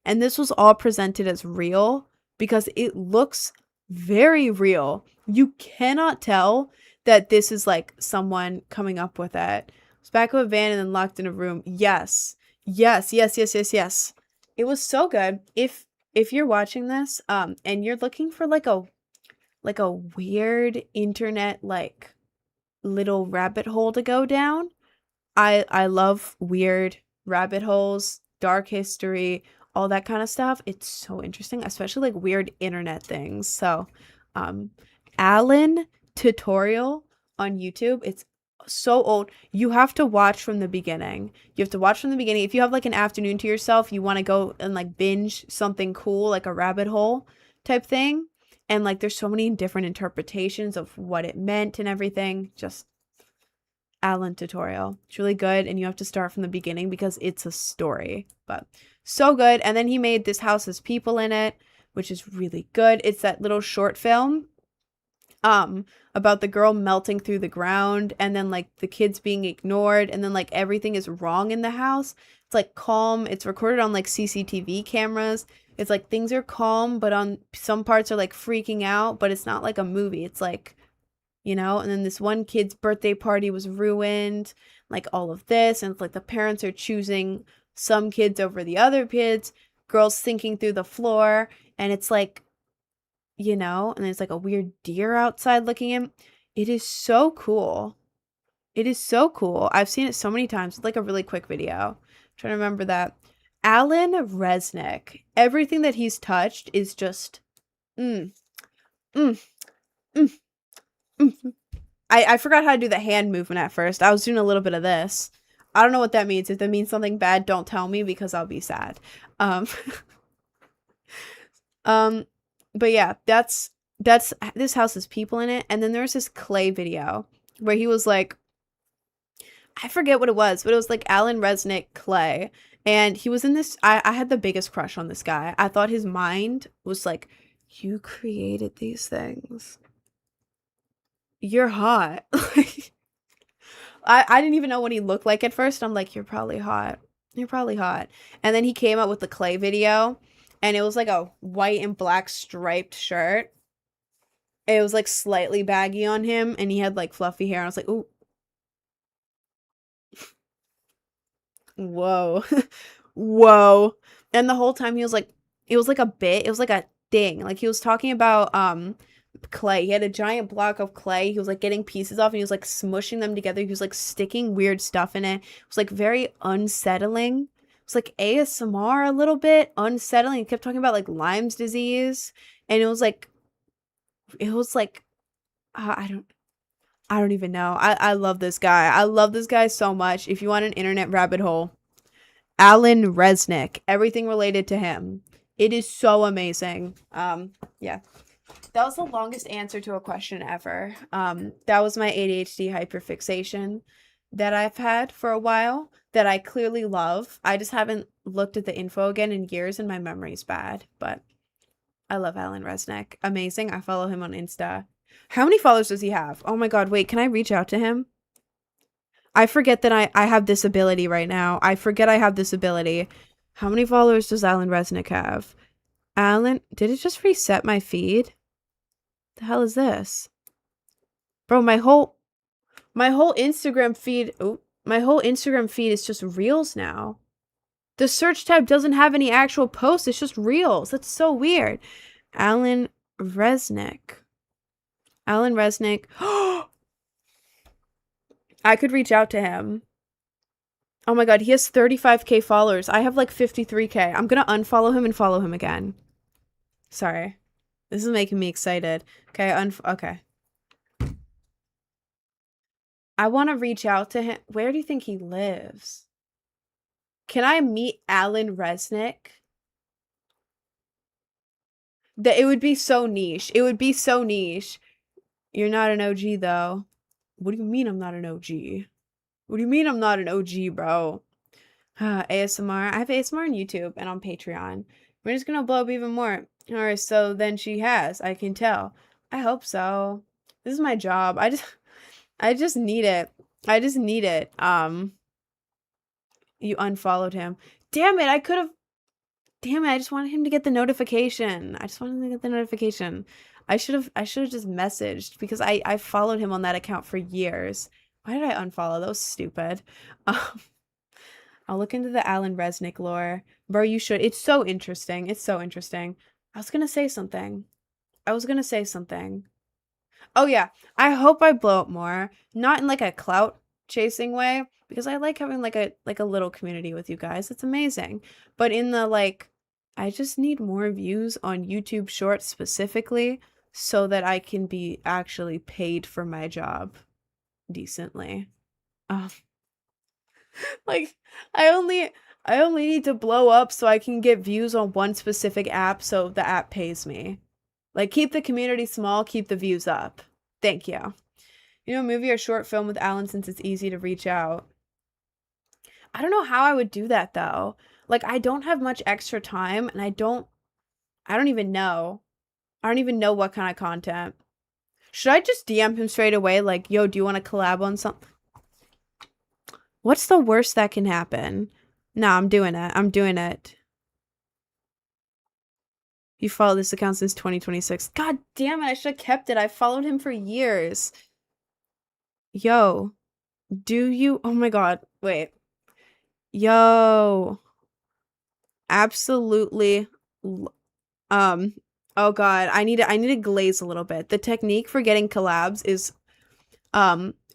And this was all presented as real because it looks very real. You cannot tell that this is like someone coming up with it. It's back of a van and then locked in a room. Yes. Yes, yes, yes, yes, yes. It was so good. If you're watching this, and you're looking for like a weird internet like little rabbit hole to go down, I love weird rabbit holes, dark history, all that kind of stuff. It's so interesting, especially like weird internet things. So, Alan Tutorial on YouTube. It's so old. You have to watch from the beginning. You have to watch from the beginning. If you have like an afternoon to yourself, you want to go and like binge something cool, like a rabbit hole type thing. And like there's so many different interpretations of what it meant and everything. Just Alan Tutorial. It's really good, and you have to start from the beginning because it's a story. But so good. And then he made This House Has People in It, which is really good. It's that little short film about the girl melting through the ground, and then like the kids being ignored, and then like everything is wrong in the house. It's like calm. It's recorded on like CCTV cameras. It's like things are calm, but on some parts are like freaking out, but it's not like a movie. It's like, you know, and then this one kid's birthday party was ruined, like all of this, and it's like the parents are choosing some kids over the other kids, girls sinking through the floor, and it's like, you know, and there's like a weird deer outside looking in. It is so cool. It is so cool. I've seen it so many times. It's like a really quick video. I'm trying to remember that. Alan Resnick. Everything that he's touched is just mm, mm, mm, mm. I forgot how to do the hand movement at first. I was doing a little bit of this. I don't know what that means. If that means something bad, don't tell me because I'll be sad. Um, but yeah, that's This House Has People in It. And then there's this Clay video where he was like, I forget what it was, but it was like Alan Resnick Clay. And he was in this, I had the biggest crush on this guy. I thought his mind was like, you created these things. You're hot. I didn't even know what he looked like at first. I'm like, you're probably hot. You're probably hot. And then he came out with the Clay video, and it was like a white and black striped shirt. It was like slightly baggy on him, and he had like fluffy hair. And I was like, ooh. Whoa. Whoa. And the whole time he was like, it was like a bit, it was like a thing. Like he was talking about clay. He had a giant block of clay. He was like getting pieces off, and he was like smushing them together. He was like sticking weird stuff in it. It was like very unsettling. It was like ASMR a little bit unsettling. He kept talking about like Lyme's disease, and it was like I don't even know. I love this guy. I love this guy so much. If you want an internet rabbit hole, Alan Resnick, everything related to him. It is so amazing. Yeah. That was the longest answer to a question ever. That was my ADHD hyperfixation that I've had for a while that I clearly love. I just haven't looked at the info again in years, and my memory's bad, but I love Alan Resnick. Amazing. I follow him on Insta. How many followers does he have? Oh my god, wait, can I reach out to him? I forget that I have this ability right now. I forget I have this ability. How many followers does Alan Resnick have? Alan, did it just reset my feed? The hell is this? Bro, my whole Instagram feed, my whole Instagram feed is just reels now. The search tab doesn't have any actual posts. It's just reels. That's so weird. Alan Resnick. Alan Resnick. I could reach out to him. Oh my god, he has 35k followers. I have like 53k. I'm gonna unfollow him and follow him again. Sorry. This is making me excited. Okay, okay. I want to reach out to him. Where do you think he lives? Can I meet Alan Resnick? It would be so niche. It would be so niche. You're not an OG though. What do you mean I'm not an OG? What do you mean I'm not an OG, bro? ASMR. I have ASMR on YouTube and on Patreon. We're just gonna blow up even more. Or so then she has. I can tell. I hope so. This is my job. I just need it. I just need it. You unfollowed him. Damn it, I could have. Damn it, I just wanted him to get the notification. I just wanted him to get the notification. I should have just messaged because I followed him on that account for years. Why did I unfollow? That was stupid. I'll look into the Alan Resnick lore. Bro, you should. It's so interesting. It's so interesting. I was gonna say something. Oh yeah, I hope I blow up more. Not in like a clout chasing way, because I like having like a little community with you guys. It's amazing. But in the like, I just need more views on YouTube Shorts specifically so that I can be actually paid for my job decently. Like I only need to blow up so I can get views on one specific app so the app pays me. Like keep the community small, keep the views up. Thank you. You know, a movie or short film with Alan since it's easy to reach out. I don't know how I would do that though. Like I don't have much extra time and I don't even know. I don't even know what kind of content. Should I just DM him straight away like, "Yo, do you want to collab on something?" What's the worst that can happen? No, I'm doing it. I'm doing it. You followed this account since 2026. God damn it, I should have kept it. I followed him for years. Yo, do you? Oh my god, wait. Yo. Absolutely. Oh god, I need to glaze a little bit. The technique for getting collabs is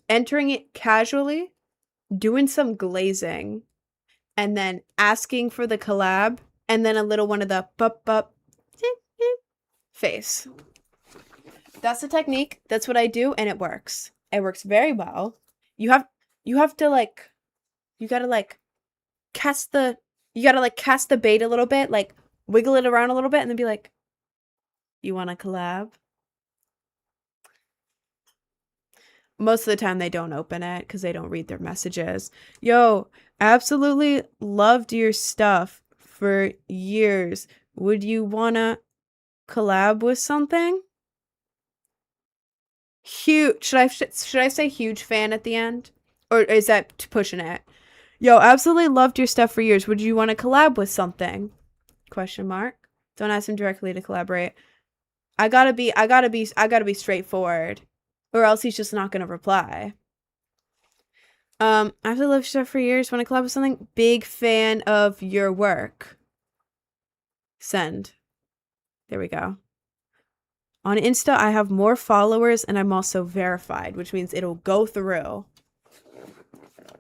entering it casually, doing some glazing, and then asking for the collab, and then a little one of the bup face. That's the technique. That's what I do, and it works. It works very well. You have to like, you gotta like cast the bait a little bit, like wiggle it around a little bit, and then be like, "You want to collab?" Most of the time they don't open it because they don't read their messages. Yo, absolutely loved your stuff for years. Would you wanna collab with something? Huge. Should I say huge fan at the end? Or is that pushing it? Yo, absolutely loved your stuff for years. Would you want to collab with something? Question mark. Don't ask him directly to collaborate. I gotta be straightforward. Or else he's just not gonna reply. I've loved your stuff for years. Want to collab with something? Big fan of your work. Send. There we go. On Insta, I have more followers and I'm also verified, which means it'll go through.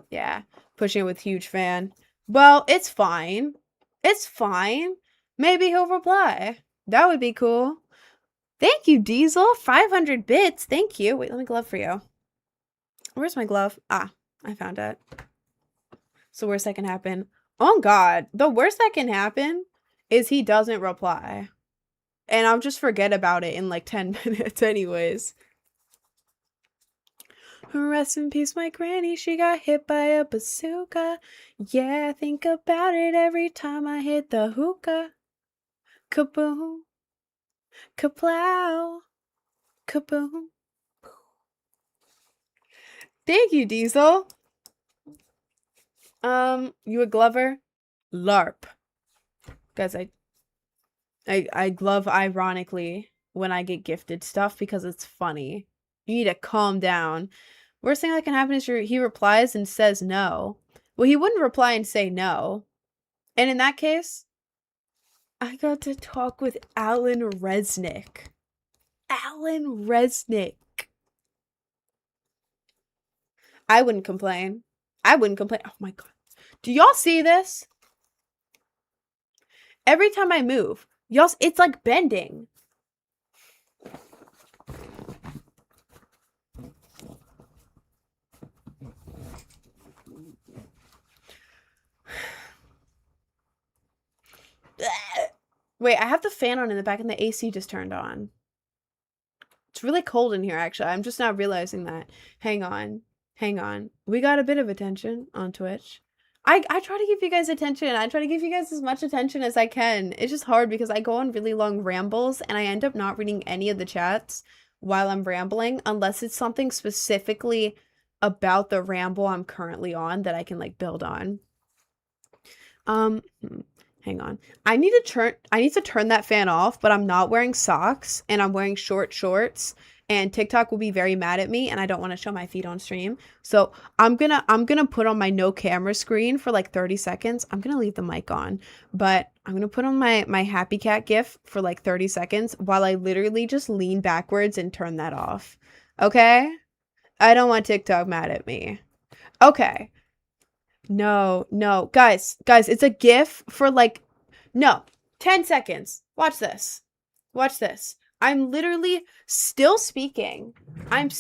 Yeah, pushing it with huge fan. Well, it's fine. It's fine. Maybe he'll reply. That would be cool. Thank you, Diesel. 500 bits. Thank you. Wait, let me glove for you. Where's my glove? Ah, I found it. So worst that can happen. Oh, God. The worst that can happen is he doesn't reply. And I'll just forget about it in like 10 minutes anyways. Rest in peace, my granny. She got hit by a bazooka. Yeah, I think about it every time I hit the hookah. Kaboom. Kaplow. Kaboom. Thank you, Diesel. You a glover? LARP. Guys, I glove ironically when I get gifted stuff because it's funny. You need to calm down. Worst thing that can happen is he replies and says no. Well, he wouldn't reply and say no. And in that case, I got to talk with Alan Resnick. Alan Resnick. I wouldn't complain. Oh my god. Do y'all see this? Every time I move, y'all, it's like bending. Wait, I have the fan on in the back and the AC just turned on. It's really cold in here, actually. I'm just not realizing that. Hang on. We got a bit of attention on Twitch. I try to give you guys attention. I try to give you guys as much attention as I can. It's just hard because I go on really long rambles and I end up not reading any of the chats while I'm rambling unless it's something specifically about the ramble I'm currently on that I can like build on. Hang on. I need to turn that fan off, but I'm not wearing socks and I'm wearing short shorts and TikTok will be very mad at me and I don't want to show my feet on stream. So I'm gonna put on my no camera screen for like 30 seconds. I'm gonna leave the mic on, but I'm gonna put on my happy cat gif for like 30 seconds while I literally just lean backwards and turn that off. Okay? I don't want TikTok mad at me. Okay. No, guys, it's a gif for like, no, 10 seconds. Watch this. I'm literally still speaking. And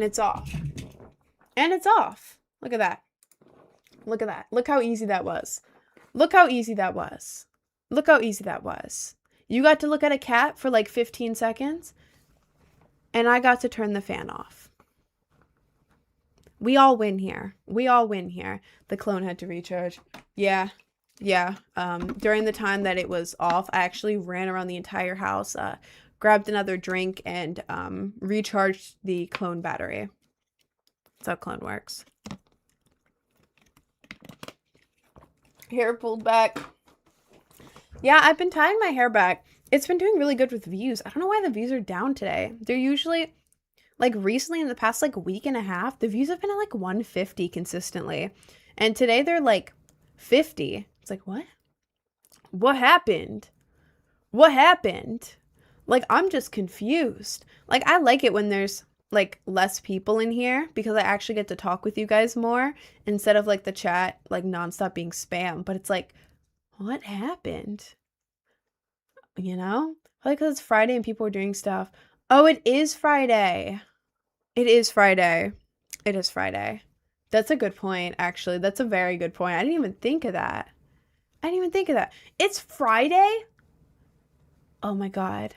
it's off. Look at that. Look how easy that was. You got to look at a cat for like 15 seconds. And I got to turn the fan off. We all win here. The clone had to recharge. Yeah. During the time that it was off, I actually ran around the entire house, grabbed another drink, and recharged the clone battery. That's how clone works. Hair pulled back. Yeah, I've been tying my hair back. It's been doing really good with views. I don't know why the views are down today. They're usually, like recently in the past like week and a half, the views have been at like 150 consistently. And today they're like 50. It's like, what? What happened? Like, I'm just confused. Like, I like it when there's like less people in here because I actually get to talk with you guys more instead of like the chat like nonstop being spam. But it's like, what happened? You know? Like, because it's Friday and people are doing stuff. Oh, it is Friday. That's a good point, actually. That's a very good point. I didn't even think of that. It's Friday? Oh my god.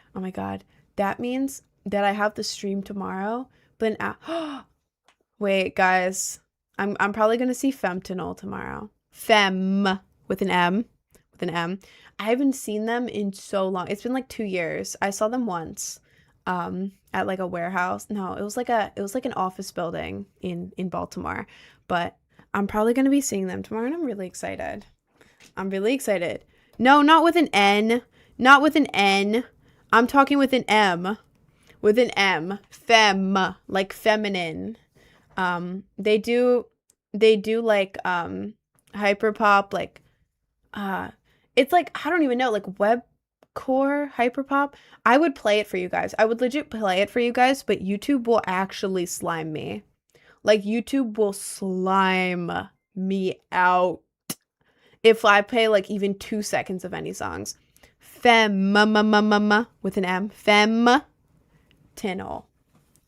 That means that I have the stream tomorrow. But wait, guys. I'm probably going to see Femtinol tomorrow. Fem with an M. I haven't seen them in so long. It's been like 2 years. I saw them once at like a warehouse. No, it was like an office building in Baltimore. But I'm probably going to be seeing them tomorrow and I'm really excited. No, not with an N. I'm talking with an M. Fem, like feminine. They do like hyperpop, like it's like, I don't even know, like webcore hyperpop. I would play it for you guys. I would legit play it for you guys, but YouTube will actually slime me. Like, YouTube will slime me out if I play like even 2 seconds of any songs. Fem with an M. Femtinol.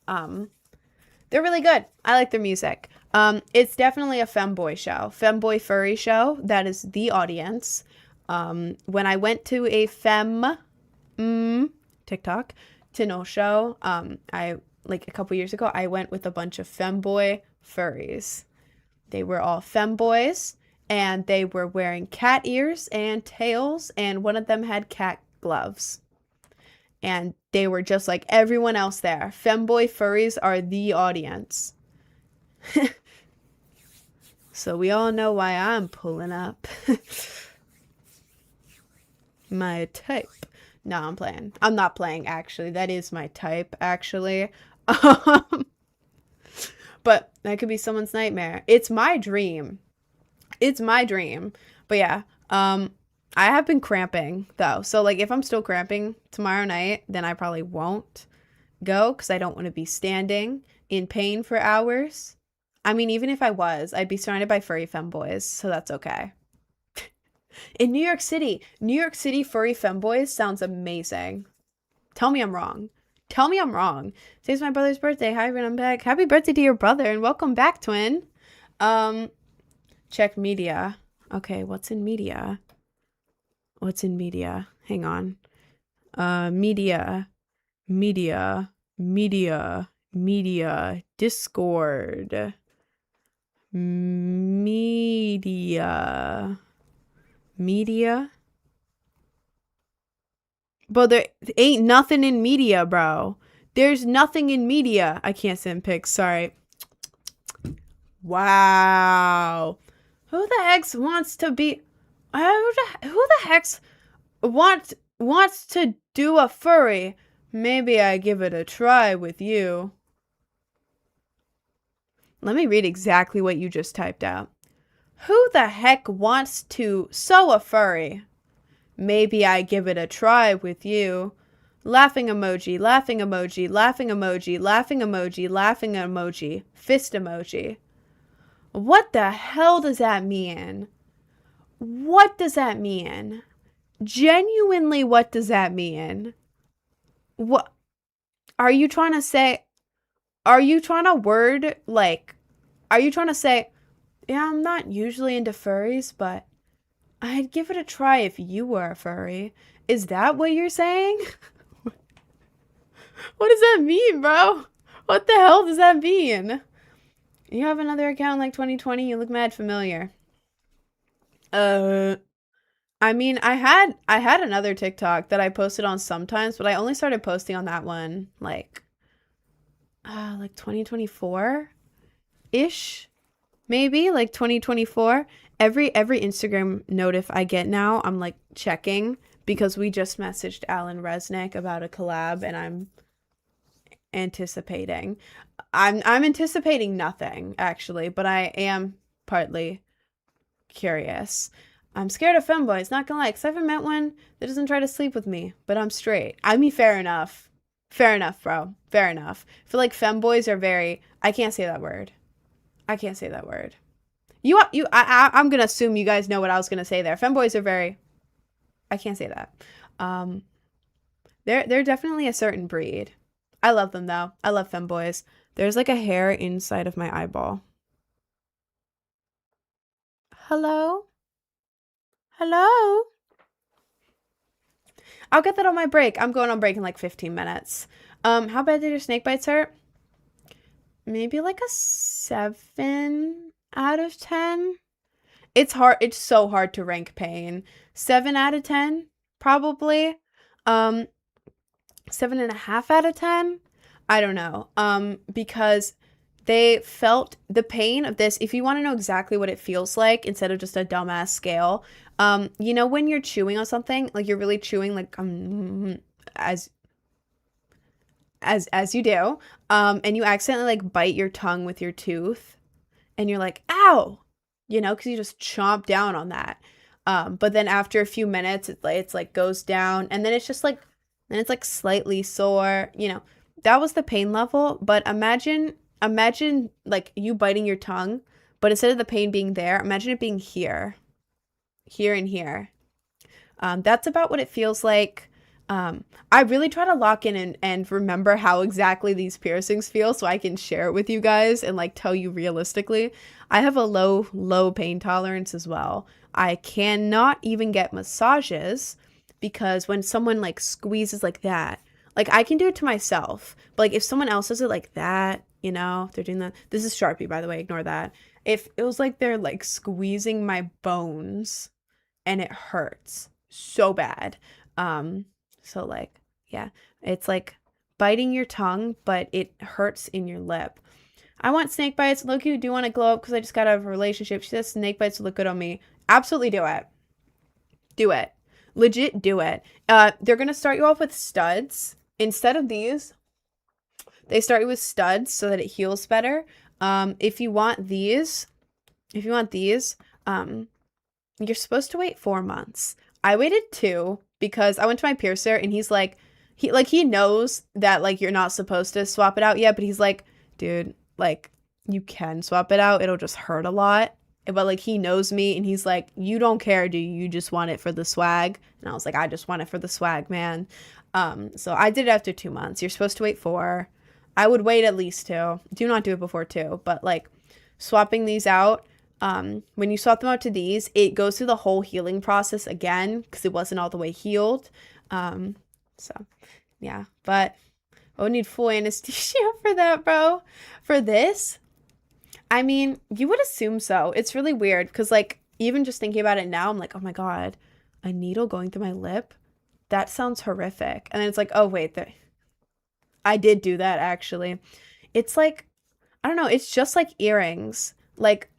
They're really good. I like their music. It's definitely a femboy show. Femboy furry show. That is the audience. When I went to a TikTok Tinol show, I like a couple years ago, I went with a bunch of femboy furries. They were all femboys, and they were wearing cat ears and tails, and one of them had cat gloves. And they were just like everyone else there. Femboy furries are the audience. So we all know why I'm pulling up. My type. No, I'm playing. I'm not playing, actually. That is my type, actually. But that could be someone's nightmare. It's my dream. But yeah, I have been cramping, though. So, like, if I'm still cramping tomorrow night, then I probably won't go because I don't want to be standing in pain for hours. I mean, even if I was, I'd be surrounded by furry femboys, so that's okay. In New York City furry femboys sounds amazing. Tell me I'm wrong. Today's my brother's birthday. Hi, everyone, I'm back. Happy birthday to your brother, and welcome back, twin. Check media. Okay, what's in media? What's in media? Hang on. Media, Discord, media. But there ain't nothing in media, bro. There's nothing in media. I can't send pics, sorry. Wow. Who the heck wants to be... Who the heck wants to do a furry? Maybe I give it a try with you. Let me read exactly what you just typed out. Who the heck wants to sew a furry? Maybe I give it a try with you. Laughing emoji, laughing emoji, laughing emoji, laughing emoji, laughing emoji, fist emoji. What the hell does that mean? What does that mean? Genuinely, what does that mean? What are you trying to say? Are you trying to word, like, are you trying to say, yeah, I'm not usually into furries, but I'd give it a try if you were a furry. Is that what you're saying? What does that mean, bro? What the hell does that mean? You have another account like 2020? You look mad familiar. I mean, I had another TikTok that I posted on sometimes, but I only started posting on that one like 2024-ish, maybe like 2024. Every Instagram notif I get now, I'm like checking because we just messaged Alan Resnick about a collab, and I'm anticipating. I'm anticipating nothing actually, but I am partly curious. I'm scared of femboys, not gonna lie, because I haven't met one that doesn't try to sleep with me, but I'm straight. I mean, fair enough. Fair enough, bro. Fair enough. I feel like femboys are very... I can't say that word. I can't say that word. I'm gonna assume you guys know what I was gonna say there. Femboys are very... I can't say that. They're definitely a certain breed. I love them, though. I love femboys. There's like a hair inside of my eyeball. Hello? Hello? I'll get that on my break. I'm going on break in like 15 minutes. How bad did your snake bites hurt? Maybe like a 7 out of 10. It's hard. It's so hard to rank pain. 7 out of 10, probably. 7.5 out of 10. I don't know. Because they felt the pain of this. If you want to know exactly what it feels like, instead of just a dumbass scale, you know, when you're chewing on something, like you're really chewing, like as you do, and you accidentally like bite your tongue with your tooth, and you're like, ow, you know, because you just chomp down on that. But then after a few minutes, it's like goes down, and then it's just like, then it's like slightly sore, you know. That was the pain level. But imagine like you biting your tongue, but instead of the pain being there, imagine it being here and here. That's about what it feels like. I really try to lock in and remember how exactly these piercings feel so I can share it with you guys and like tell you realistically. I have a low pain tolerance as well. I cannot even get massages because when someone like squeezes like that, like I can do it to myself, but like if someone else does it like that, you know, if they're doing that. This is Sharpie, by the way, ignore that. If it was like they're like squeezing my bones and it hurts so bad. So like, yeah, it's like biting your tongue, but it hurts in your lip. I want snake bites. Loki, do you want to glow up because I just got out of a relationship? She says snake bites look good on me. Absolutely do it. Do it. Legit do it. They're going to start you off with studs. Instead of these, they start you with studs so that it heals better. If you want these, you're supposed to wait 4 months. I waited 2 because I went to my piercer and he's like, he knows that like you're not supposed to swap it out yet, but he's like, dude, like you can swap it out. It'll just hurt a lot. But like he knows me and he's like, you don't care, do you? You just want it for the swag. And I was like, I just want it for the swag, man. So I did it after 2 months. You're supposed to wait 4. I would wait at least 2. Do not do it before 2. But like swapping these out, When you swap them out to these, it goes through the whole healing process again because it wasn't all the way healed. So yeah, but I would need full anesthesia for that, bro. For this, I mean, you would assume so. It's really weird because, like, even just thinking about it now, I'm like, oh my God, a needle going through my lip? That sounds horrific. And then it's like, oh, wait, I did do that actually. It's like, I don't know, it's just like earrings. Like,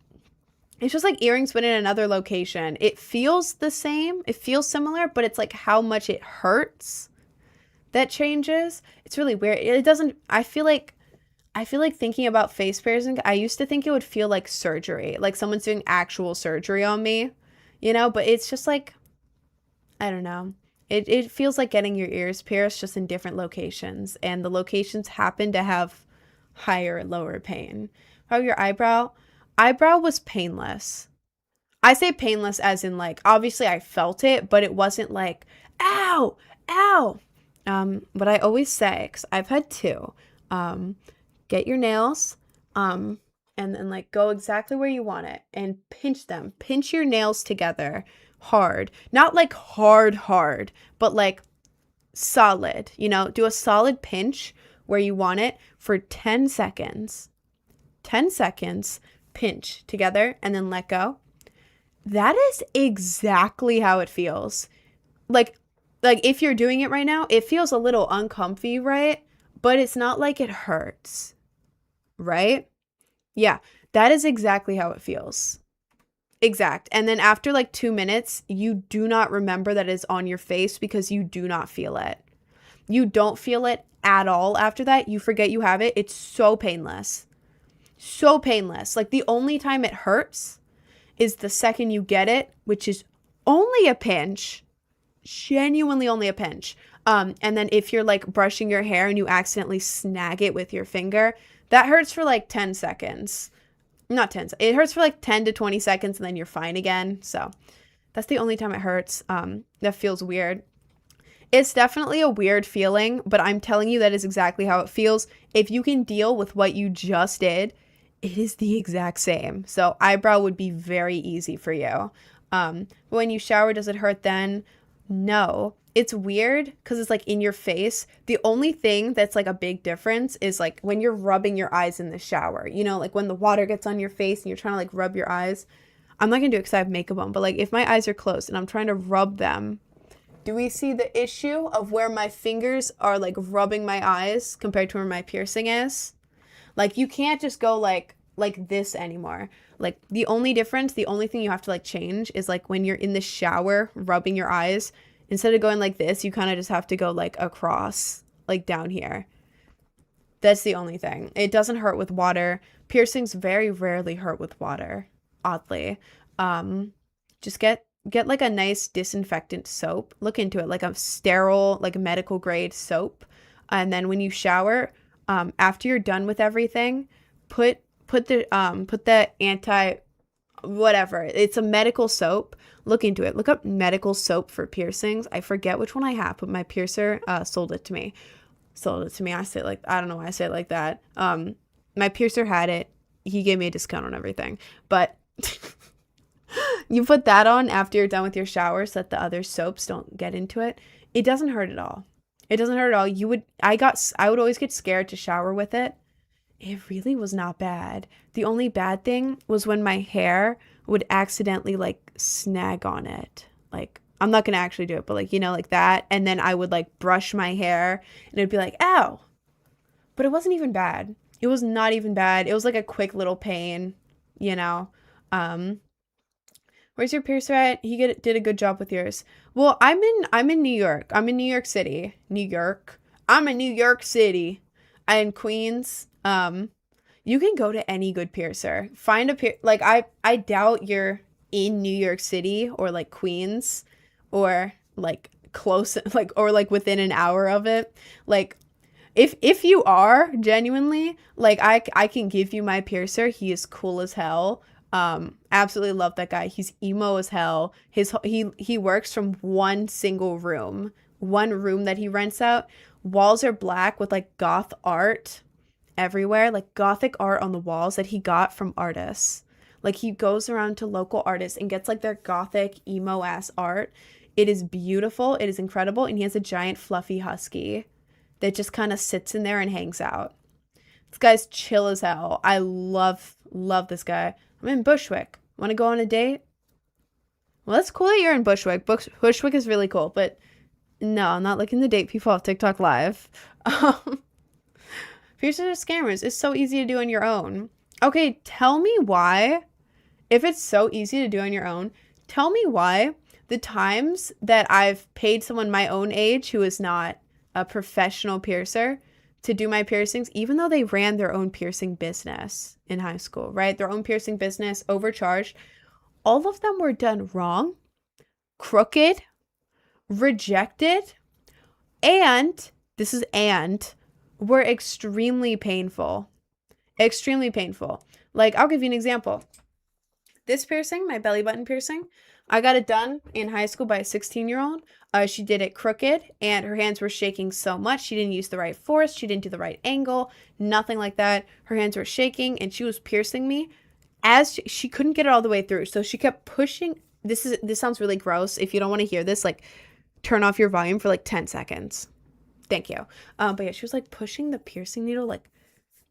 it's just like earrings, but in another location. It feels the same, it feels similar, but it's like how much it hurts that changes. It's really weird. It doesn't, I feel like thinking about face piercing, I used to think it would feel like surgery, like someone's doing actual surgery on me, but it's just like, I don't know. It feels like getting your ears pierced just in different locations, and the locations happen to have higher and lower pain. How your eyebrow? Eyebrow was painless. I say painless as in like, obviously I felt it, but it wasn't like, ow, ow. What I always say, because I've had two, get your nails, and then like go exactly where you want it and pinch them. Pinch your nails together hard. Not like hard, but like solid, do a solid pinch where you want it for 10 seconds. 10 seconds, pinch together and then let go. That is exactly how it feels. Like if you're doing it right now, it feels a little uncomfy, right? But it's not like it hurts, right? Yeah, that is exactly how it feels. Exact. And then after like 2 minutes, you do not remember that it's on your face because you do not feel it. You don't feel it at all after that. You forget you have it. It's so painless. So painless. Like the only time it hurts is the second you get it, which is only a pinch. Genuinely only a pinch. And then if you're like brushing your hair and you accidentally snag it with your finger, that hurts for like 10 seconds. Not 10. It hurts for like 10 to 20 seconds and then you're fine again. So that's the only time it hurts. That feels weird. It's definitely a weird feeling, but I'm telling you that is exactly how it feels. If you can deal with what you just did, it is the exact same. So eyebrow would be very easy for you. When you shower, does it hurt then? No. It's weird because it's like in your face. The only thing that's like a big difference is like when you're rubbing your eyes in the shower, like when the water gets on your face and you're trying to like rub your eyes. I'm not gonna do it because I have makeup on, but like if my eyes are closed and I'm trying to rub them, do we see the issue of where my fingers are like rubbing my eyes compared to where my piercing is? Like you can't just go like this anymore. Like the only difference, the only thing you have to like change is like when you're in the shower rubbing your eyes, instead of going like this, you kind of just have to go like across, like down here. That's the only thing. It doesn't hurt with water. Piercings very rarely hurt with water, oddly. Just get like a nice disinfectant soap. Look into it, like a sterile, like medical grade soap. And then when you shower, after you're done with everything, put the anti whatever. It's a medical soap. Look into it. Look up medical soap for piercings. I forget which one I have, but my piercer sold it to me. I say it like, I don't know why I say it like that. My piercer had it. He gave me a discount on everything. But you put that on after you're done with your shower so that the other soaps don't get into it. It doesn't hurt at all. It doesn't hurt at all. I would always get scared to shower with it. It really was not bad. The only bad thing was when my hair would accidentally like snag on it. Like, I'm not going to actually do it, but like, like that. And then I would like brush my hair and it'd be like, ow. But it wasn't even bad. It was not even bad. It was like a quick little pain, Where's your piercer at? He did a good job with yours. Well, I'm in New York. I'm in New York City. New York. I'm in New York City. And Queens. You can go to any good piercer. Find a like I doubt you're in New York City or like Queens or like close like or like within an hour of it. Like if you are genuinely, like I can give you my piercer. He is cool as hell. Absolutely love that guy. He's emo as hell. He works from one single room. One room that he rents out. Walls are black with like goth art everywhere, like gothic art on the walls that he got from artists. Like he goes around to local artists and gets like their gothic emo ass art. It is beautiful. It is incredible. And he has a giant fluffy husky that just kind of sits in there and hangs out. This guy's chill as hell. I love this guy. I'm in Bushwick. Want to go on a date? Well, that's cool that you're in Bushwick. Bushwick is really cool, but no, I'm not looking to date people off TikTok Live. Piercers are scammers. It's so easy to do on your own. Okay, tell me why, if it's so easy to do on your own, tell me why the times that I've paid someone my own age who is not a professional piercer to do my piercings, even though they ran their own piercing business in high school, right? Their own piercing business, overcharged. All of them were done wrong, crooked, rejected, and were extremely painful. Extremely painful. Like, I'll give you an example. This piercing, my belly button piercing, I got it done in high school by a 16-year-old. She did it crooked, and her hands were shaking so much. She didn't use the right force. She didn't do the right angle. Nothing like that. Her hands were shaking, and she was piercing me as she couldn't get it all the way through. So she kept pushing. This sounds really gross. If you don't want to hear this, like, turn off your volume for like 10 seconds. Thank you. But yeah, she was like pushing the piercing needle like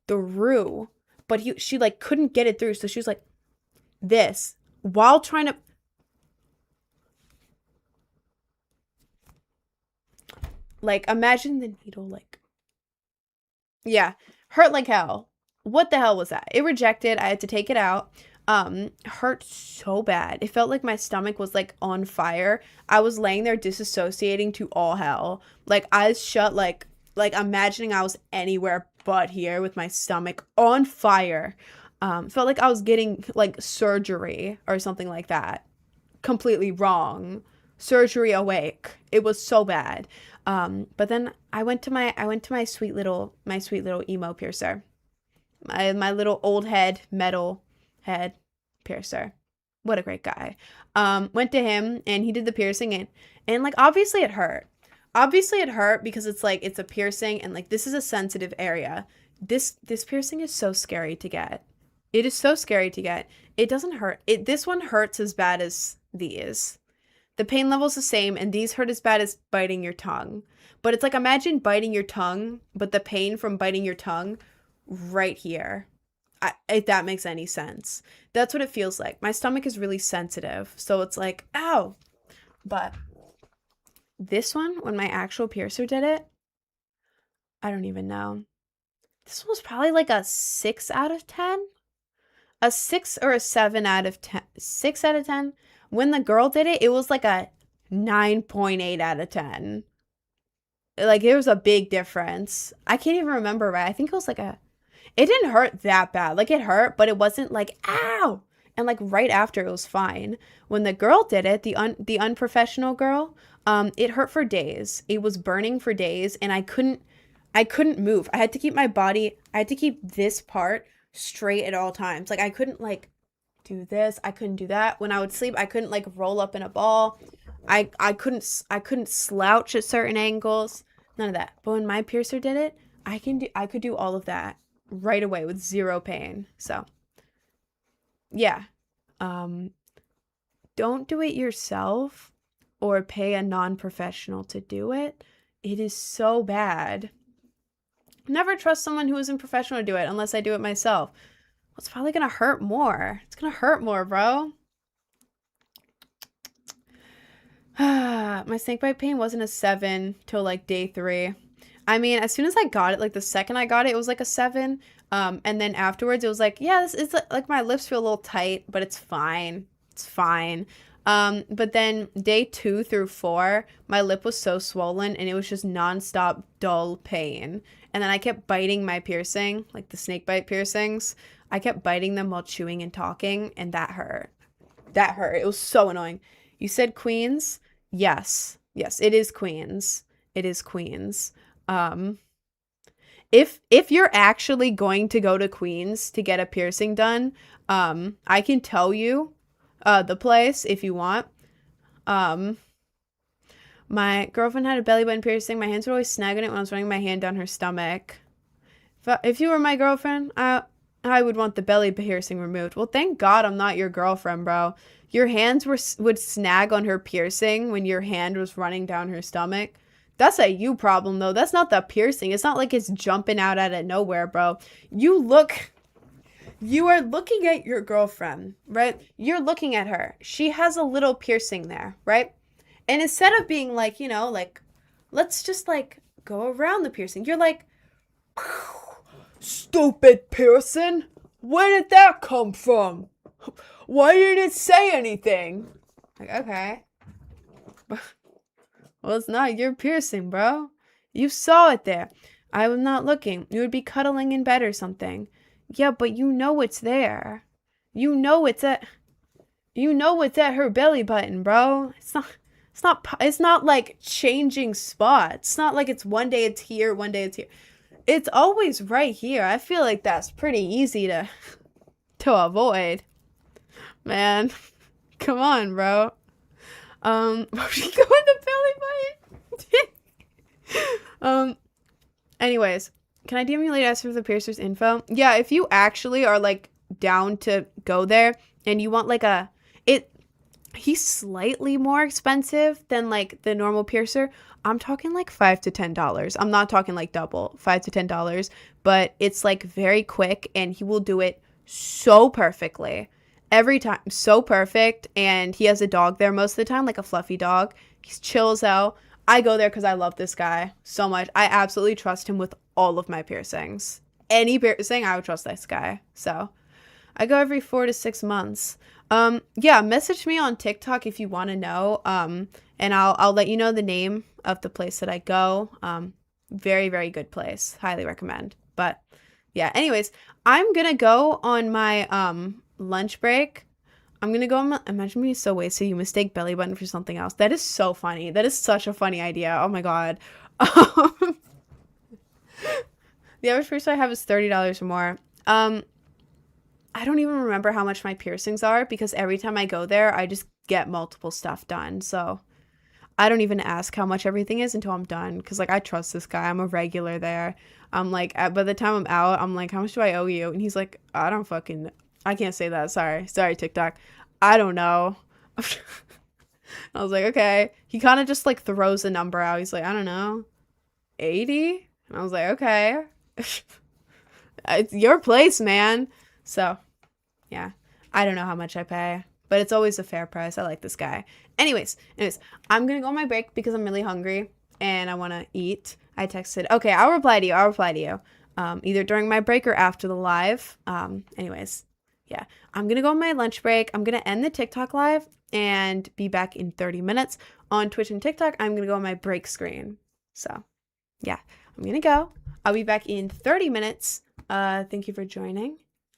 through, but she like couldn't get it through. So she was like this while trying to. Like, imagine the needle, like, yeah, hurt like hell. What the hell was that? It rejected. I had to take it out. Hurt so bad. It felt like my stomach was, like, on fire. I was laying there disassociating to all hell. Like, eyes shut, like imagining I was anywhere but here with my stomach on fire. Felt like I was getting, like, surgery or something like that. Completely wrong. Surgery awake. It was so bad. But then I went to my sweet little emo piercer. My little old head, metal head piercer. What a great guy. Went to him and he did the piercing and like obviously it hurt. Obviously it hurt because it's like it's a piercing and like this is a sensitive area. This piercing is so scary to get. It is so scary to get. It doesn't hurt. This one hurts as bad as these. The pain level's the same, and these hurt as bad as biting your tongue. But it's like, imagine biting your tongue, but the pain from biting your tongue right here. If that makes any sense. That's what it feels like. My stomach is really sensitive, so it's like, ow. But this one, when my actual piercer did it, I don't even know. This one was probably like a 6 out of 10. A 6 or a 7 out of 10. 6 out of 10. When the girl did it, it was like a 9.8 out of 10. Like, there was a big difference. I can't even remember, right? I think it was like it didn't hurt that bad. Like, it hurt, but it wasn't like, ow! And like right after, it was fine. When the girl did it, the unprofessional girl, it hurt for days. It was burning for days, and I couldn't move. I had to keep this part straight at all times. Like, I couldn't like do this. I couldn't do that. When I would sleep, I couldn't like roll up in a ball. I couldn't slouch at certain angles. None of that. But when my piercer did it, I could do all of that right away with zero pain. So yeah. Don't do it yourself or pay a non-professional to do it. It is so bad. Never trust someone who isn't professional to do it unless I do it myself. It's probably gonna hurt more. It's gonna hurt more, bro. My snakebite pain wasn't a 7 till like day 3. I mean, as soon as I got it, like the second I got it, it was like a 7. And then afterwards, it was like, yeah, this is like my lips feel a little tight, but it's fine. It's fine. But then day 2 through 4, my lip was so swollen and it was just nonstop dull pain. And then I kept biting my piercing, like the snakebite piercings. I kept biting them while chewing and talking, and that hurt. That hurt. It was so annoying. You said Queens? Yes. Yes, it is Queens. It is Queens. If you're actually going to go to Queens to get a piercing done, I can tell you the place if you want. My girlfriend had a belly button piercing. My hands were always snagging it when I was running my hand down her stomach. If you were my girlfriend, I I would want the belly piercing removed. Well, thank God I'm not your girlfriend, bro. Your hands would snag on her piercing when your hand was running down her stomach. That's a you problem, though. That's not the piercing. It's not like it's jumping out of nowhere, bro. You are looking at your girlfriend, right? You're looking at her. She has a little piercing there, right? And instead of being like, like, let's just like go around the piercing, you're like, stupid piercing. Where did that come from? Why didn't it say anything? Like, okay. Well, it's not your piercing, bro. You saw it there. I was not looking. You would be cuddling in bed or something. Yeah, but you know it's there. You know it's at her belly button, bro. It's not like changing spots. It's not like it's one day it's here, one day it's here. It's always right here. I feel like that's pretty easy to avoid. Man, come on, bro. We go in the belly button. Anyways, can I DM you later, ask for the piercer's info? Yeah, if you actually are like down to go there and you want like he's slightly more expensive than like the normal piercer. I'm talking like $5 to $10. I'm not talking like double, $5 to $10, but it's like very quick and he will do it so perfectly. Every time, so perfect. And he has a dog there most of the time, like a fluffy dog. He's chill as hell. I go there because I love this guy so much. I absolutely trust him with all of my piercings. Any piercing, I would trust this guy. So I go every 4 to 6 months. Yeah, message me on TikTok if you want to know. And I'll let you know the name of the place that I go. Very, very good place. Highly recommend. But yeah, anyways, I'm gonna go on my lunch break. I'm gonna go on imagine me so wasted you mistake belly button for something else. That is so funny. That is such a funny idea. Oh my god. The average price I have is $30 or more. I don't even remember how much my piercings are because every time I go there, I just get multiple stuff done. So I don't even ask how much everything is until I'm done because, like, I trust this guy. I'm a regular there. I'm like, by the time I'm out, I'm like, how much do I owe you? And he's like, I can't say that. Sorry, TikTok. I don't know. I was like, okay. He kind of just like throws a number out. He's like, I don't know, 80? And I was like, okay. It's your place, man. So yeah, I don't know how much I pay, but it's always a fair price. I like this guy. Anyways, I'm gonna go on my break because I'm really hungry and I want to eat. I texted, okay, I'll reply to you. Either during my break or after the live. Anyways, yeah, I'm gonna go on my lunch break. I'm gonna end the TikTok live and be back in 30 minutes on Twitch and TikTok. I'm gonna go on my break screen. So yeah, I'm gonna go. I'll be back in 30 minutes. Thank you for joining.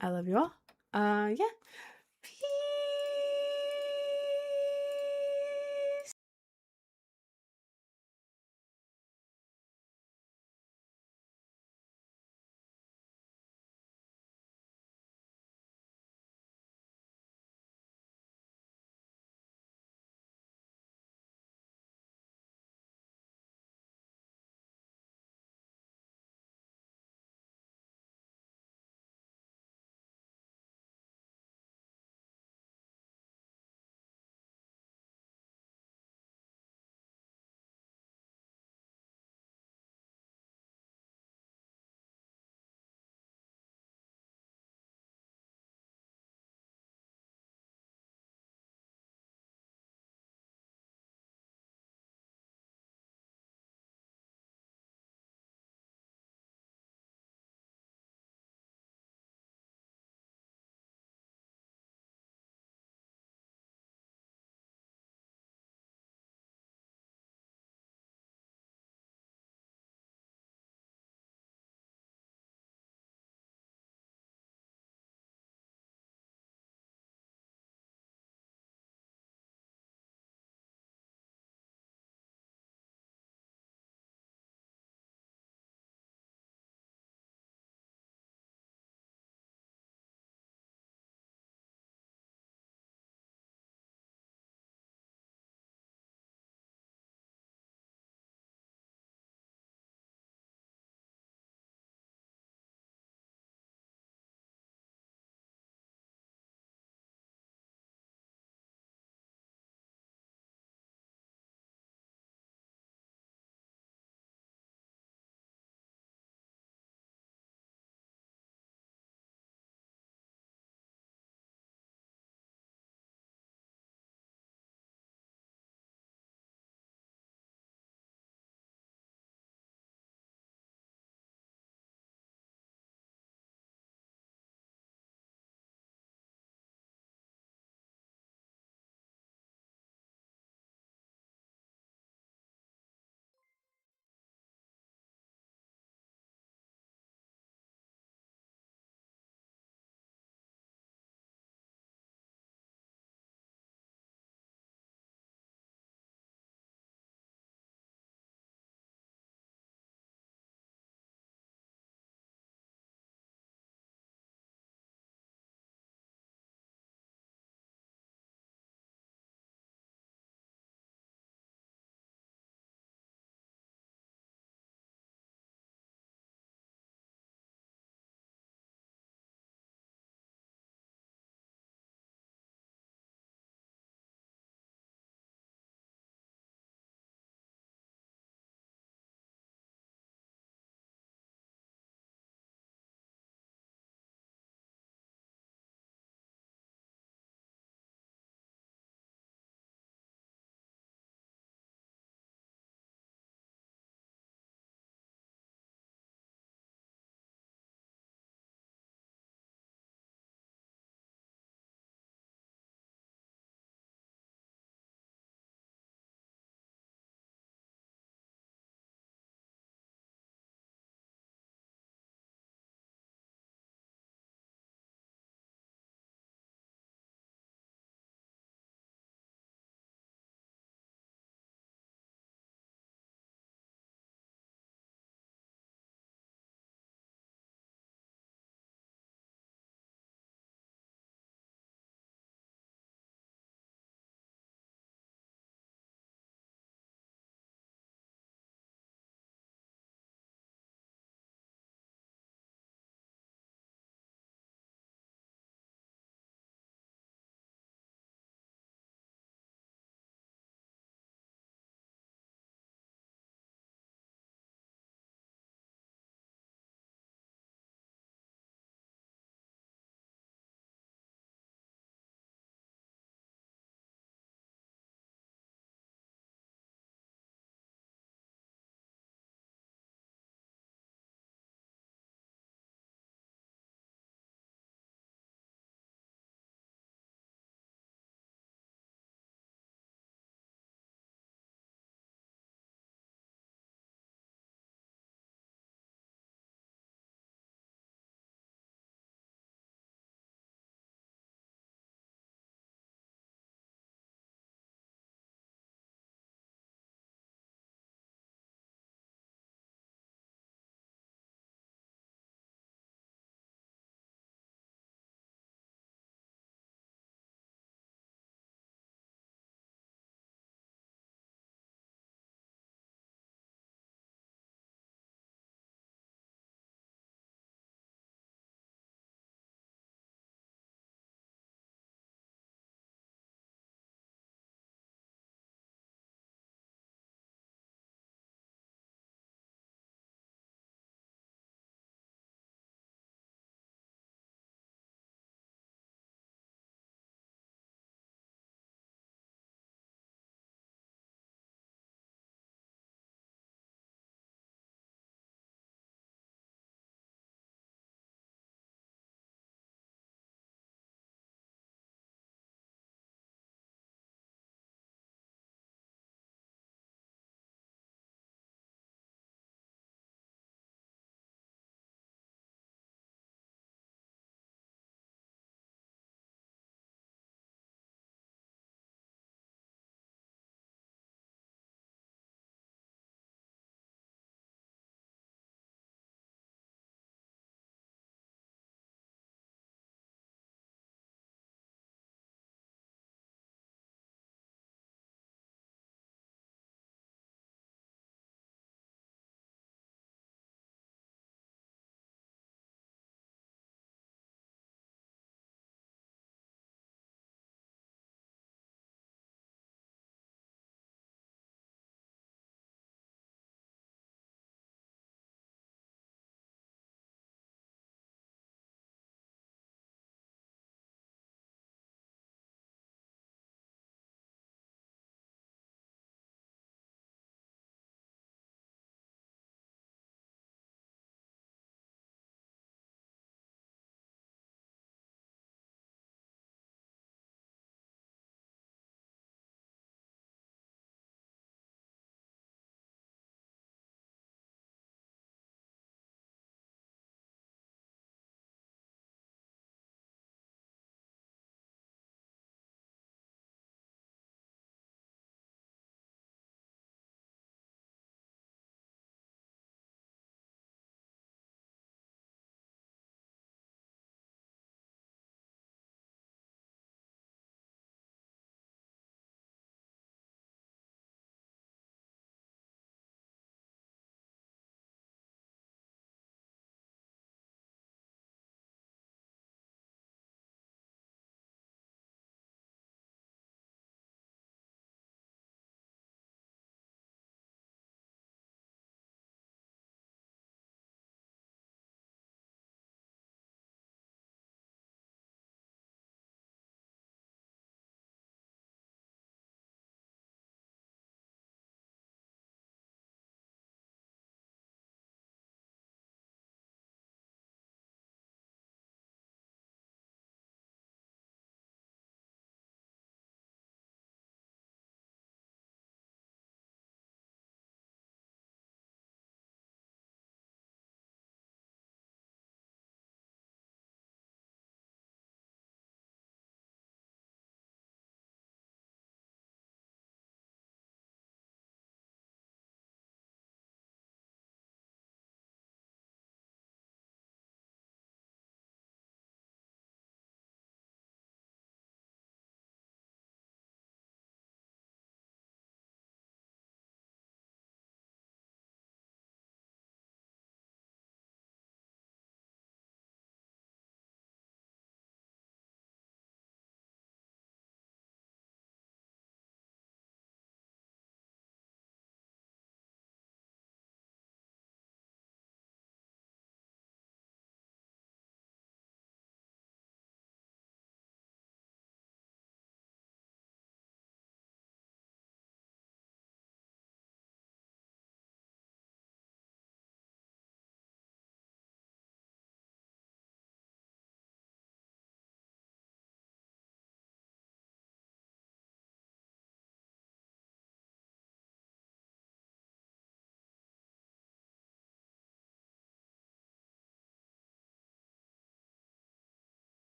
I love you all. Yeah. Peace.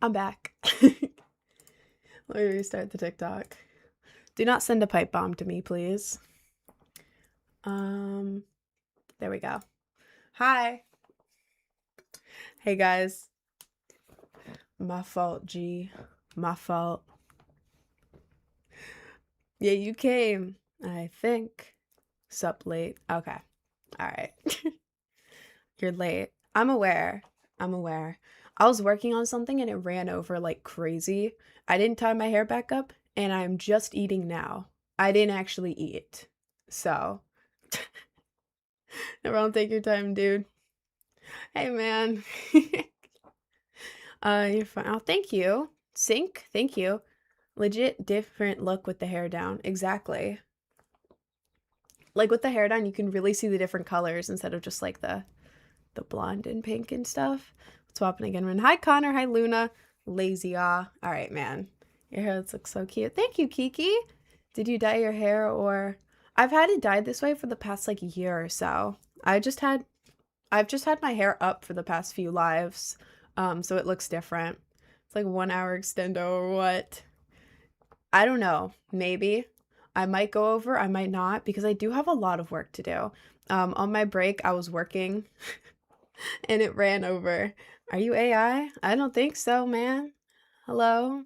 I'm back. Let me restart the TikTok. Do not send a pipe bomb to me, please. There we go. Hi. Hey guys. My fault, G. My fault. Yeah, you came, I think. Sup late. Okay. All right. You're late. I'm aware. I was working on something and it ran over like crazy. I didn't tie my hair back up and I'm just eating now. I didn't actually eat. So, everyone take your time, dude. Hey, man. You're fine. Oh, thank you. Sync, thank you. Legit different look with the hair down. Exactly. Like with the hair down, you can really see the different colors instead of just like the blonde and pink and stuff. Swapping again. Hi, Connor. Hi, Luna. Lazy ah. All right, man. Your hair looks so cute. Thank you, Kiki. Did you dye your hair or... I've had it dyed this way for the past like year or so. I've just had my hair up for the past few lives. So it looks different. It's like 1 hour extendo or what? I don't know. Maybe. I might go over, I might not, because I do have a lot of work to do. On my break, I was working and it ran over. Are you AI? I don't think so, man. Hello?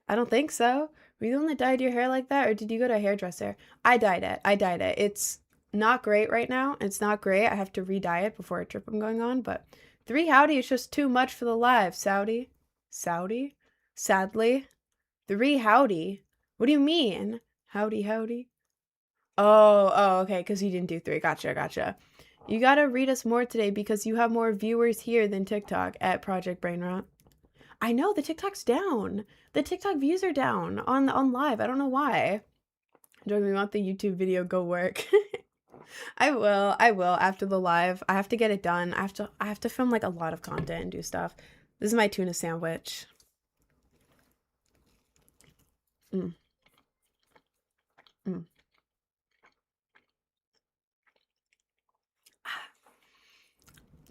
I don't think so. Were you the one that dyed your hair like that, or did you go to a hairdresser? I dyed it. It's not great right now. It's not great. I have to re-dye it before a trip I'm going on, but 3 howdy is just too much for the live, Saudi. Saudi? Sadly. 3 howdy? What do you mean? Howdy. Oh, okay, because you didn't do 3. Gotcha. You gotta read us more today because you have more viewers here than TikTok at Project Brainrot. I know, the TikTok's down. The TikTok views are down on live. I don't know why. Don't we want the YouTube video go work? I will after the live. I have to get it done. I have to film like a lot of content and do stuff. This is my tuna sandwich.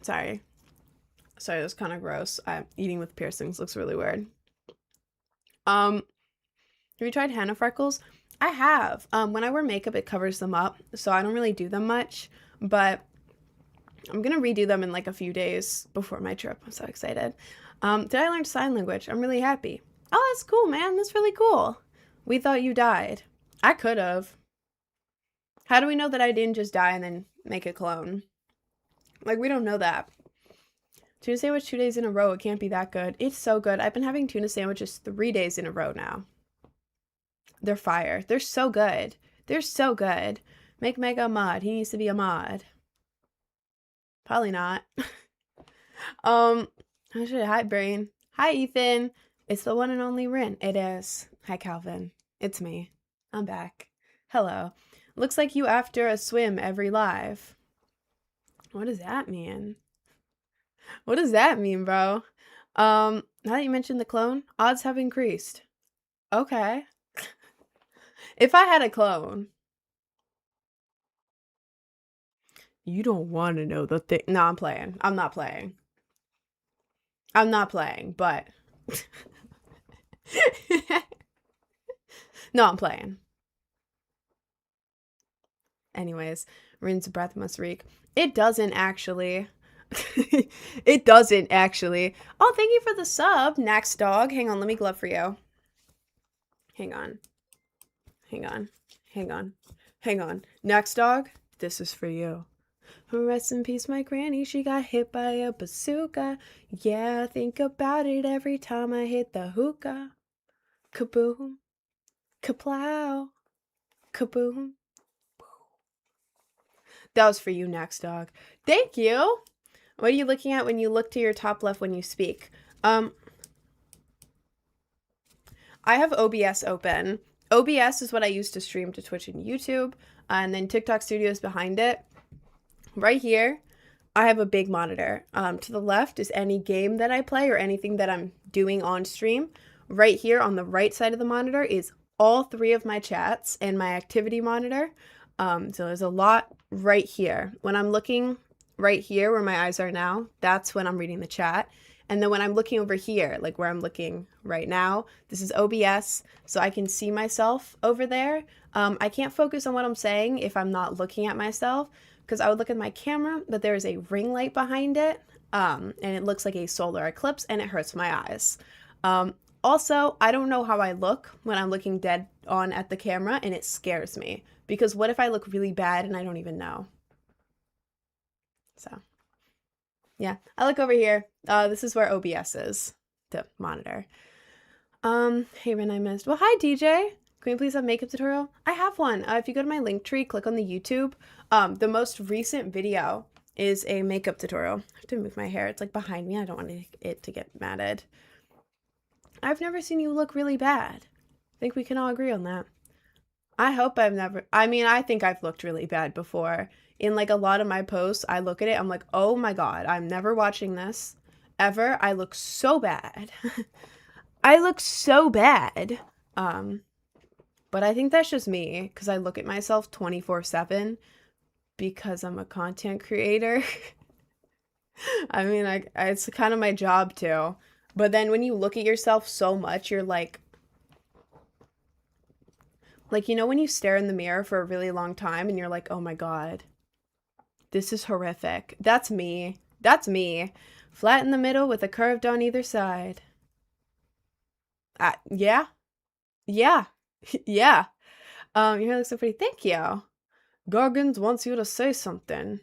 Sorry, that was kind of gross. Eating with piercings looks really weird. Have you tried henna freckles? I have. When I wear makeup, it covers them up, so I don't really do them much, but I'm gonna redo them in like a few days before my trip. I'm so excited. Did I learn sign language? I'm really happy. Oh, that's cool, man. That's really cool. We thought you died. I could have. How do we know that I didn't just die and then make a clone? Like, we don't know that. Tuna sandwich 2 days in a row. It can't be that good. It's so good. I've been having tuna sandwiches 3 days in a row now. They're fire. They're so good. Make Mega a mod. He needs to be a mod. Probably not. Hi, Brain. Hi, Ethan. It's the one and only Rin. It is. Hi, Calvin. It's me. I'm back. Hello. Looks like you after a swim every live. What does that mean? What does that mean, bro? Now that you mentioned the clone, odds have increased. Okay. If I had a clone. You don't want to know the thing. No, I'm playing. I'm not playing, but... No, I'm playing. Anyways, Rin's breath must reek. It doesn't actually. It doesn't actually. Oh, thank you for the sub, Nax Dog. Hang on, let me glove for you. Hang on. Nax Dog, this is for you. Rest in peace, my granny. She got hit by a bazooka. Yeah, I think about it every time I hit the hookah. Kaboom. Kaplow. Kaboom. That was for you, Nax Dog. Thank you. What are you looking at when you look to your top left when you speak? I have OBS open. OBS is what I use to stream to Twitch and YouTube, and then TikTok Studio is behind it. Right here, I have a big monitor. To the left is any game that I play or anything that I'm doing on stream. Right here on the right side of the monitor is all 3 of my chats and my activity monitor. So there's a lot right here. When I'm looking right here where my eyes are now, that's when I'm reading the chat. And then when I'm looking over here, like where I'm looking right now, this is OBS, so I can see myself over there. I can't focus on what I'm saying if I'm not looking at myself, because I would look at my camera, but there is a ring light behind it, and it looks like a solar eclipse, and it hurts my eyes. Also, I don't know how I look when I'm looking dead on at the camera, and it scares me, because what if I look really bad and I don't even know? So, yeah, I look over here. This is where OBS is to monitor. Hey, Ren, I missed. Well, hi, DJ. Can we please have makeup tutorial? I have one. If you go to my link tree, click on the YouTube. The most recent video is a makeup tutorial. I have to move my hair. It's like behind me. I don't want it to get matted. I've never seen you look really bad. I think we can all agree on that. I hope I've never, I mean, I think I've looked really bad before. In like a lot of my posts, I look at it, I'm like, oh my God, I'm never watching this ever. I look so bad. I look so bad. But I think that's just me, because I look at myself 24/7 because I'm a content creator. I mean, it's kind of my job too. But then when you look at yourself so much, you're like, you know, when you stare in the mirror for a really long time and you're like, oh my God, this is horrific. That's me. That's me. Flat in the middle with a curved on either side. Yeah. Yeah. Yeah. Your hair looks so pretty. Thank you. Gargans wants you to say something.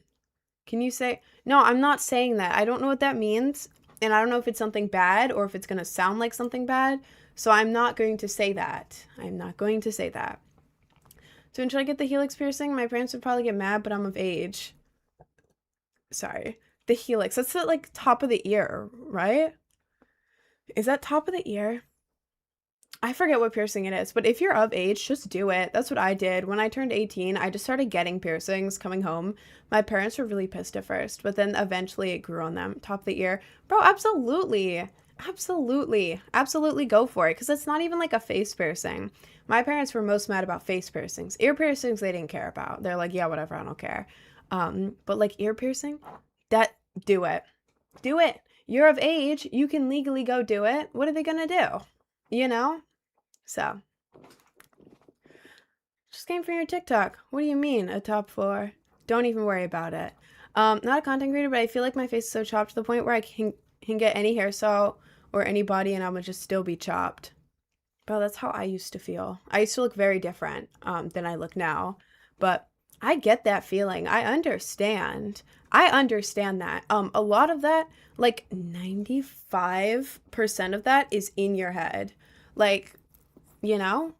Can you say? No, I'm not saying that. I don't know what that means. And I don't know if it's something bad or if it's going to sound like something bad. So I'm not going to say that. I'm not going to say that. So when should I get the helix piercing? My parents would probably get mad, but I'm of age. Sorry. The helix. That's the like top of the ear, right? Is that top of the ear? I forget what piercing it is, but if you're of age, just do it. That's what I did. When I turned 18, I just started getting piercings coming home. My parents were really pissed at first, but then eventually it grew on them. Top of the ear. Bro, absolutely. Absolutely. Absolutely go for it, because it's not even like a face piercing. My parents were most mad about face piercings. Ear piercings, they didn't care about. They're like, yeah, whatever, I don't care. But like ear piercing, do it. Do it. You're of age. You can legally go do it. What are they gonna do? You know? So, just came from your TikTok. What do you mean, a top 4? Don't even worry about it. Not a content creator, but I feel like my face is so chopped to the point where I can get any hairstyle or any body and I would just still be chopped. Bro, that's how I used to feel. I used to look very different than I look now. But I get that feeling. I understand. I understand that. A lot of that, like 95% of that is in your head. Like, you know,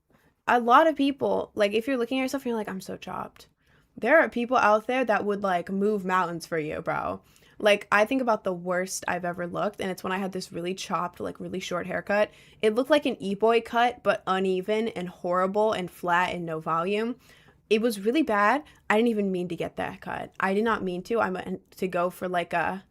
a lot of people, like if you're looking at yourself and you're like, I'm so chopped. There are people out there that would like move mountains for you, bro. Like I think about the worst I've ever looked, and it's when I had this really chopped, like really short haircut. It looked like an e-boy cut, but uneven and horrible and flat and no volume. It was really bad. I didn't even mean to get that cut. I did not mean to. I meant to go for like a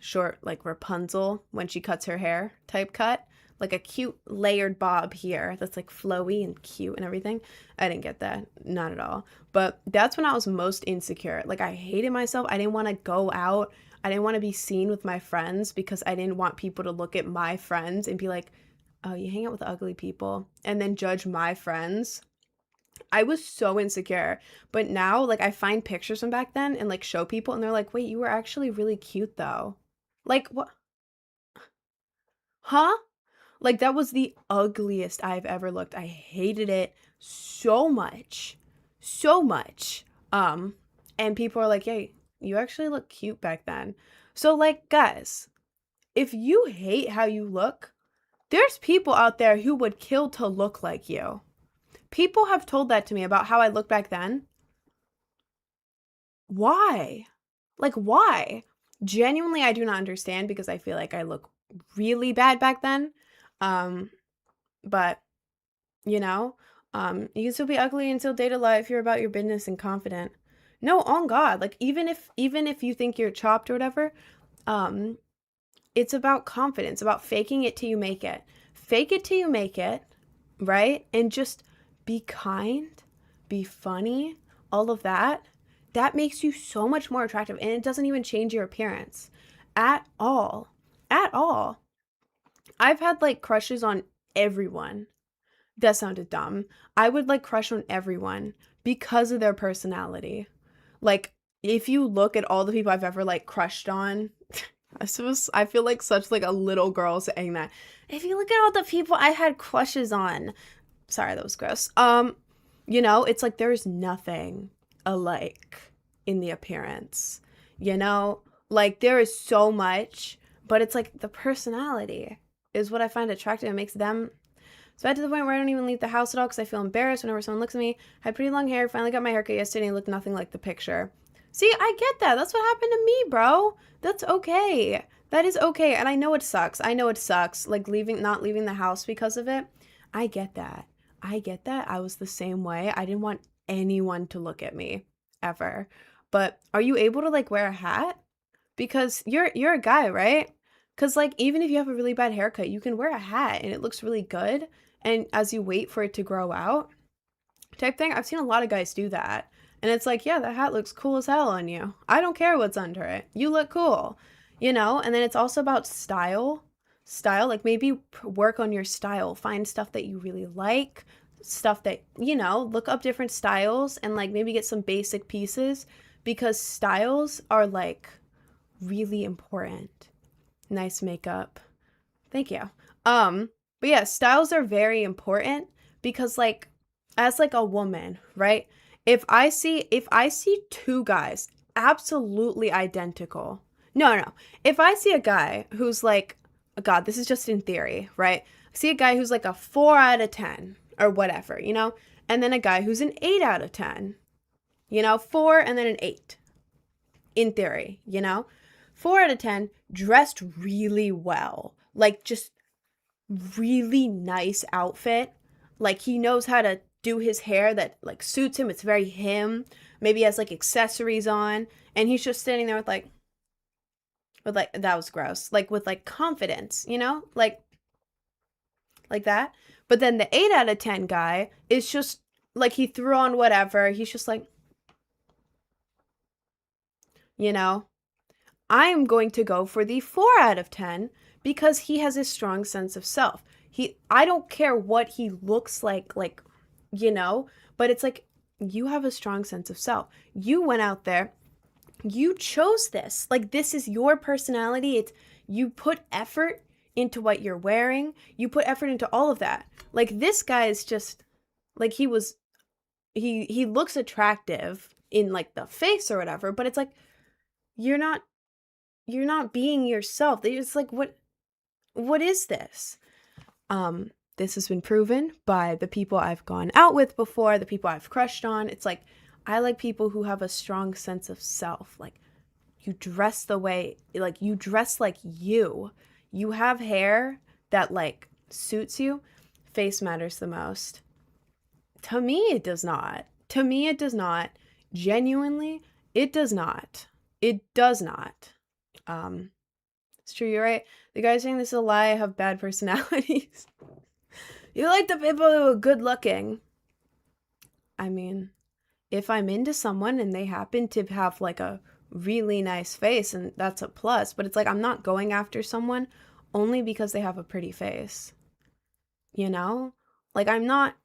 short like Rapunzel when she cuts her hair type cut. Like a cute layered bob here that's like flowy and cute and everything. I didn't get that. Not at all. But that's when I was most insecure. Like I hated myself. I didn't want to go out. I didn't want to be seen with my friends because I didn't want people to look at my friends and be like, oh, you hang out with ugly people, and then judge my friends. I was so insecure. But now, like, I find pictures from back then and like show people and they're like, wait, you were actually really cute though. Like, what? Huh? Like, that was the ugliest I've ever looked. I hated it so much. So much. And people are like, hey, you actually look cute back then. So, like, guys, if you hate how you look, there's people out there who would kill to look like you. People have told that to me about how I look back then. Why? Like, why? Genuinely, I do not understand because I feel like I look really bad back then. But you know, you can still be ugly and still date a lot if you're about your business and confident. No, on God, like even if you think you're chopped or whatever, it's about confidence, about faking it till you make it. Fake it till you make it, right? And just be kind, be funny, all of that. that makes you so much more attractive, and it doesn't even change your appearance at all. At all. I've had like crushes on everyone. That sounded dumb. I would like crush on everyone because of their personality. Like, if you look at all the people I've ever like crushed on, I feel like such like a little girl saying that. If you look at all the people I had crushes on, sorry, that was gross. You know, it's like there's nothing alike in the appearance. You know, like there is so much, but it's like the personality is what I find attractive and makes them. So I to the point where I don't even leave the house at all because I feel embarrassed whenever someone looks at me. I had pretty long hair, finally got my haircut yesterday and looked nothing like the picture. See, I get that. That's what happened to me, bro. That's okay. That is okay. And I know it sucks. I know it sucks. Like not leaving the house because of it. I get that. I get that. I was the same way. I didn't want anyone to look at me ever. But are you able to like wear a hat? Because you're a guy, right? Because like even if you have a really bad haircut, you can wear a hat and it looks really good. And as you wait for it to grow out, type thing, I've seen a lot of guys do that. And it's like, yeah, that hat looks cool as hell on you. I don't care what's under it. You look cool, you know? And then it's also about style. Style, like maybe work on your style. Find stuff that you really like, stuff that, you know, look up different styles and like maybe get some basic pieces because styles are like really important. Nice makeup. Thank you. But yeah, styles are very important because like as like a woman, right? If I see two guys absolutely identical. No. If I see a guy who's like, God, this is just in theory, right? I see a guy who's like a 4 out of 10 or whatever, you know? And then a guy who's an 8 out of 10. You know, 4 and then an 8. In theory, you know? 4 out of 10 dressed really well. Like just really nice outfit. Like he knows how to do his hair that like suits him. It's very him. Maybe he has like accessories on and he's just standing there with like that was gross. Like with like confidence, you know? Like that. But then the 8 out of 10 guy is just like he threw on whatever. He's just like, you know, I am going to go for the 4 out of 10 because he has a strong sense of self. I don't care what he looks like, you know, but it's like you have a strong sense of self. You went out there, you chose this. Like this is your personality. You put effort into what you're wearing. You put effort into all of that. Like this guy is just like he looks attractive in like the face or whatever, but it's like you're not being yourself. It's like what is this? This has been proven by the people I've gone out with before, the people I've crushed on. It's like I like people who have a strong sense of self. Like you dress the way, like you dress like you. You have hair that like suits you. Face matters the most. To me, it does not. To me, it does not. Genuinely, it does not. It does not. It's true, you're right. The guy saying this is a lie have bad personalities. You like the people who are good looking. I mean, if I'm into someone and they happen to have like a really nice face, and that's a plus, but it's like I'm not going after someone only because they have a pretty face. You know? Like I'm not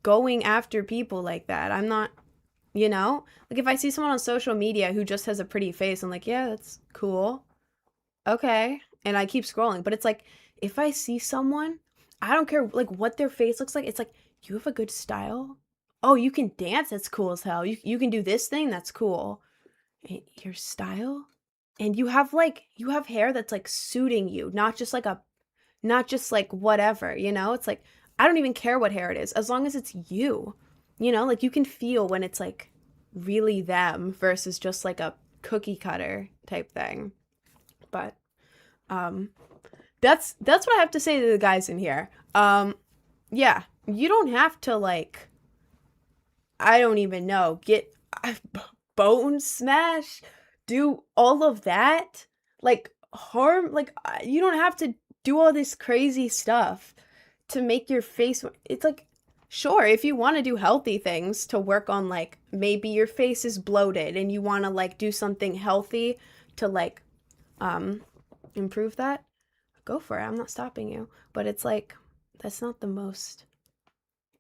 going after people like that. I'm not, you know? Like if I see someone on social media who just has a pretty face, I'm like, yeah, that's cool. Okay. And I keep scrolling. But it's like, if I see someone, I don't care like what their face looks like. It's like, you have a good style. Oh, you can dance. That's cool as hell. You can do this thing. That's cool. And your style. And you have hair that's like suiting you, not just like whatever, you know? It's like, I don't even care what hair it is as long as it's you, you know? Like you can feel when it's like really them versus just like a cookie cutter type thing. But that's what I have to say to the guys in here. Yeah, you don't have to like, I don't even know, get bone smash, do all of that, like harm, like you don't have to do all this crazy stuff to make your face. It's like Sure, if you want to do healthy things to work on, like, maybe your face is bloated and you want to like do something healthy to like um improve that, go for it. I'm not stopping you. But it's like that's not the most,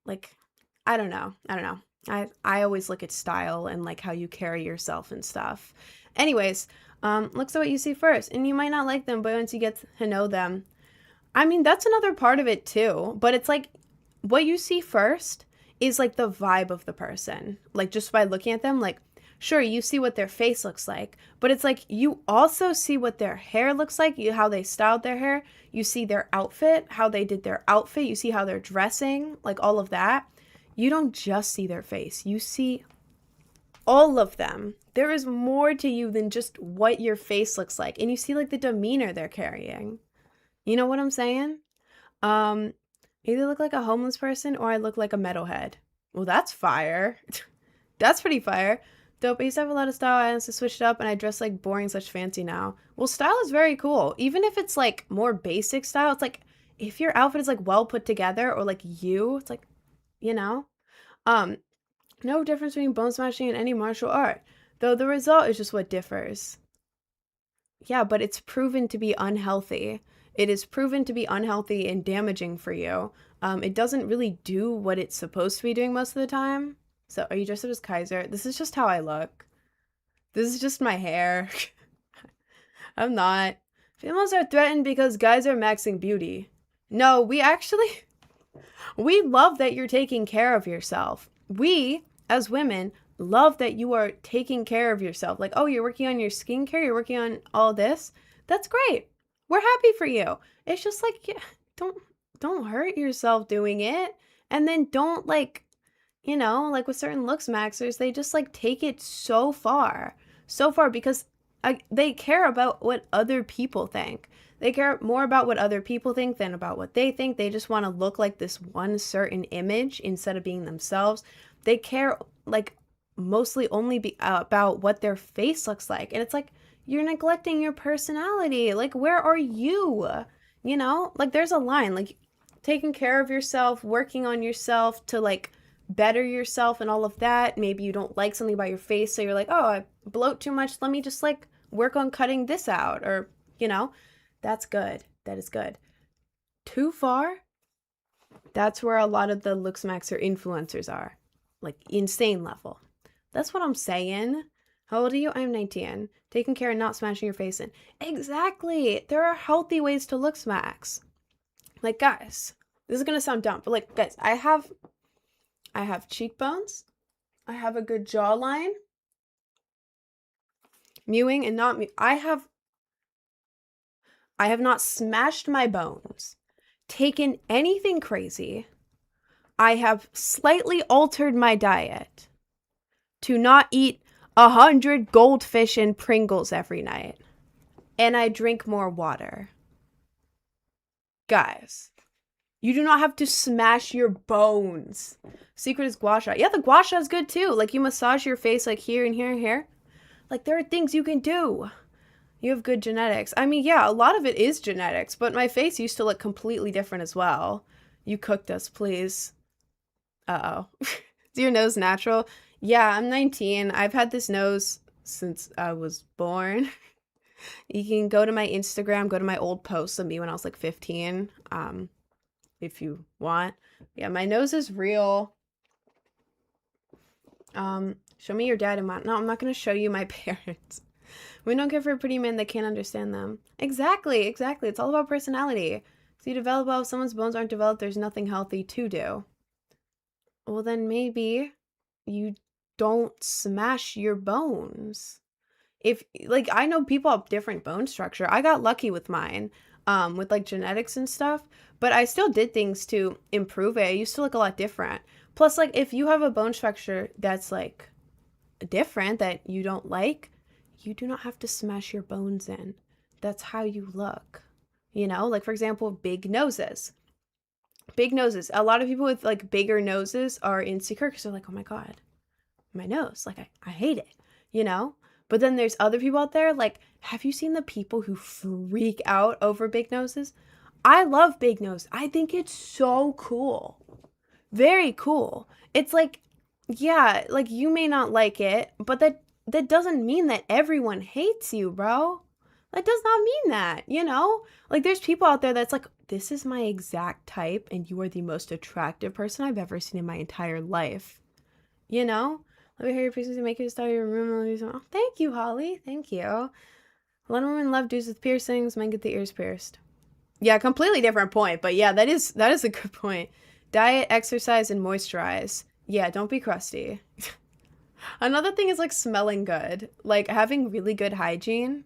like, I don't know. I don't know. I always look at style and like how you carry yourself and stuff. Anyways, looks at what you see first. And you might not like them, but once you get to know them, I mean, that's another part of it too. But it's like what you see first is like the vibe of the person. Like just by looking at them, like sure, you see what their face looks like, but it's like you also see what their hair looks like, you how they styled their hair, you see their outfit, how they did their outfit, you see how they're dressing, like all of that. You don't just see their face. You see all of them. There is more to you than just what your face looks like. And you see like the demeanor they're carrying. You know what I'm saying? Um, either look like a homeless person or I look like a metalhead. Well, that's fire. That's pretty fire. Dope. I used to have a lot of style. I honestly switched it up and I dress like boring such fancy now. Well, style is very cool. Even if it's like more basic style, it's like if your outfit is like well put together or like you, it's like, you know? Um, no difference between bone smashing and any martial art, though the result is just what differs. Yeah, but it's proven to be unhealthy. It is proven to be unhealthy and damaging for you. It doesn't really do what it's supposed to be doing most of the time. So, are you dressed up as Kaiser? This is just how I look. This is just my hair. I'm not. Females are threatened because guys are maxing beauty. No, we love that you're taking care of yourself. We, as women, love that you are taking care of yourself. Like, oh, you're working on your skincare, you're working on all this. That's great. We're happy for you. It's just like, yeah, don't hurt yourself doing it. And then don't like, like with certain looks maxers, they just like take it so far. So far because they care about what other people think. They care more about what other people think than about what they think. They just want to look like this one certain image instead of being themselves. They care like mostly only about what their face looks like. And it's like you're neglecting your personality. Like where are you? Like there's a line like taking care of yourself, working on yourself to like better yourself and all of that. Maybe you don't like something about your face, so you're like, oh, I bloat too much. Let me just like work on cutting this out, or that's good. That is good. Too far? That's where a lot of the looksmax or influencers are, like insane level. That's what I'm saying. How old are you? I'm 19. Taking care and not smashing your face in. Exactly. There are healthy ways to look smacks. Like guys, this is gonna sound dumb, but like guys, I have cheekbones. I have a good jawline. Mewing and not mew. I have not smashed my bones, taken anything crazy. I have slightly altered my diet to not eat 100 goldfish and Pringles every night. And I drink more water. Guys, you do not have to smash your bones. Secret is gua sha. Yeah, the gua sha is good too. Like you massage your face like here and here and here. Like there are things you can do. You have good genetics. I mean, yeah, a lot of it is genetics, but my face used to look completely different as well. You cooked us, please. Uh-oh. Is your nose natural? Yeah, I'm 19. I've had this nose since I was born. You can go to my Instagram, go to my old posts of me when I was like 15, if you want. Yeah, my nose is real. Show me your dad and mom. No, I'm not going to show you my parents. We don't care for a pretty man that can't understand them. Exactly. It's all about personality. So you develop well, if someone's bones aren't developed, there's nothing healthy to do. Well, then maybe you don't smash your bones. If, like, I know people have different bone structure. I got lucky with mine, with, like, genetics and stuff. But I still did things to improve it. I used to look a lot different. Plus, like, if you have a bone structure that's, like, different that you don't like, you do not have to smash your bones in. That's how you look. Like, for example, big noses. Big noses. A lot of people with, like, bigger noses are insecure because they're like, oh my God, my nose. Like, I hate it, But then there's other people out there, like, have you seen the people who freak out over big noses? I love big nose. I think it's so cool. Very cool. It's like, yeah, like you may not like it, but that doesn't mean that everyone hates you, bro. That does not mean that, you know? Like there's people out there that's like, this is my exact type and you are the most attractive person I've ever seen in my entire life. You know? Let me hear your pieces and make you style your room. Oh, thank you, Holly. Thank you. A lot of women love dudes with piercings, men get the ears pierced. Yeah, completely different point, but yeah, that is a good point. Diet, exercise, and moisturize. Yeah, don't be crusty. Another thing is like smelling good. Like having really good hygiene.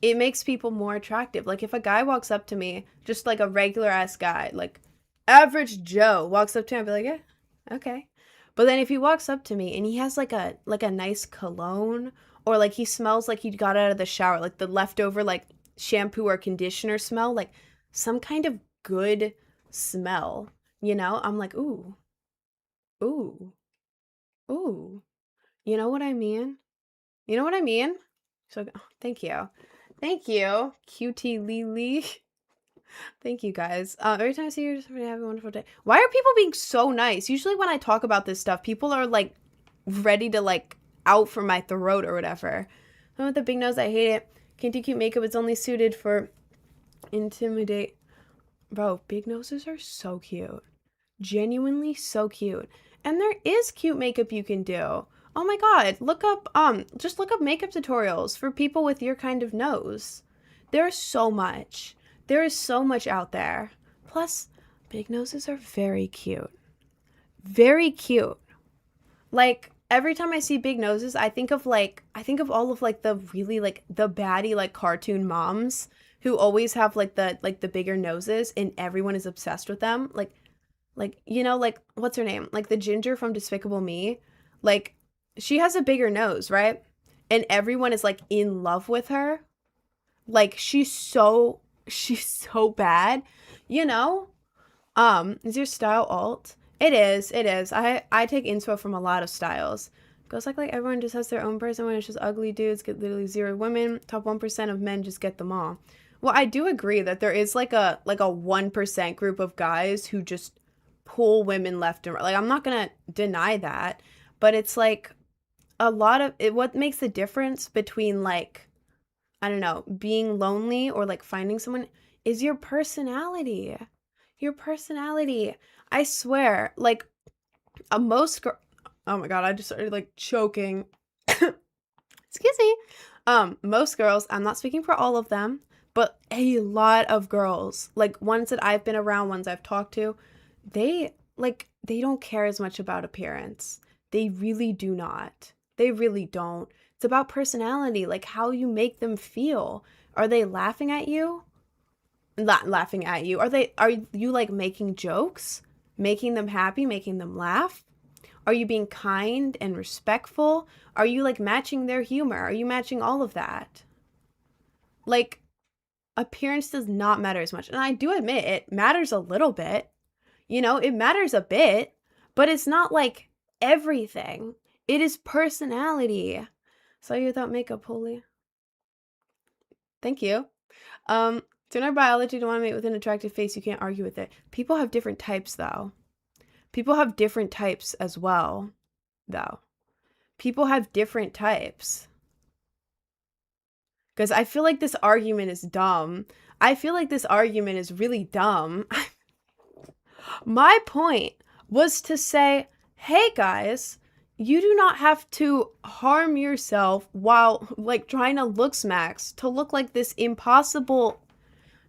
It makes people more attractive. Like if a guy walks up to me, just like a regular ass guy, like average Joe walks up to me, I'd be like, yeah, okay. But then if he walks up to me and he has like a nice cologne, or like he smells like he got out of the shower, like the leftover like shampoo or conditioner smell, like some kind of good smell, you know? I'm like, ooh, ooh, ooh. You know what I mean? You know what I mean? So, oh, thank you. Thank you, QT Lily. Thank you guys. Every time I see you, just have a wonderful day. Why are people being so nice? Usually when I talk about this stuff, people are like ready to like out for my throat or whatever. I'm with the big nose, I hate it. Can't do cute makeup, it's only suited for intimidate. Bro, big noses are so cute. Genuinely so cute. And there is cute makeup you can do. Oh my god, just look up makeup tutorials for people with your kind of nose. There's so much. There is so much out there. Plus, big noses are very cute. Very cute. Like, every time I see big noses, I think of all of like the really like the baddie like cartoon moms who always have like the bigger noses and everyone is obsessed with them. Like, you know, like what's her name? Like the Ginger from Despicable Me. Like she has a bigger nose, right? And everyone is like in love with her. Like she's so bad, you know? Is your style alt? It is. I take inspo from a lot of styles. Goes like everyone just has their own person. When it's just ugly dudes get literally zero women. Top 1% of men just get them all. Well, I do agree that there is like a 1% group of guys who just pull women left and right. Like I'm not gonna deny that, but it's like a lot of it. What makes the difference between like, I don't know, being lonely or like finding someone is your personality. Your personality. I swear, like most oh my god, I just started like choking. Excuse me. Most girls, I'm not speaking for all of them, but a lot of girls, like ones that I've been around, ones I've talked to, they don't care as much about appearance. They really do not. They really don't. It's about personality, like how you make them feel. Are they laughing at you? Not laughing at you. Are you like making jokes? Making them happy, making them laugh? Are you being kind and respectful? Are you like matching their humor? Are you matching all of that? Like appearance does not matter as much. And I do admit it matters a little bit. You know, it matters a bit, but it's not like everything. It is personality. Saw you without makeup, holy. Thank you. It's in our biology to want to mate with an attractive face. You can't argue with it. People have different types, though. People have different types as well, though. People have different types. Because I feel like this argument is dumb. I feel like this argument is really dumb. My point was to say, hey guys, you do not have to harm yourself while like trying to look smacks to look like this impossible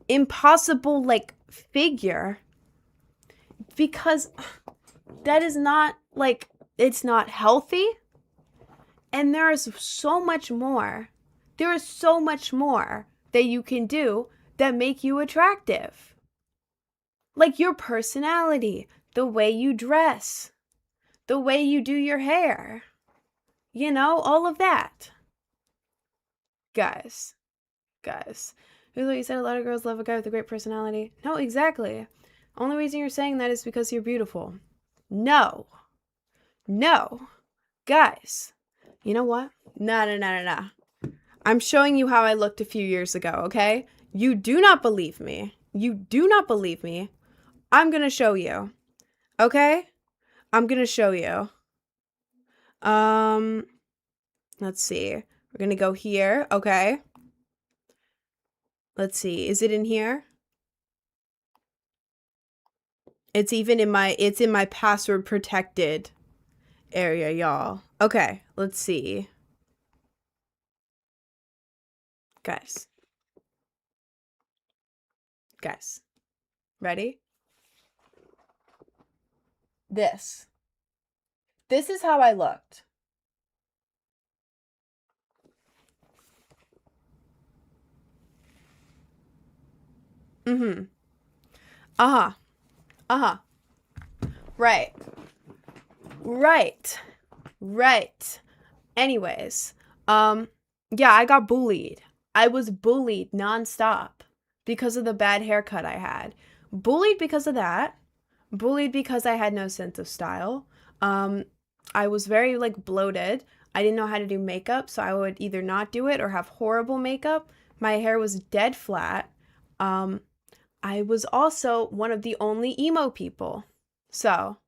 like figure, because that is not like, it's not healthy. And there is so much more. There is so much more that you can do that make you attractive. Like your personality, the way you dress, the way you do your hair, you know, all of that. Guys. You said a lot of girls love a guy with a great personality. No, exactly. Only reason you're saying that is because you're beautiful. No. Guys, you know what? No. I'm showing you how I looked a few years ago, okay? You do not believe me. I'm gonna show you. Okay? I'm gonna show you. Let's see. We're gonna go here. Okay. Let's see. Is it in here? It's even in my password protected area, y'all. Okay, let's see. Guys. Guys. Ready? This. This is how I looked. Mm-hmm. Uh-huh. Uh-huh. Right. Right. Right. Anyways, yeah, I got bullied. I was bullied nonstop because of the bad haircut I had. Bullied because of that. Bullied because I had no sense of style. I was very like bloated. I didn't know how to do makeup, so I would either not do it or have horrible makeup. My hair was dead flat. I was also one of the only emo people. So,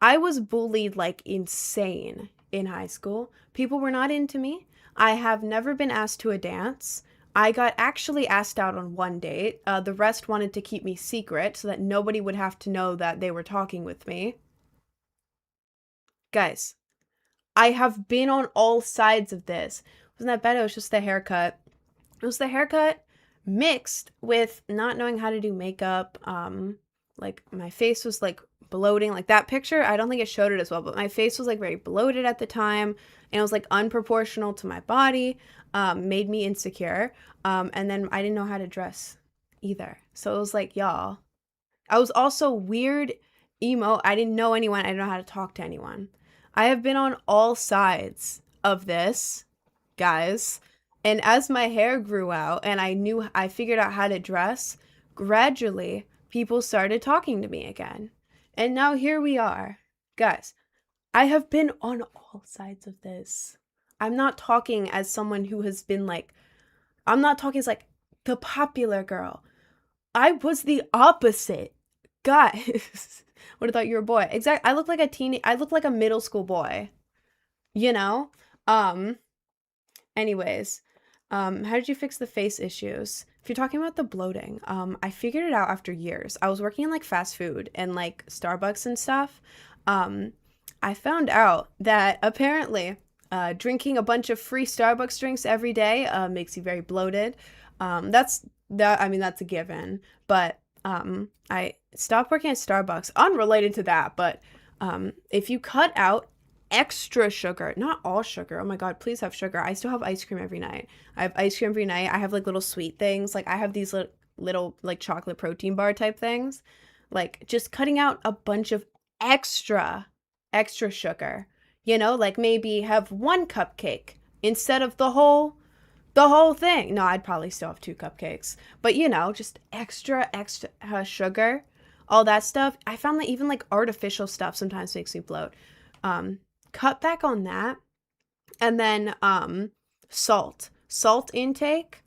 I was bullied like insane in high school. People were not into me. I have never been asked to a dance. I got actually asked out on one date. The rest wanted to keep me secret so that nobody would have to know that they were talking with me. Guys, I have been on all sides of this. Wasn't that bad? It was just the haircut. It was the haircut mixed with not knowing how to do makeup. Like my face was like bloating. Like that picture, I don't think it showed it as well, but my face was like very bloated at the time, and it was like unproportional to my body. Made me insecure. And then I didn't know how to dress either. So it was like, y'all. I was also weird emo. I didn't know anyone. I didn't know how to talk to anyone. I have been on all sides of this, guys. And as my hair grew out and I figured out how to dress, gradually people started talking to me again. And now here we are. Guys, I have been on all sides of this. I'm not talking as someone who has been like, I'm not talking as like the popular girl. I was the opposite. Guys, would have thought you were a boy. Exactly. I look like a middle school boy. You know? Anyways, how did you fix the face issues? If you're talking about the bloating, I figured it out after years. I was working in like fast food and like Starbucks and stuff. I found out that apparently drinking a bunch of free Starbucks drinks every day makes you very bloated. That's that. I mean, that's a given. But I stopped working at Starbucks, unrelated to that. But if you cut out extra sugar, not all sugar. Oh my God, please have sugar. I still have ice cream every night. I have ice cream every night. I have like little sweet things. Like I have these little like chocolate protein bar type things. Like just cutting out a bunch of extra sugar. You know, like maybe have one cupcake instead of the whole thing. No, I'd probably still have two cupcakes. But you know, just extra sugar, all that stuff. I found that even like artificial stuff sometimes makes me bloat. Cut back on that. And then salt intake.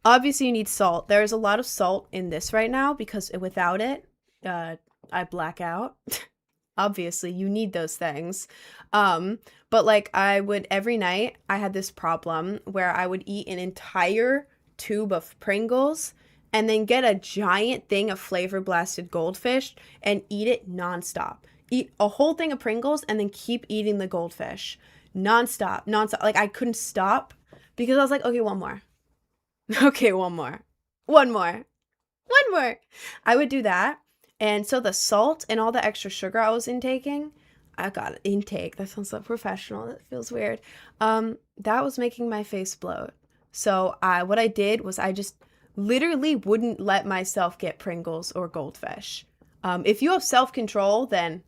Obviously you need salt. There's a lot of salt in this right now because without it, I black out. Obviously you need those things. But like I would every night I had this problem where I would eat an entire tube of Pringles and then get a giant thing of flavor blasted goldfish and eat it nonstop. Eat a whole thing of Pringles and then keep eating the goldfish nonstop. Like I couldn't stop because I was like, okay, one more. Okay, one more. One more. One more. I would do that. And so the salt and all the extra sugar I was intaking, I got intake. That sounds so professional. That feels weird. That was making my face bloat. So what I did was I just literally wouldn't let myself get Pringles or goldfish. If you have self-control, then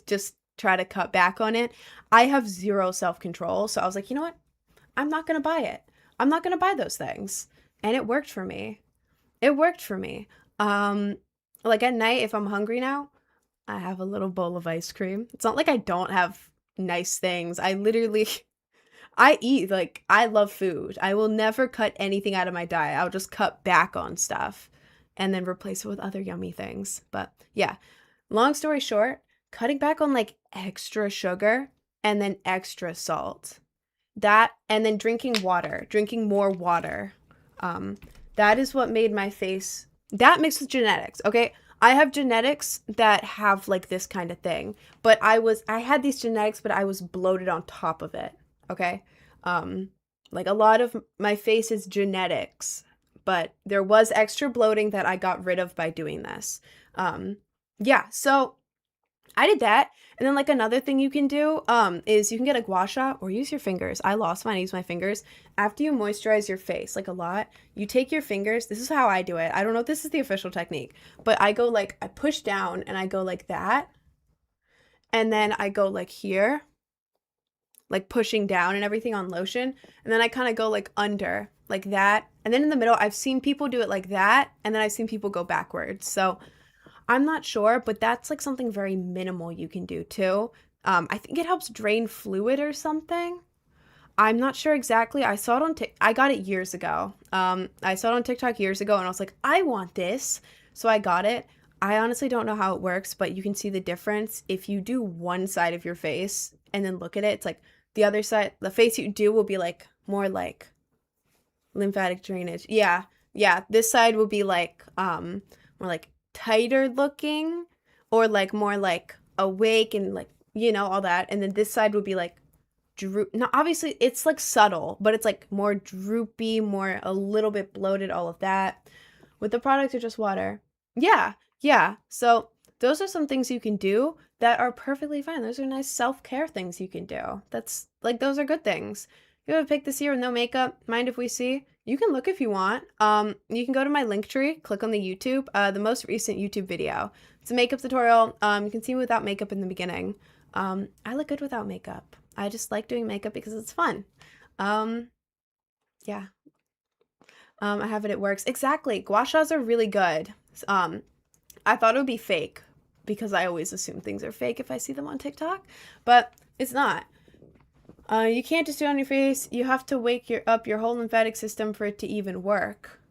just try to cut back on it. I have zero self-control. So I was like, you know what? I'm not going to buy it. I'm not going to buy those things. And it worked for me. It worked for me. Like at night, if I'm hungry now, I have a little bowl of ice cream. It's not like I don't have nice things. I literally, I eat, like, I love food. I will never cut anything out of my diet. I'll just cut back on stuff and then replace it with other yummy things. But yeah, Long story short, cutting back on like extra sugar and then extra salt. That and then drinking more water. Um, that is what made my face that mixed with genetics. Okay. I have genetics that have like this kind of thing, but I had these genetics, but I was bloated on top of it. Okay. Um, like a lot of my face is genetics, but there was extra bloating that I got rid of by doing this. Yeah, so I did that. And then like another thing you can do is you can get a gua sha or use your fingers. I lost mine, I use my fingers. After you moisturize your face like a lot, you take your fingers. This is how I do it. I don't know if this is the official technique, but I go like I push down and I go like that. And then I go like here, like pushing down and everything on lotion. And then I kind of go like under, like that. And then in the middle, I've seen people do it like that, and then I've seen people go backwards. So I'm not sure, but that's like something very minimal you can do too. I think it helps drain fluid or something. I'm not sure exactly. I saw it on I got it years ago. I saw it on TikTok years ago and I was like, I want this. So I got it. I honestly don't know how it works, but you can see the difference if you do one side of your face and then look at it. It's like the other side, the face you do will be like more like lymphatic drainage. Yeah. Yeah. This side will be like more like tighter looking or like more like awake and like, you know, all that. And then this side would be like now obviously it's like subtle, but it's like more droopy, more a little bit bloated, all of that. With the product or just water. Yeah, yeah. So those are some things you can do that are perfectly fine. Those are nice self-care things you can do. That's like those are good things. You have a pic this year with no makeup. Mind if we see? You can look if you want. You can go to my link tree, click on the YouTube, the most recent YouTube video. It's a makeup tutorial. You can see me without makeup in the beginning. I look good without makeup. I just like doing makeup because it's fun. Yeah. I have it, it works. Exactly. Gua shas are really good. I thought it would be fake because I always assume things are fake if I see them on TikTok, but it's not. You can't just do it on your face. You have to wake up your whole lymphatic system for it to even work.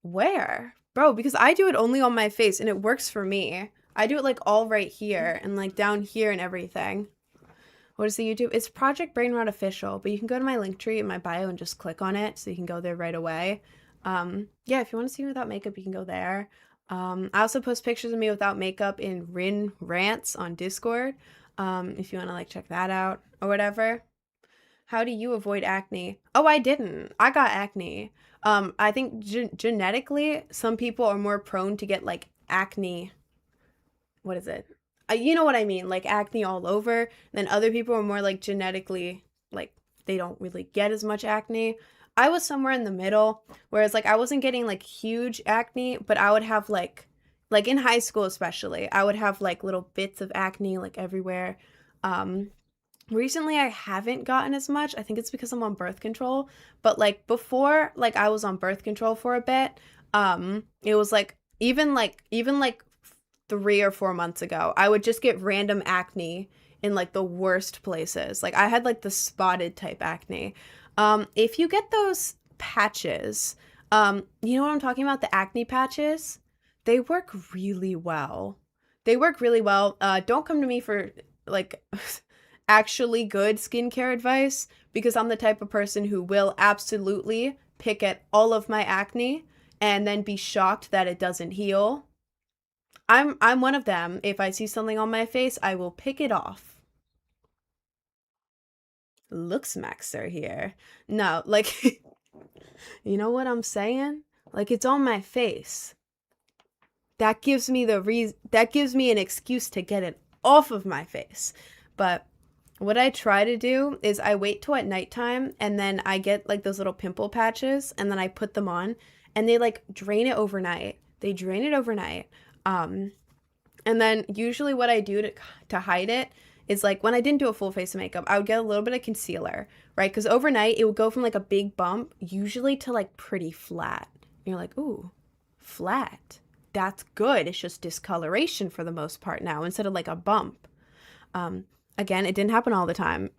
Where? Bro, because I do it only on my face and it works for me. I do it like all right here and like down here and everything. What is the YouTube? It's Project Brain Rot Official, but you can go to my link tree in my bio and just click on it so you can go there right away. Yeah, if you want to see me without makeup, you can go there. I also post pictures of me without makeup in Rin Rants on Discord. If you want to like check that out or whatever. How do you avoid acne? Oh, I didn't. I got acne. I think genetically, some people are more prone to get like acne. What is it? You know what I mean, like acne all over. And then other people are more like genetically, like they don't really get as much acne. I was somewhere in the middle, whereas like I wasn't getting like huge acne, but I would have like in high school especially, I would have like little bits of acne like everywhere. Recently I haven't gotten as much. I think it's because I'm on birth control, but like before, like I was on birth control for a bit. It was like even like 3 or 4 months ago, I would just get random acne in like the worst places. Like I had like the spotted type acne. If you get those patches, you know what I'm talking about? The acne patches, they work really well. They work really well. Don't come to me for like actually good skincare advice because I'm the type of person who will absolutely pick at all of my acne and then be shocked that it doesn't heal. I'm one of them. If I see something on my face, I will pick it off. Looks Maxer here. No, like you know what I'm saying? Like it's on my face. That gives me an excuse to get it off of my face. But what I try to do is I wait till at nighttime and then I get like those little pimple patches and then I put them on and they like drain it overnight. They drain it overnight. And then usually what I do to hide it is like when I didn't do a full face of makeup, I would get a little bit of concealer, right? Because overnight it would go from like a big bump usually to like pretty flat. And you're like, ooh, flat. That's good. It's just discoloration for the most part now instead of like a bump. Again, it didn't happen all the time.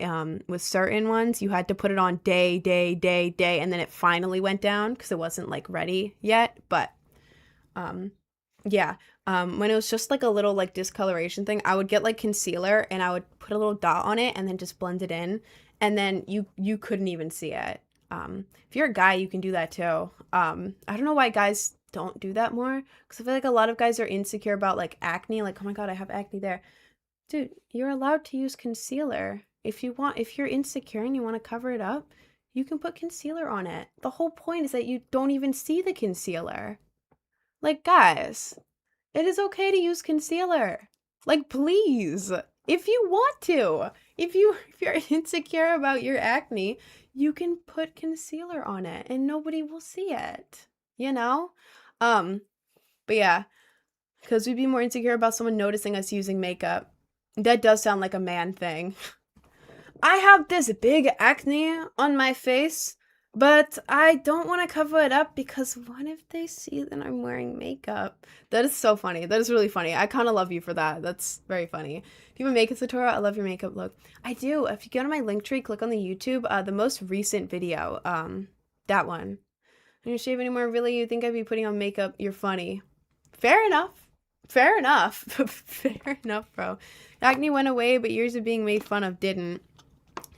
With certain ones, you had to put it on day, and then it finally went down because it wasn't like ready yet. But Yeah. When it was just like a little like discoloration thing, I would get like concealer and I would put a little dot on it and then just blend it in, and then you couldn't even see it. If you're a guy, you can do that too. I don't know why guys don't do that more, because I feel like a lot of guys are insecure about like acne, like, oh my god, I have acne there. Dude, you're allowed to use concealer. If you want, if you're insecure and you want to cover it up, you can put concealer on it. The whole point is that you don't even see the concealer. Like, guys, it is okay to use concealer. Like, please, if you want to. If you're insecure about your acne, you can put concealer on it and nobody will see it. You know? Um, but yeah, because we'd be more insecure about someone noticing us using makeup. That does sound like a man thing. I have this big acne on my face, but I don't want to cover it up because what if they see that I'm wearing makeup? That is so funny. That is really funny. I kind of love you for that. That's very funny. Do you have a makeup tutorial? I love your makeup look. I do. If you go to my link tree, click on the YouTube, the most recent video, that one. When you shave anymore, really, you think I'd be putting on makeup? You're funny. Fair enough. Fair enough. Fair enough, bro. Acne went away, but years of being made fun of didn't.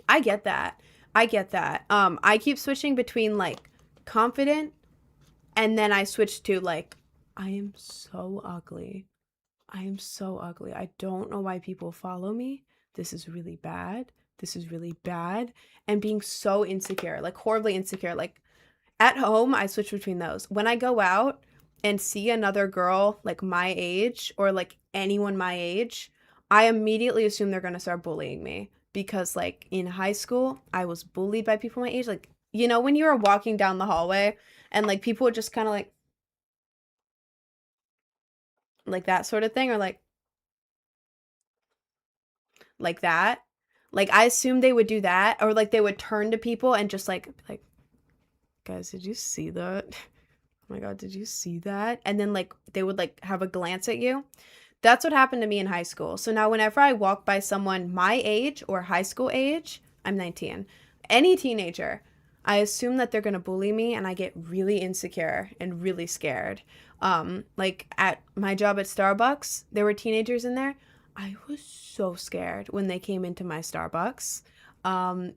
I get that. I get that. I keep switching between like confident and then I switch to like, I am so ugly. I am so ugly. I don't know why people follow me. This is really bad. This is really bad. And being so insecure, like horribly insecure. Like at home, I switch between those. When I go out and see another girl like my age or like anyone my age, I immediately assume they're going to start bullying me, because like in high school, I was bullied by people my age. Like, you know, when you were walking down the hallway and like people would just kind of like that sort of thing, or like that. Like I assumed they would do that, or like they would turn to people and just like, guys, did you see that? Oh my god, did you see that? And then like they would like have a glance at you. That's what happened to me in high school. So now whenever I walk by someone my age or high school age, I'm 19. Any teenager, I assume that they're going to bully me and I get really insecure and really scared. Like at my job at Starbucks, there were teenagers in there. I was so scared when they came into my Starbucks.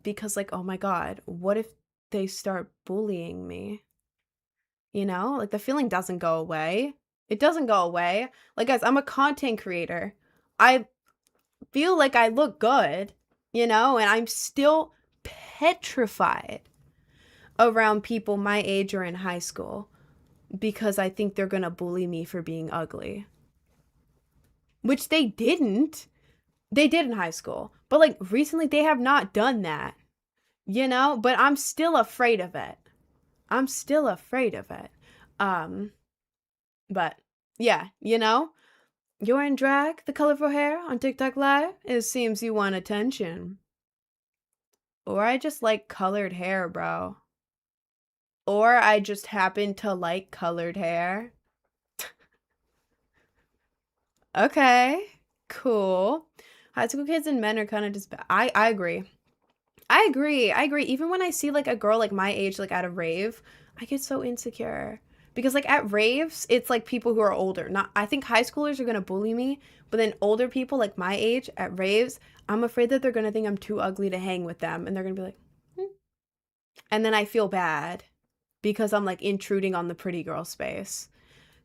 Because like, oh my god, what if they start bullying me? You know, like the feeling doesn't go away. It doesn't go away. Like, guys, I'm a content creator. I feel like I look good, you know, and I'm still petrified around people my age or in high school because I think they're gonna bully me for being ugly. Which they didn't. They did in high school. But like recently, they have not done that, you know, but I'm still afraid of it. I'm still afraid of it. Um, but yeah, you know, you're in drag, the colorful hair on TikTok Live. It seems you want attention. Or I just like colored hair, bro. Or I just happen to like colored hair. Okay, cool. High school kids and men are kind of just. I agree. I agree. I agree. Even when I see like a girl like my age, like at a rave, I get so insecure. Because like at raves, it's like people who are older. Not, I think high schoolers are gonna bully me, but then older people like my age at raves, I'm afraid that they're gonna think I'm too ugly to hang with them, and they're gonna be like, hmm. And then I feel bad because I'm like intruding on the pretty girl space.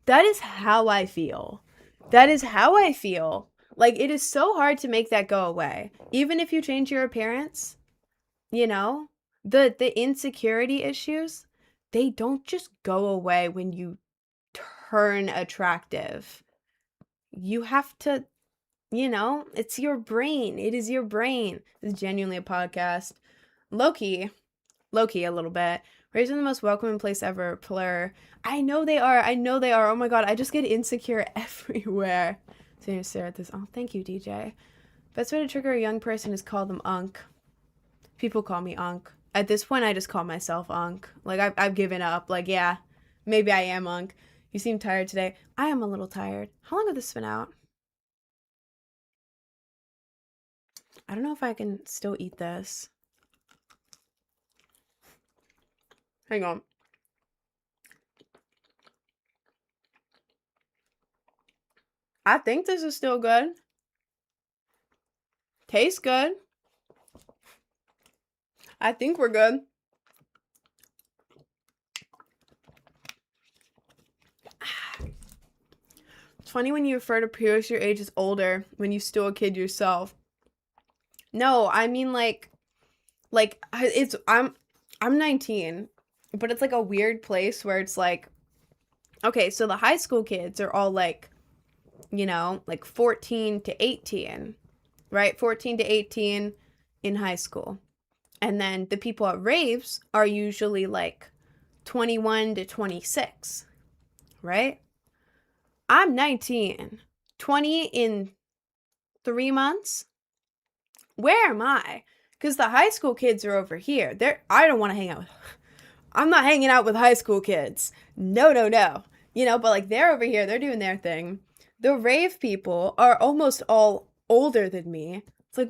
That is how I feel. That is how I feel. Like it is so hard to make that go away. Even if you change your appearance, you know, the insecurity issues, they don't just go away when you turn attractive. You have to, you know, it's your brain. It is your brain. This is genuinely a podcast. Loki a little bit. Raised in the most welcoming place ever, Plur. I know they are. I know they are. Oh my god, I just get insecure everywhere. So you stare at this. Oh, thank you, DJ. Best way to trigger a young person is call them Unk. People call me Unk. At this point, I just call myself Unk. Like, I've given up. Like, yeah, maybe I am Unk. You seem tired today. I am a little tired. How long has this been out? I don't know if I can still eat this. Hang on. I think this is still good. Tastes good. I think we're good. It's funny when you refer to peers your age as older when you still a kid yourself. No, I mean like it's I'm 19, but it's like a weird place where it's like, okay, so the high school kids are all like, you know, like 14 to 18, right? 14 to 18 in high school. And then the people at raves are usually like 21 to 26, right? I'm 19. 20 in 3 months? Where am I? Because the high school kids are over here. I don't want to hang out with. I'm not hanging out with high school kids. No, no, no. You know, but like they're over here, they're doing their thing. The rave people are almost all older than me. It's like,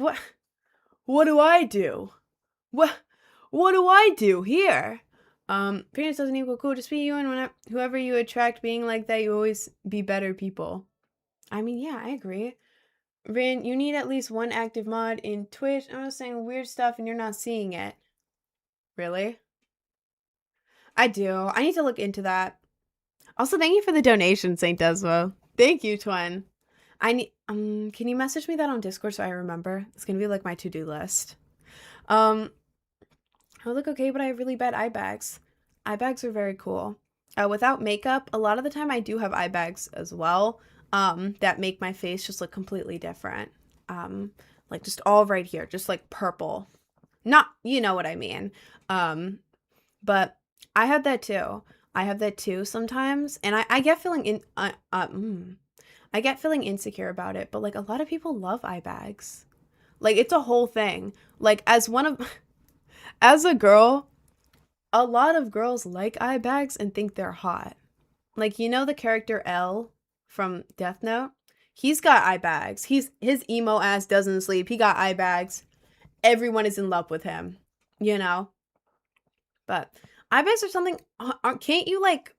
what do I do? What do I do here? Appearance doesn't equal cool. Just be you, and whoever you attract being like that, you always be better people. I mean, yeah, I agree. Rin, you need at least one active mod in Twitch. I'm just saying weird stuff and you're not seeing it. Really? I do. I need to look into that. Also, thank you for the donation, Saint Desmo. Thank you, Twin. I need can you message me that on Discord so I remember? It's gonna be like my to-do list. I look okay, but I have really bad eye bags. Eye bags are very cool. Without makeup, a lot of the time I do have eye bags as well. That make my face just look completely different. Like just all right here, just like purple. Not, you know what I mean. But I have that too. I have that too sometimes, and I get feeling I get feeling insecure about it. But like a lot of people love eye bags. Like it's a whole thing. Like as a girl, a lot of girls like eye bags and think they're hot. Like you know the character L from Death Note? He's got eye bags. His emo ass doesn't sleep. He got eye bags. Everyone is in love with him, you know? But eye bags are something, can't you like,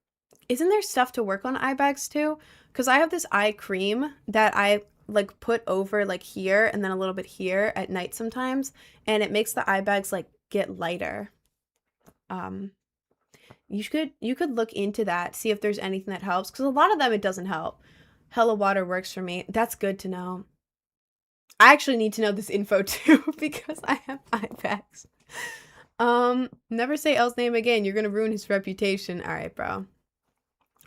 isn't there stuff to work on eye bags too? Because I have this eye cream that I like put over like here and then a little bit here at night sometimes. And it makes the eye bags like get lighter. You could look into that, see if there's anything that helps. Because a lot of them, it doesn't help. Hella water works for me. That's good to know. I actually need to know this info too because I have eye bags. Never say L's name again. You're gonna ruin his reputation. Alright, bro.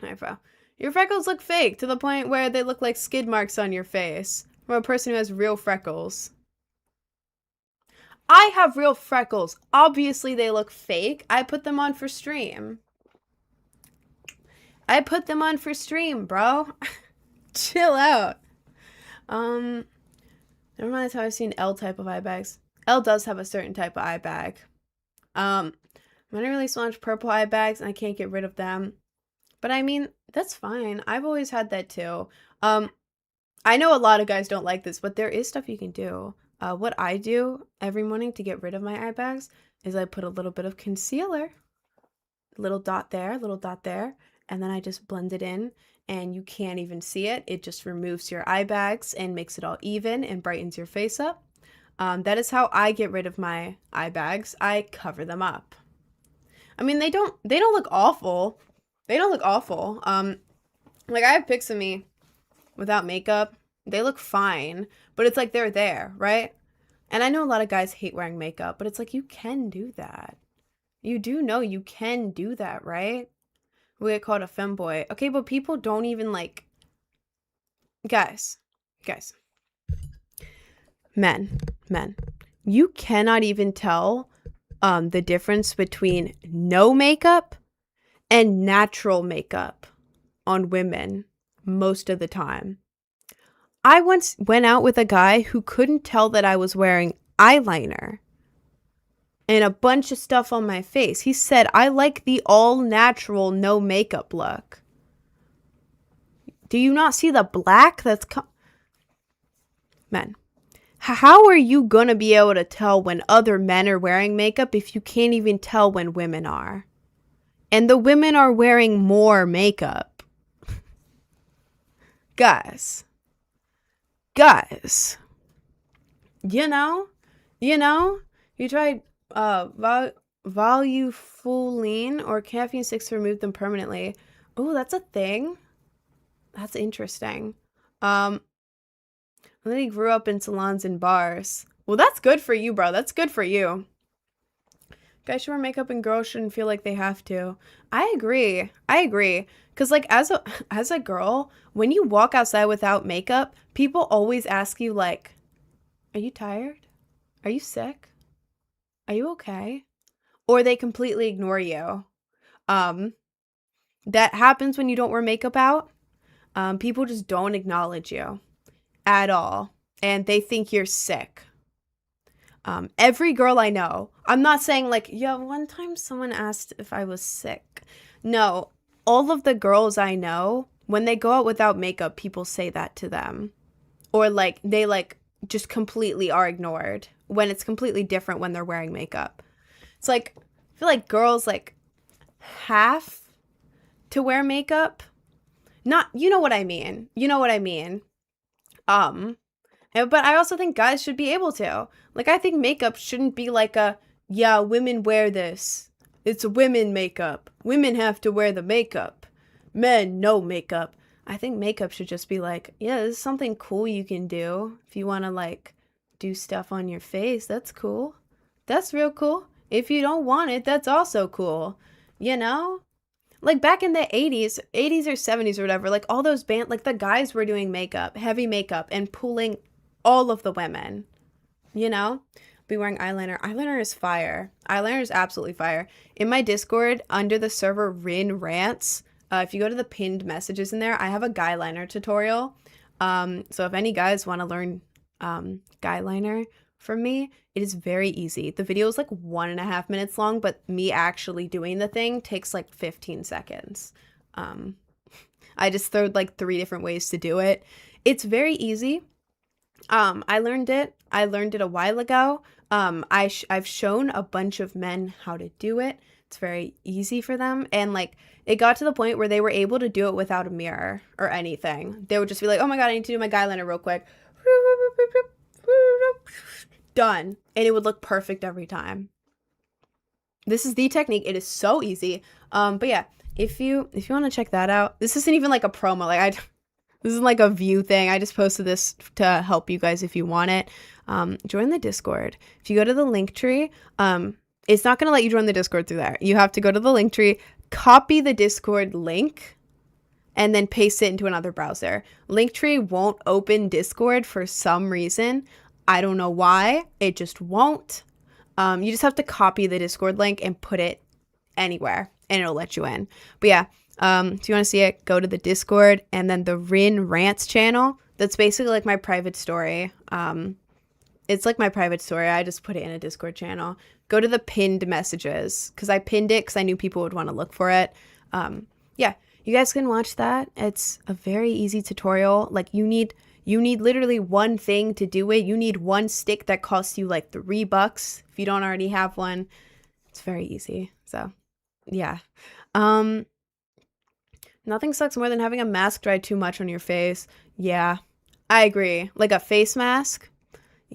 Alright, bro. Your freckles look fake to the point where they look like skid marks on your face from a person who has real freckles. I have real freckles. Obviously, they look fake. I put them on for stream. I put them on for stream, bro. Chill out. Never mind, that's how I've seen L type of eye bags. L does have a certain type of eye bag. I'm gonna release a bunch of purple eye bags and I can't get rid of them. But I mean, that's fine. I've always had that too. I know a lot of guys don't like this, but there is stuff you can do. What I do every morning to get rid of my eye bags is I put a little bit of concealer. Little dot there, little dot there. And then I just blend it in and you can't even see it. It just removes your eye bags and makes it all even and brightens your face up. That is how I get rid of my eye bags. I cover them up. I mean, they don't look awful. They don't look awful. Like I have pics of me without makeup. They look fine, but it's like they're there, right? And I know a lot of guys hate wearing makeup, but it's like you can do that. You do know you can do that, right? We get called a femboy. Okay, but people don't even like... Guys. Men. You cannot even tell the difference between no makeup and natural makeup on women most of the time. I once went out with a guy who couldn't tell that I was wearing eyeliner and a bunch of stuff on my face. He said, I like the all-natural, no makeup look. Do you not see the black that's... Men. How are you gonna be able to tell when other men are wearing makeup if you can't even tell when women are? And the women are wearing more makeup. Guys, guys, you know, you tried Volufuline or caffeine sticks to remove them permanently. Oh, that's a thing. That's interesting. And then he grew up in salons and bars. Well, that's good for you, bro. That's good for you. Guys should wear makeup and girls shouldn't feel like they have to. I agree. Cause like as a girl, when you walk outside without makeup, people always ask you like, "Are you tired? Are you sick? Are you okay?" Or they completely ignore you. That happens when you don't wear makeup out. People just don't acknowledge you at all, and they think you're sick. Every girl I know, I'm not saying like, yeah, one time someone asked if I was sick. No, all of the girls I know, when they go out without makeup, people say that to them. Or like, they like just completely are ignored when it's completely different when they're wearing makeup. It's like, I feel like girls like have to wear makeup. Not, you know what I mean. But I also think guys should be able to. Like, I think makeup shouldn't be like a, yeah, women wear this. It's a women makeup. Women have to wear the makeup. Men, no makeup. I think makeup should just be like, yeah, this is something cool you can do. If you want to, like, do stuff on your face, that's cool. That's real cool. If you don't want it, that's also cool. You know? Like back in the 80s or 70s or whatever, like all those band, like the guys were doing makeup, heavy makeup, and pulling all of the women, you know? Be wearing eyeliner. Eyeliner is fire. Eyeliner is absolutely fire. In my Discord, under the server Rin Rants, if you go to the pinned messages in there, I have a guy liner tutorial. So if any guys want to learn guy liner from me, it is very easy. The video is like 1.5 minutes long, but me actually doing the thing takes like 15 seconds. I just throwed like 3 different ways to do it. It's very easy. I learned it a while ago. I've shown a bunch of men how to do it. It's very easy for them. And like, it got to the point where they were able to do it without a mirror or anything. They would just be like, oh my God, I need to do my guy liner real quick. Done. And it would look perfect every time. This is the technique. It is so easy. But yeah, if you want to check that out, this isn't even like a promo. Like this isn't like a view thing. I just posted this to help you guys if you want it. Join the Discord. If you go to the link tree, it's not going to let you join the Discord through there. You have to go to the link tree, copy the Discord link, and then paste it into another browser. Linktree won't open Discord for some reason. I don't know why. It just won't. You just have to copy the Discord link and put it anywhere, and it'll let you in. But yeah, if you want to see it, go to the Discord and then the Rin Rants channel. That's basically like my private story. It's like my private story. I just put it in a Discord channel. Go to the pinned messages because I pinned it because I knew people would want to look for it. Yeah, you guys can watch that. It's a very easy tutorial. Like you need literally one thing to do it. You need one stick that costs you like $3 if you don't already have one. It's very easy. So yeah. Nothing sucks more than having a mask dry too much on your face. Yeah, I agree. Like a face mask.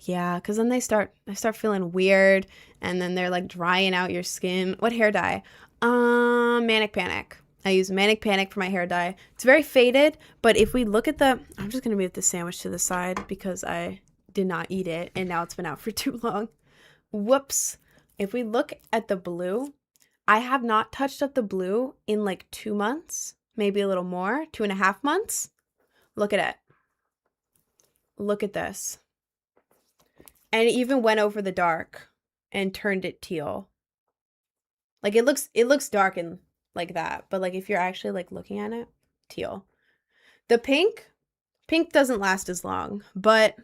Yeah, because then they start feeling weird, and then they're like drying out your skin. What hair dye? Manic Panic. I use Manic Panic for my hair dye. It's very faded, but if we look at the, I'm just gonna move the sandwich to the side because I did not eat it, and now it's been out for too long. Whoops. If we look at the blue, I have not touched up the blue in like 2 months, maybe a little more, 2.5 months. Look at it. Look at this. And it even went over the dark and turned it teal. Like it looks dark and like that, but like if you're actually like looking at it, teal. The pink doesn't last as long, but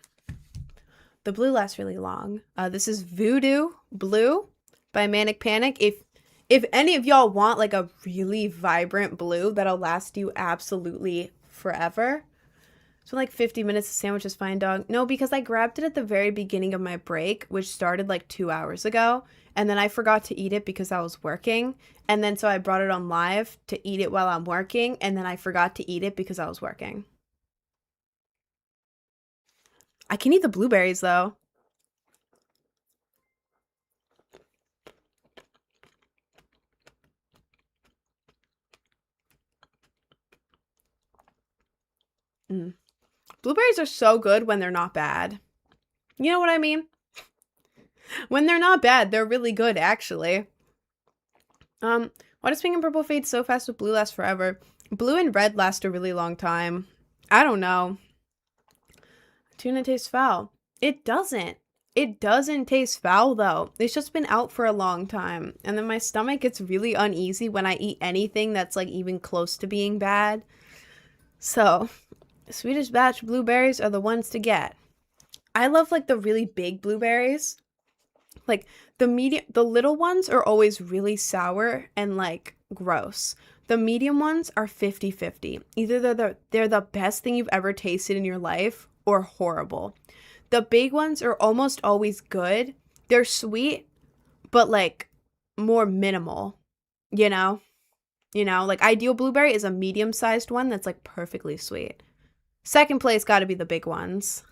the blue lasts really long. This is Voodoo Blue by Manic Panic. If any of y'all want like a really vibrant blue that'll last you absolutely forever. It's been like 50 minutes. The sandwich is fine, dog. No, because I grabbed it at the very beginning of my break, which started like 2 hours ago. And then I forgot to eat it because I was working. And then so I brought it on live to eat it while I'm working. And then I forgot to eat it because I was working. I can eat the blueberries though. Mm. Blueberries are so good when they're not bad. You know what I mean? When they're not bad, they're really good, actually. Why does pink and purple fade so fast with blue last forever? Blue and red last a really long time. I don't know. Tuna tastes foul. It doesn't. It doesn't taste foul, though. It's just been out for a long time. And then my stomach gets really uneasy when I eat anything that's, like, even close to being bad. So, Swedish Batch blueberries are the ones to get. I love, like, the really big blueberries. Like, the little ones are always really sour and, like, gross. The medium ones are 50-50. Either they're the best thing you've ever tasted in your life or horrible. The big ones are almost always good. They're sweet, but, like, more minimal, you know? Like, Ideal Blueberry is a medium-sized one that's, like, perfectly sweet. Second place got to be the big ones.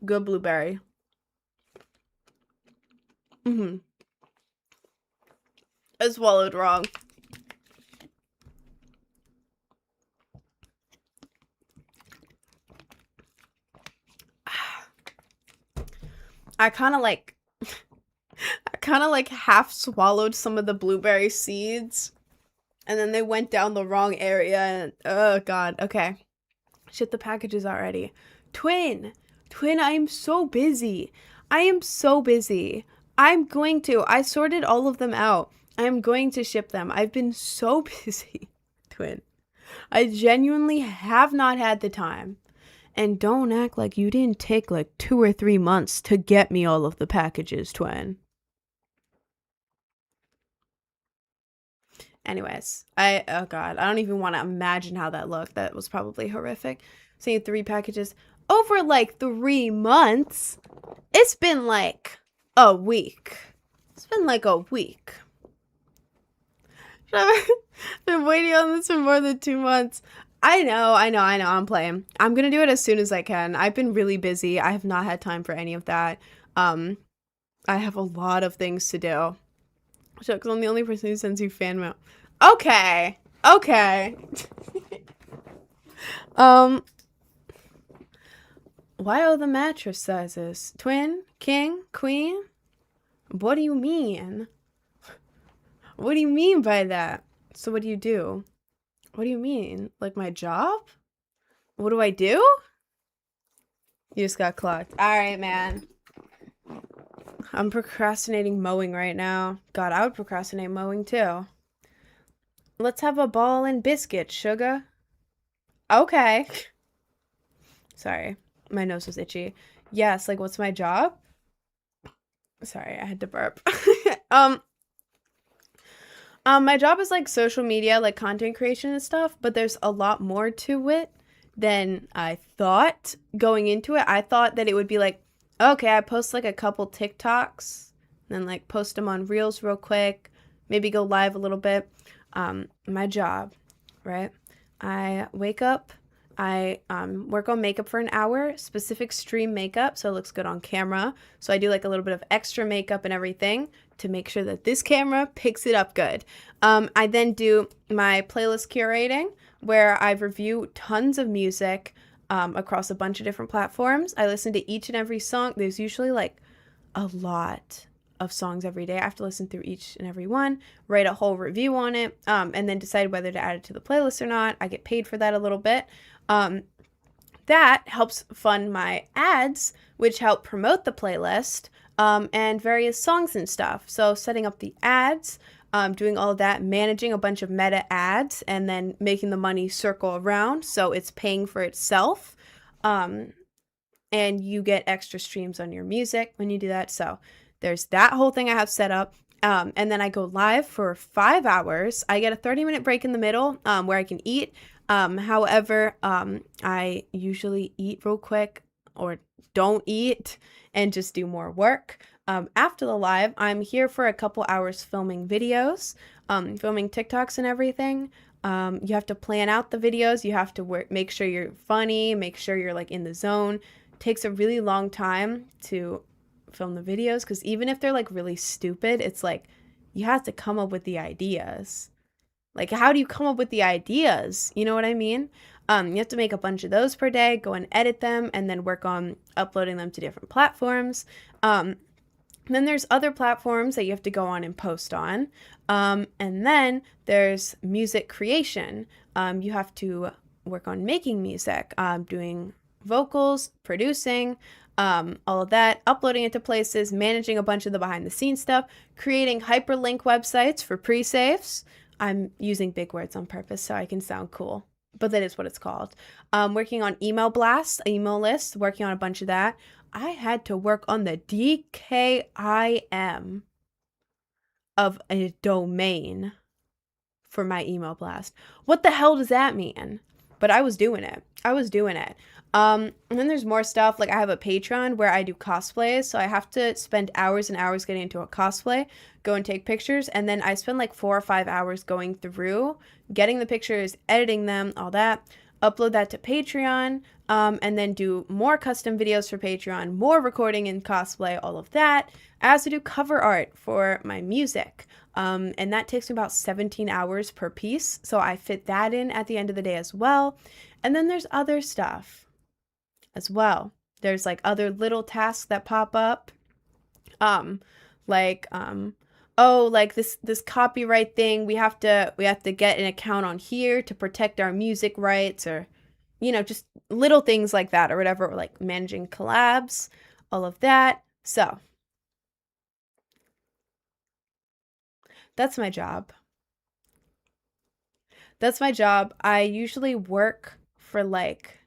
Good blueberry. I swallowed wrong. I kind of like half swallowed some of the blueberry seeds and then they went down the wrong area and oh god. Okay. Ship the packages already. Twin, I am so busy. I sorted all of them out. I'm going to ship them. I've been so busy, Twin. I genuinely have not had the time. And don't act like you didn't take like 2 or 3 months to get me all of the packages, Twin. Anyways, oh god, I don't even want to imagine how that looked. That was probably horrific. Saying 3 packages over like 3 months. It's been like a week. I've been waiting on this for more than 2 months. I know, I'm playing. I'm gonna do it as soon as I can. I've been really busy. I have not had time for any of that. I have a lot of things to do. Because I'm the only person who sends you fan mail. Okay. Why all the mattress sizes? Twin? King? Queen? What do you mean? What do you mean by that? So what do you do? What do you mean? Like my job? What do I do? You just got clocked. Alright, man. I'm procrastinating mowing right now. God, I would procrastinate mowing too. Let's have a ball and biscuit, sugar. Okay. Sorry. My nose was itchy. Yes, like what's my job? Sorry, I had to burp. My job is like social media, like content creation and stuff, but there's a lot more to it than I thought going into it. I thought that it would be like, okay, I post like a couple TikToks, then like post them on Reels real quick, maybe go live a little bit. My job, right? I wake up, I work on makeup for an hour, specific stream makeup, so it looks good on camera. So I do like a little bit of extra makeup and everything to make sure that this camera picks it up good. I then do my playlist curating, where I review tons of music across a bunch of different platforms. I listen to each and every song. There's usually like a lot of songs every day. I have to listen through each and every one, write a whole review on it, and then decide whether to add it to the playlist or not. I get paid for that a little bit. That helps fund my ads, which help promote the playlist, and various songs and stuff. So setting up the ads, doing all of that, managing a bunch of meta ads, and then making the money circle around so it's paying for itself. And you get extra streams on your music when you do that. So there's that whole thing I have set up. And then I go live for 5 hours. I get a 30-minute break in the middle where I can eat. However, I usually eat real quick or don't eat and just do more work. After the live, I'm here for a couple hours filming videos, filming TikToks and everything. You have to plan out the videos. You have to make sure you're funny, make sure you're like in the zone. It takes a really long time to film the videos because even if they're like really stupid, it's like you have to come up with the ideas. Like, how do you come up with the ideas? You know what I mean? You have to make a bunch of those per day, go and edit them, and then work on uploading them to different platforms. Then there's other platforms that you have to go on and post on. And then there's music creation. You have to work on making music, doing vocals, producing, all of that, uploading it to places, managing a bunch of the behind the scenes stuff, creating hyperlink websites for pre-saves. I'm using big words on purpose so I can sound cool, but that is what it's called. Working on email blasts, email lists, working on a bunch of that. I had to work on the DKIM of a domain for my email blast. What the hell does that mean? But I was doing it. And then there's more stuff. Like I have a Patreon where I do cosplays. So I have to spend hours and hours getting into a cosplay, go and take pictures. And then I spend like 4 or 5 hours going through, getting the pictures, editing them, all that, upload that to Patreon, and then do more custom videos for Patreon, more recording and cosplay, all of that. I also do cover art for my music. And that takes me about 17 hours per piece. So I fit that in at the end of the day as well. And then there's other stuff as well. There's like other little tasks that pop up. Oh, like this copyright thing, we have to get an account on here to protect our music rights, or just little things like that or whatever, or like managing collabs, all of that. So that's my job. I usually work for like,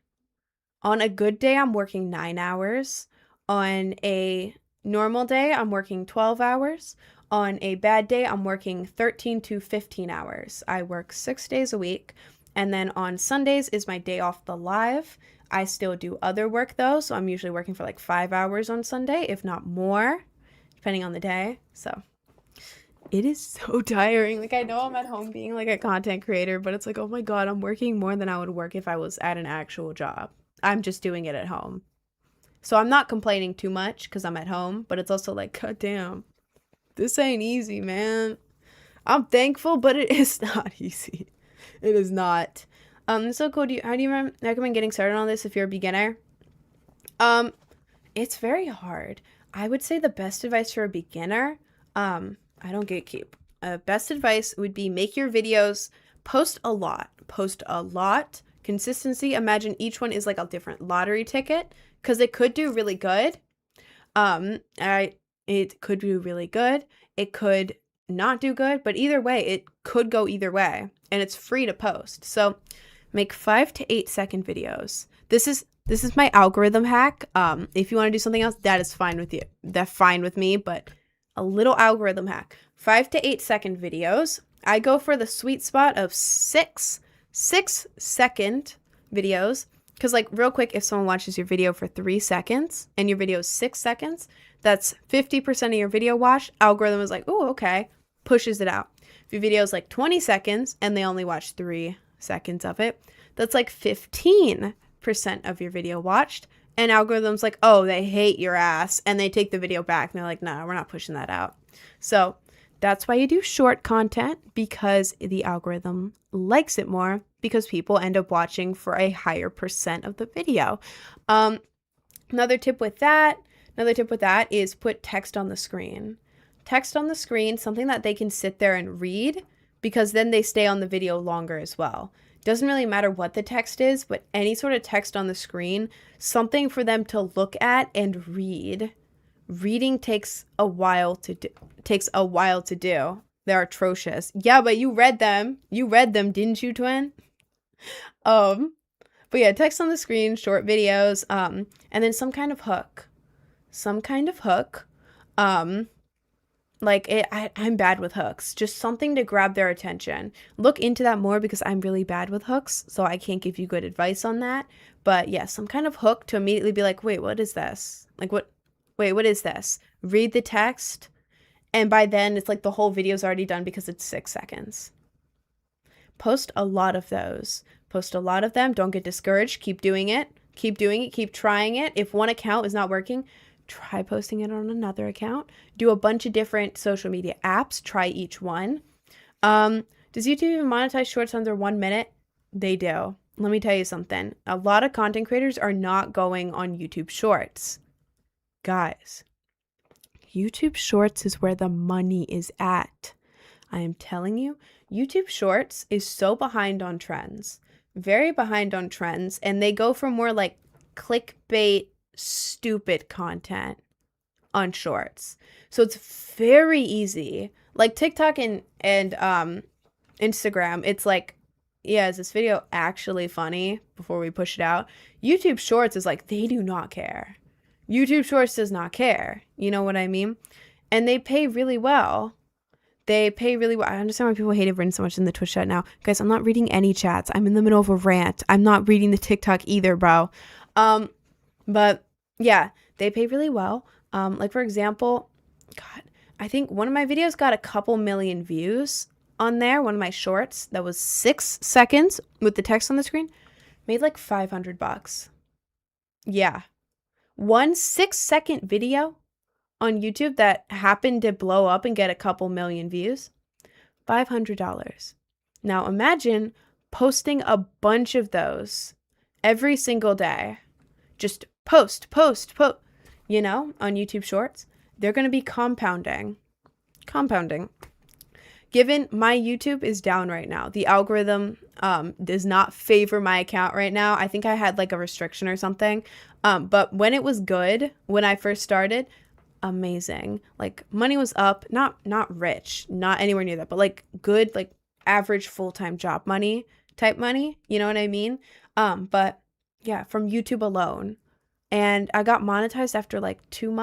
on a good day, I'm working 9 hours. On a normal day, I'm working 12 hours. On a bad day, I'm working 13 to 15 hours. I work 6 days a week. And then on Sundays is my day off the live. I still do other work though. So I'm usually working for like 5 hours on Sunday, if not more, depending on the day. So it is so tiring. Like I know I'm at home being like a content creator, but it's like, oh my God, I'm working more than I would work if I was at an actual job. I'm just doing it at home. So I'm not complaining too much because I'm at home, but it's also like, God damn, this ain't easy, man. I'm thankful, but it is not easy. It is not. So cool. How do you recommend getting started on this if you're a beginner? It's very hard. I would say the best advice for a beginner, I don't gatekeep. Best advice would be make your videos, post a lot. Consistency. Imagine each one is like a different lottery ticket because it could do really good. It could do really good. It could not do good, but either way, it could go either way, and it's free to post. So make 5 to 8 second videos. This is my algorithm hack. If you want to do something else, that is fine with you. That's fine with me, but a little algorithm hack. 5 to 8 second videos. I go for the sweet spot of 6-second videos, because like real quick, if someone watches your video for 3 seconds and your video is 6 seconds, that's 50% of your video watch. Algorithm is like, oh, okay, pushes it out. If your video is like 20 seconds and they only watch 3 seconds of it, that's like 15% of your video watched, and algorithm's like, oh, they hate your ass, and they take the video back and they're like, no, we're not pushing that out. So that's why you do short content, because the algorithm likes it more, because people end up watching for a higher percent of the video. Another tip with that is put text on the screen. Text on the screen, something that they can sit there and read, because then they stay on the video longer as well. Doesn't really matter what the text is, but any sort of text on the screen, something for them to look at and read. Reading takes a while to do. They're atrocious. Yeah, but you read them, didn't you, twin? But yeah, text on the screen, short videos, and then some kind of hook. I'm bad with hooks. Just something to grab their attention. Look into that more, because I'm really bad with hooks, so I can't give you good advice on that. But yeah, some kind of hook to immediately be like, wait, what is this? Like, what Wait, what is this? Read the text. And by then, it's like the whole video's already done because it's 6 seconds. Post a lot of those. Post a lot of them. Don't get discouraged. Keep doing it. Keep doing it. Keep trying it. If one account is not working, try posting it on another account. Do a bunch of different social media apps. Try each one. Does YouTube even monetize shorts under 1 minute? They do. Let me tell you something. A lot of content creators are not going on YouTube Shorts. Guys, YouTube Shorts is where the money is at. I am telling you, YouTube Shorts is so behind on trends. Very behind on trends. And they go for more like clickbait, stupid content on Shorts. So it's very easy. Like TikTok and Instagram, it's like, yeah, is this video actually funny before we push it out? YouTube Shorts is like, they do not care. YouTube Shorts does not care. You know what I mean? And they pay really well. They pay really well. I understand why people hate it written so much in the Twitch chat now. Guys, I'm not reading any chats. I'm in the middle of a rant. I'm not reading the TikTok either, bro. But yeah, they pay really well. Like for example, God, I think one of my videos got a couple million views on there. One of my shorts that was 6 seconds with the text on the screen made like $500. Yeah. One 6-second video on YouTube that happened to blow up and get a couple million views, $500. Now imagine posting a bunch of those every single day. Just post, you know, on YouTube Shorts. They're going to be compounding. Given my YouTube is down right now, the algorithm does not favor my account right now. I think I had like a restriction or something. But when it was good, when I first started, amazing. Like money was up, not rich, not anywhere near that, but like good, like average full-time job money type money. You know what I mean? But yeah, from YouTube alone. And I got monetized after like 2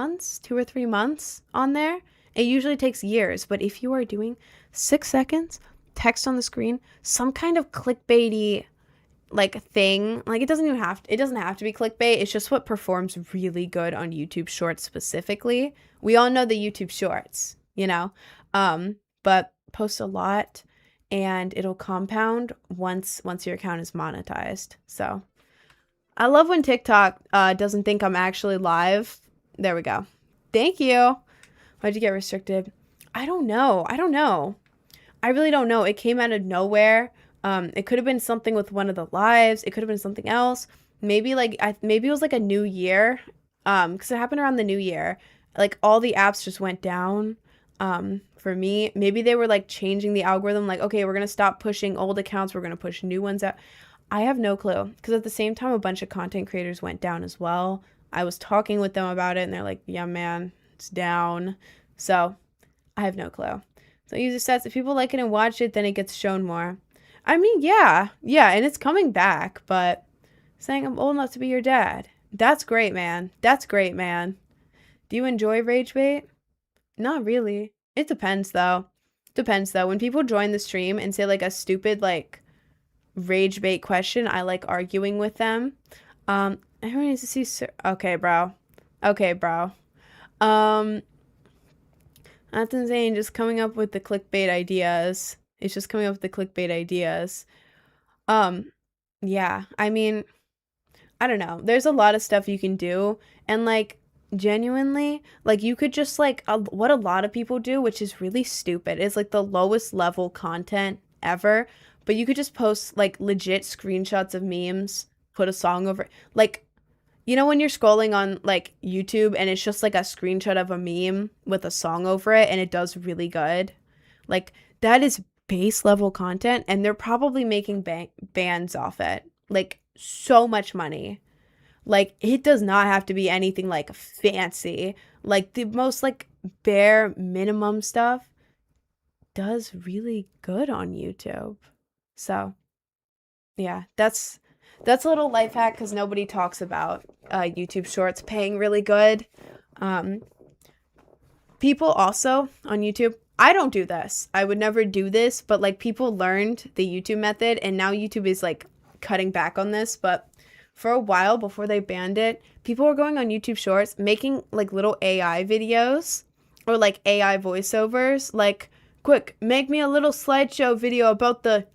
or 3 months on there. It usually takes years, but if you are doing 6 seconds, text on the screen, some kind of clickbaity like thing, like it doesn't have to be clickbait. It's just what performs really good on YouTube Shorts specifically. We all know the YouTube Shorts, you know, but post a lot and it'll compound once your account is monetized. So I love when TikTok doesn't think I'm actually live. There we go. Thank you. Why'd you get restricted? I don't know. I really don't know. It came out of nowhere. It could have been something with one of the lives. It could have been something else. Maybe maybe it was like a new year. Because it happened around the new year. Like all the apps just went down. For me, maybe they were like changing the algorithm. Like, okay, we're gonna stop pushing old accounts. We're gonna push new ones out. I have no clue. Because at the same time, a bunch of content creators went down as well. I was talking with them about it, and they're like, "Yeah, man, it's down." So I have no clue. So user stats, if people like it and watch it, then it gets shown more. I mean, yeah, and it's coming back, but saying I'm old enough to be your dad. That's great, man. Do you enjoy rage bait? Not really. It depends, though. When people join the stream and say, like, a stupid, like, rage bait question, I like arguing with them. Everyone needs to see... Okay, bro. That's insane. Just coming up with the clickbait ideas. It's just coming up with the clickbait ideas. Yeah, I mean, I don't know. There's a lot of stuff you can do. And like, genuinely, like you could just like, what a lot of people do, which is really stupid, is like the lowest level content ever. But you could just post like legit screenshots of memes, put a song over it. Like, you know when you're scrolling on like YouTube and it's just like a screenshot of a meme with a song over it and it does really good? Like that is base level content and they're probably making bands off it. Like so much money. Like it does not have to be anything like fancy. Like the most like bare minimum stuff does really good on YouTube. So yeah, that's a little life hack because nobody talks about YouTube Shorts paying really good. People also on YouTube, I don't do this. I would never do this, but like people learned the YouTube method and now YouTube is like cutting back on this. But for a while before they banned it, people were going on YouTube Shorts making like little AI videos or like AI voiceovers, like, quick, make me a little slideshow video about the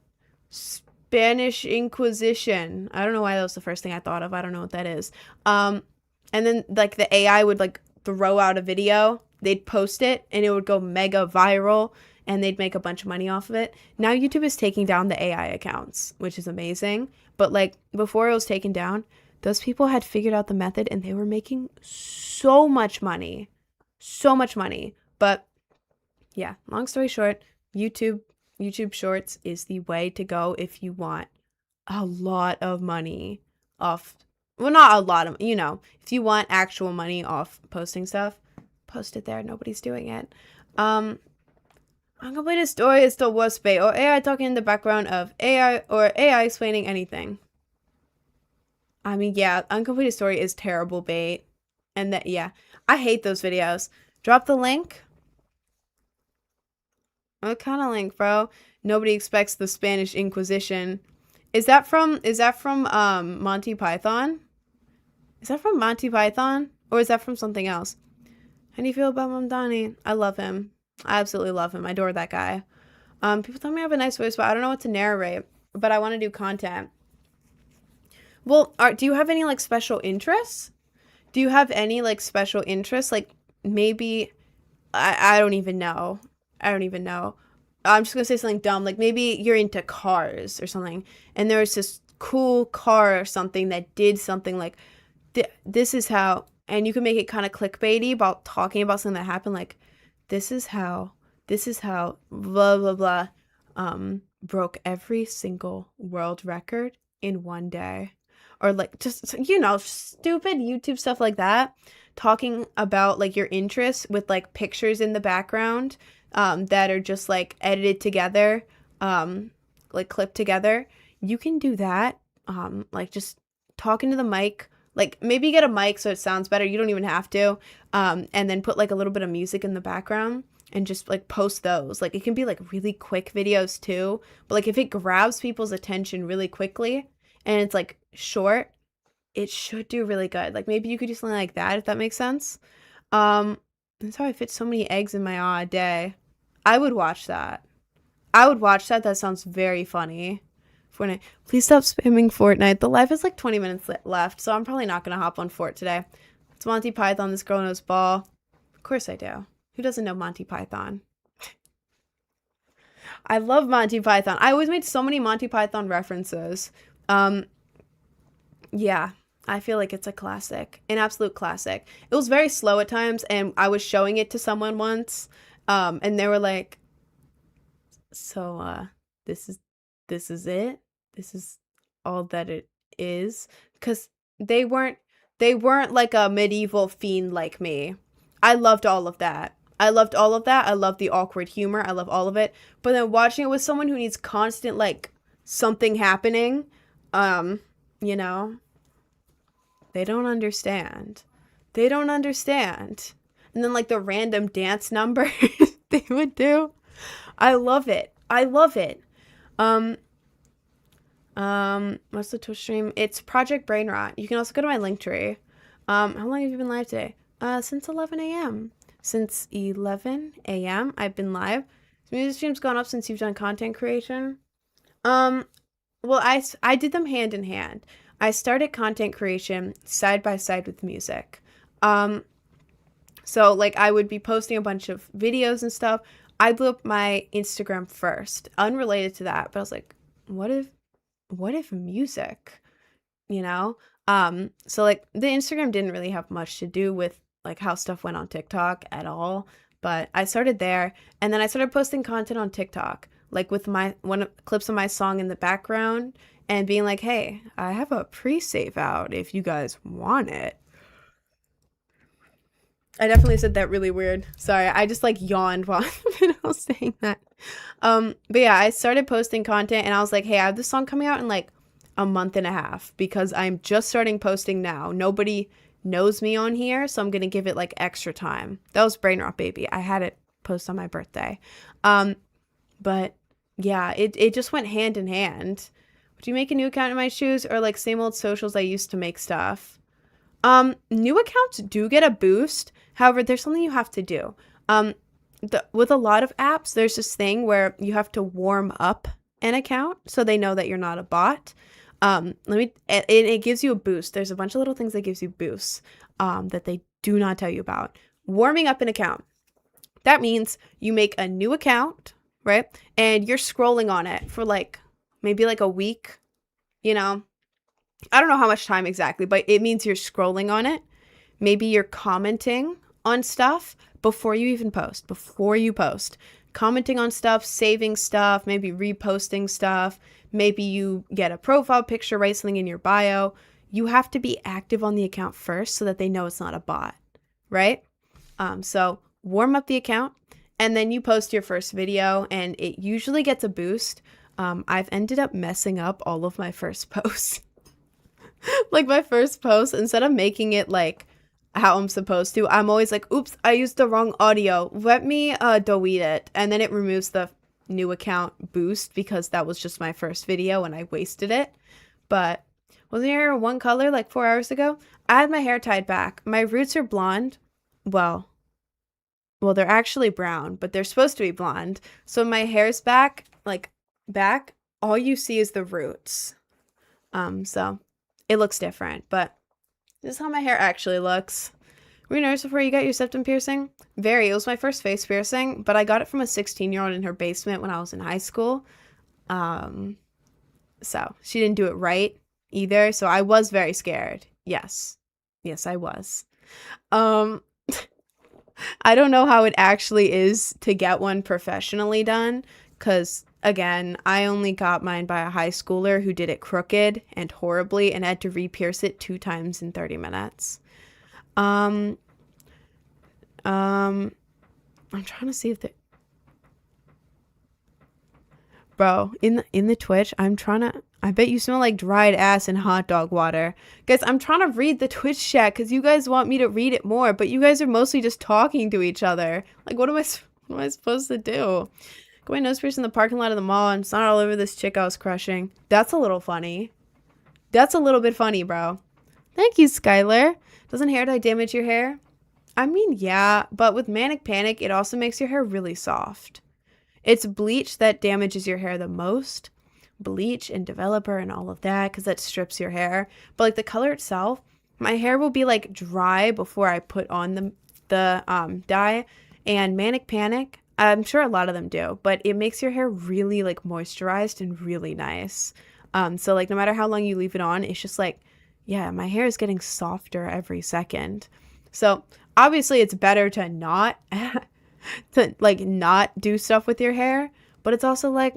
Spanish Inquisition. I don't know why that was the first thing I thought of. I don't know what that is. And then like the AI would like throw out a video, they'd post it, and it would go mega viral, and they'd make a bunch of money off of it. Now YouTube is taking down the AI accounts, which is amazing. But like before it was taken down, those people had figured out the method and they were making so much money. So much money. But yeah, long story short, YouTube Shorts is the way to go if you want a lot of money off. Well, not a lot of, if you want actual money off posting stuff, post it there. Nobody's doing it. Uncompleted story is the worst bait, or AI talking in the background of AI explaining anything. I mean, yeah, uncompleted story is terrible bait. And that, yeah, I hate those videos. Drop the link. What kind of link, bro? Nobody expects the Spanish Inquisition. Is that from Monty Python? Is that from Monty Python? Or is that from something else? How do you feel about Mamdani? I love him. I absolutely love him. I adore that guy. People tell me I have a nice voice, but I don't know what to narrate. But I want to do content. Well, do you have any like special interests? Do you have any like special interests? Like maybe, I don't even know. I'm just gonna say something dumb. Like maybe you're into cars or something, and there's this cool car or something that did something like, this is how, and you can make it kind of clickbaity about talking about something that happened. Like, this is how blah blah blah broke every single world record in one day, or like just stupid YouTube stuff like that, talking about like your interests with like pictures in the background that are just like edited together, like clipped together. You can do that, like just talking to the mic. Like maybe get a mic so it sounds better. You don't even have to. And then put like a little bit of music in the background and just like post those. Like it can be like really quick videos too. But like if it grabs people's attention really quickly and it's like short, it should do really good. Like maybe you could do something like that, if that makes sense. That's how I fit so many eggs in my a day. I would watch that. That sounds very funny. Fortnite. Please stop spamming Fortnite. The live has like 20 minutes left, so I'm probably not going to hop on Fort today. It's Monty Python. This girl knows ball. Of course I do. Who doesn't know Monty Python? I love Monty Python. I always made so many Monty Python references. Yeah, I feel like it's a classic. An absolute classic. It was very slow at times, and I was showing it to someone once, and they were like, so, this is it? This is all that it is? Because they weren't like a medieval fiend like me. I loved all of that. I love the awkward humor. I love all of it. But then watching it with someone who needs constant, like, something happening, they don't understand. And then, like, the random dance number they would do. I love it. What's the Twitch stream? It's Project Brainrot. You can also go to my Linktree. How long have you been live today? Since 11 a.m. Since 11 a.m. I've been live. So music stream's gone up since you've done content creation. Well, I did them hand in hand. I started content creation side by side with music. So like I would be posting a bunch of videos and stuff. I blew up my Instagram first, unrelated to that, but I was like, what if music, So like the Instagram didn't really have much to do with like how stuff went on TikTok at all, but I started there, and then I started posting content on TikTok, like with clips of my song in the background and being like, hey, I have a pre-save out if you guys want it. I definitely said that really weird. Sorry, I just like yawned while I was saying that. But yeah, I started posting content and I was like, hey, I have this song coming out in like a month and a half because I'm just starting posting now. Nobody knows me on here, so I'm gonna give it like extra time. That was Brainrot Baby. I had it post on my birthday. But yeah, it just went hand in hand, Do you make a new account in my shoes or like same old socials I used to make stuff? New accounts do get a boost. However, there's something you have to do. With a lot of apps, there's this thing where you have to warm up an account so they know that you're not a bot. It gives you a boost. There's a bunch of little things that gives you boosts that they do not tell you about. Warming up an account. That means you make a new account, right? And you're scrolling on it for like maybe like a week, you know. I don't know how much time exactly, but it means you're scrolling on it. Maybe you're commenting on stuff before you even post, commenting on stuff, saving stuff, maybe reposting stuff. Maybe you get a profile picture, write something in your bio. You have to be active on the account first so that they know it's not a bot, right? So warm up the account and then you post your first video and it usually gets a boost. I've ended up messing up all of my first posts. Like my first post, instead of making it like how I'm supposed to, I'm always like, oops, I used the wrong audio. Let me delete it. And then it removes the new account boost because that was just my first video and I wasted it. But wasn't your hair one color like 4 hours ago? I had my hair tied back. My roots are blonde. Well, they're actually brown, but they're supposed to be blonde. So my hair's back, all you see is the roots. So it looks different, but this is how my hair actually looks. Were you nervous before you got your septum piercing? Very. It was my first face piercing, but I got it from a 16-year-old in her basement when I was in high school. So she didn't do it right either, so I was very scared. Yes, I was. I don't know how it actually is to get one professionally done, because again, I only got mine by a high schooler who did it crooked and horribly and had to re-pierce it 2 times in 30 minutes. I'm trying to see if Bro, in the Twitch, I bet you smell like dried ass and hot dog water. Guys, I'm trying to read the Twitch chat because you guys want me to read it more, but you guys are mostly just talking to each other. Like, what am I supposed to do? Got my nose pierced in the parking lot of the mall and it's not all over this chick I was crushing. That's a little funny. That's a little bit funny, bro. Thank you, Skylar. Doesn't hair dye damage your hair? I mean, yeah, but with Manic Panic, it also makes your hair really soft. It's bleach that damages your hair the most. Bleach and developer and all of that, because that strips your hair. But like the color itself, my hair will be like dry before I put on the dye. And Manic Panic, I'm sure a lot of them do, but it makes your hair really like moisturized and really nice. So like no matter how long you leave it on, it's just like, yeah, my hair is getting softer every second. So obviously it's better to not not do stuff with your hair, but it's also like,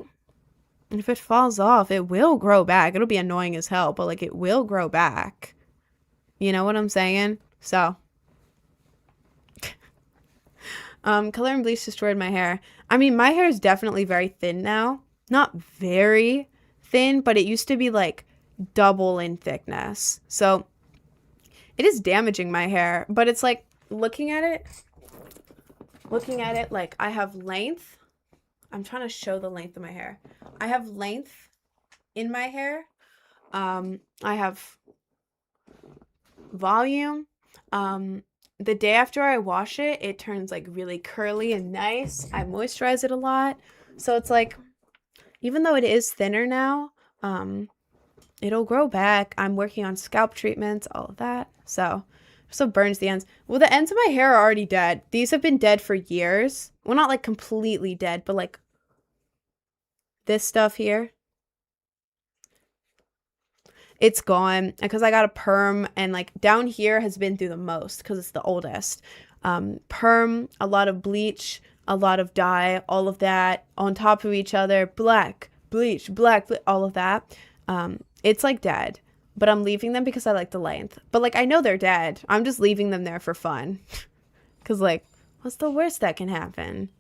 if it falls off, it will grow back. It'll be annoying as hell, but like it will grow back. You know what I'm saying? So color and bleach destroyed my hair. I mean, my hair is definitely very thin now. Not very thin, but it used to be like double in thickness. So it is damaging my hair, but it's like looking at it like I have length. I'm trying to show the length of my hair. I have length in my hair. I have volume. The day after I wash it, it turns like really curly and nice. I moisturize it a lot. So it's like, even though it is thinner now, it'll grow back. I'm working on scalp treatments, all of that. So burns the ends. Well, the ends of my hair are already dead. These have been dead for years. Well, not like completely dead, but like this stuff here. It's gone because I got a perm, and like down here has been through the most because it's the oldest. Perm, a lot of bleach, a lot of dye, all of that on top of each other. Black, bleach, black, all of that. It's like dead, but I'm leaving them because I like the length. But like, I know they're dead. I'm just leaving them there for fun. Because like, what's the worst that can happen?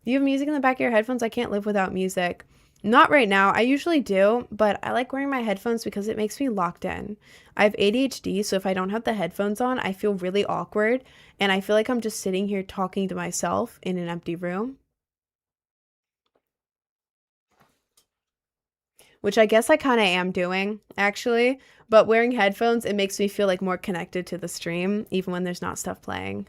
You have music in the back of your headphones? I can't live without music. Not right now. I usually do, but I like wearing my headphones because it makes me locked in. I have ADHD, so if I don't have the headphones on, I feel really awkward, and I feel like I'm just sitting here talking to myself in an empty room. which I guess I kind of am doing actually. But wearing headphones, it makes me feel like more connected to the stream, even when there's not stuff playing.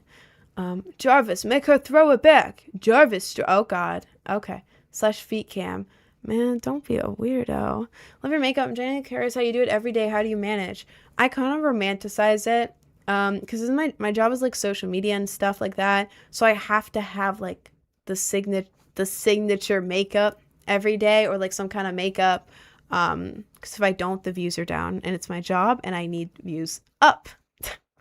Jarvis, make her throw it back. Jarvis, oh God. Okay. Slash feet cam. Man, don't be a weirdo. Love your makeup. I'm genuinely curious how you do it every day. How do you manage? I kind of romanticize it. Because my job is like social media and stuff like that. So I have to have like the signature makeup every day, or like some kind of makeup. Because if I don't, the views are down, and it's my job and I need views up.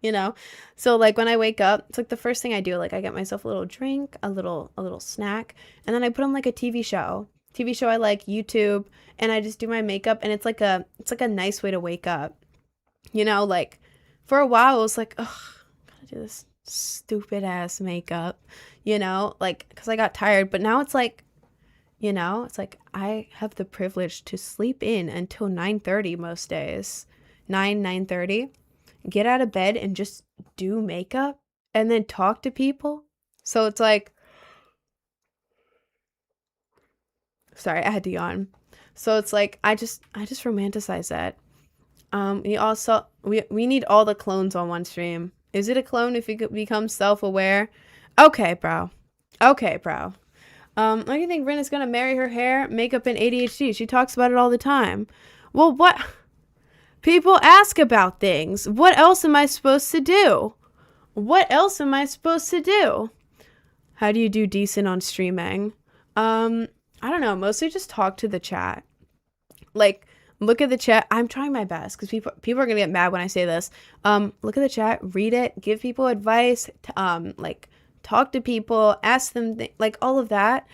You know, so like when I wake up, it's like the first thing I do, like I get myself a little drink, a little snack, and then I put on like a TV show I like, YouTube, and I just do my makeup, and it's like a nice way to wake up. You know, like for a while I was like, ugh, gotta do this stupid ass makeup, you know, like because I got tired. But now it's like, you know, it's like I have the privilege to sleep in until 9:30 most days, 9:30. Get out of bed and just do makeup and then talk to people. So it's like, sorry, I had to yawn. So it's like I just romanticize that. We need all the clones on one stream. Is it a clone if you become self-aware? Okay, bro. Why do you think Rin is gonna marry her hair, makeup, and ADHD? She talks about it all the time. Well, what? People ask about things. What else am I supposed to do? How do you do decent on streaming? I don't know. Mostly just talk to the chat. Like, look at the chat. I'm trying my best because people are gonna get mad when I say this. Look at the chat, read it, give people advice. Like, talk to people, ask them like all of that.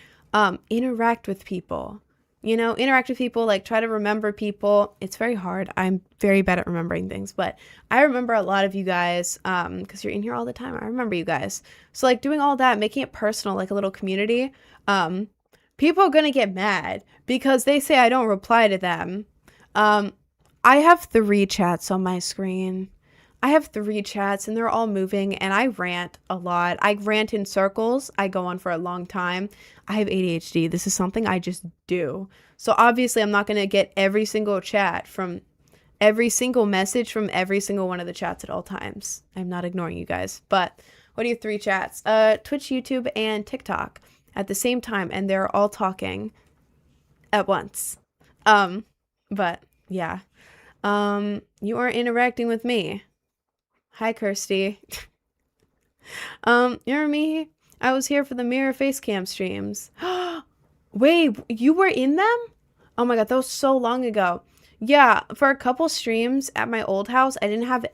Interact with people. You know, interact with people, like try to remember people. It's very hard. I'm very bad at remembering things, but I remember a lot of you guys because you're in here all the time. I remember you guys. So like doing all that, making it personal, like a little community. People are going to get mad because they say I don't reply to them. I have 3 chats on my screen. And they're all moving, and I rant a lot. I rant in circles. I go on for a long time. I have ADHD. This is something I just do. So obviously I'm not going to get every single chat from every single message from every single one of the chats at all times. I'm not ignoring you guys. But what are your 3 chats? Twitch, YouTube, and TikTok at the same time, and they're all talking at once. But yeah. You are interacting with me. Hi, Kirsty. You're me. I was here for the mirror face cam streams. Wait, you were in them? Oh my god, that was so long ago. Yeah, for a couple streams at my old house, I didn't have a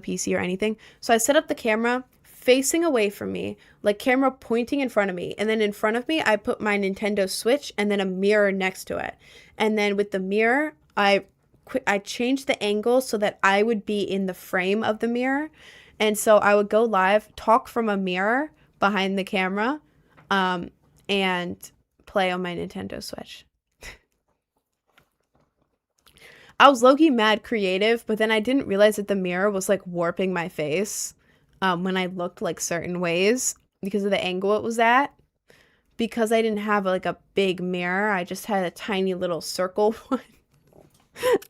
PC or anything. So I set up the camera facing away from me, like camera pointing in front of me. And then in front of me, I put my Nintendo Switch and then a mirror next to it. And then with the mirror, I changed the angle so that I would be in the frame of the mirror. And so I would go live, talk from a mirror behind the camera, and play on my Nintendo Switch. I was low-key mad creative, but then I didn't realize that the mirror was like warping my face when I looked like certain ways because of the angle it was at. Because I didn't have like a big mirror, I just had a tiny little circle one.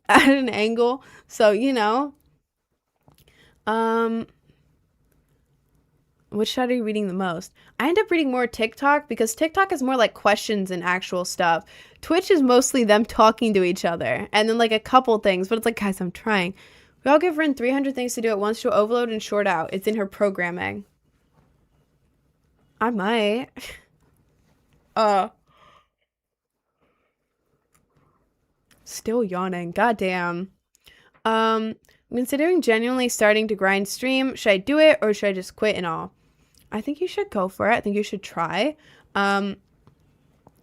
At an angle. So, you know, which chat are you reading the most? I end up reading more TikTok because TikTok is more like questions and actual stuff. Twitch is mostly them talking to each other and then like a couple things, but it's like, guys, I'm trying. We all give Rin 300 things to do at once. She'll overload and short out. It's in her programming. I might. Still yawning. Goddamn. I'm considering genuinely starting to grind stream. Should I do it or should I just quit and all? I think you should go for it. I think you should try. You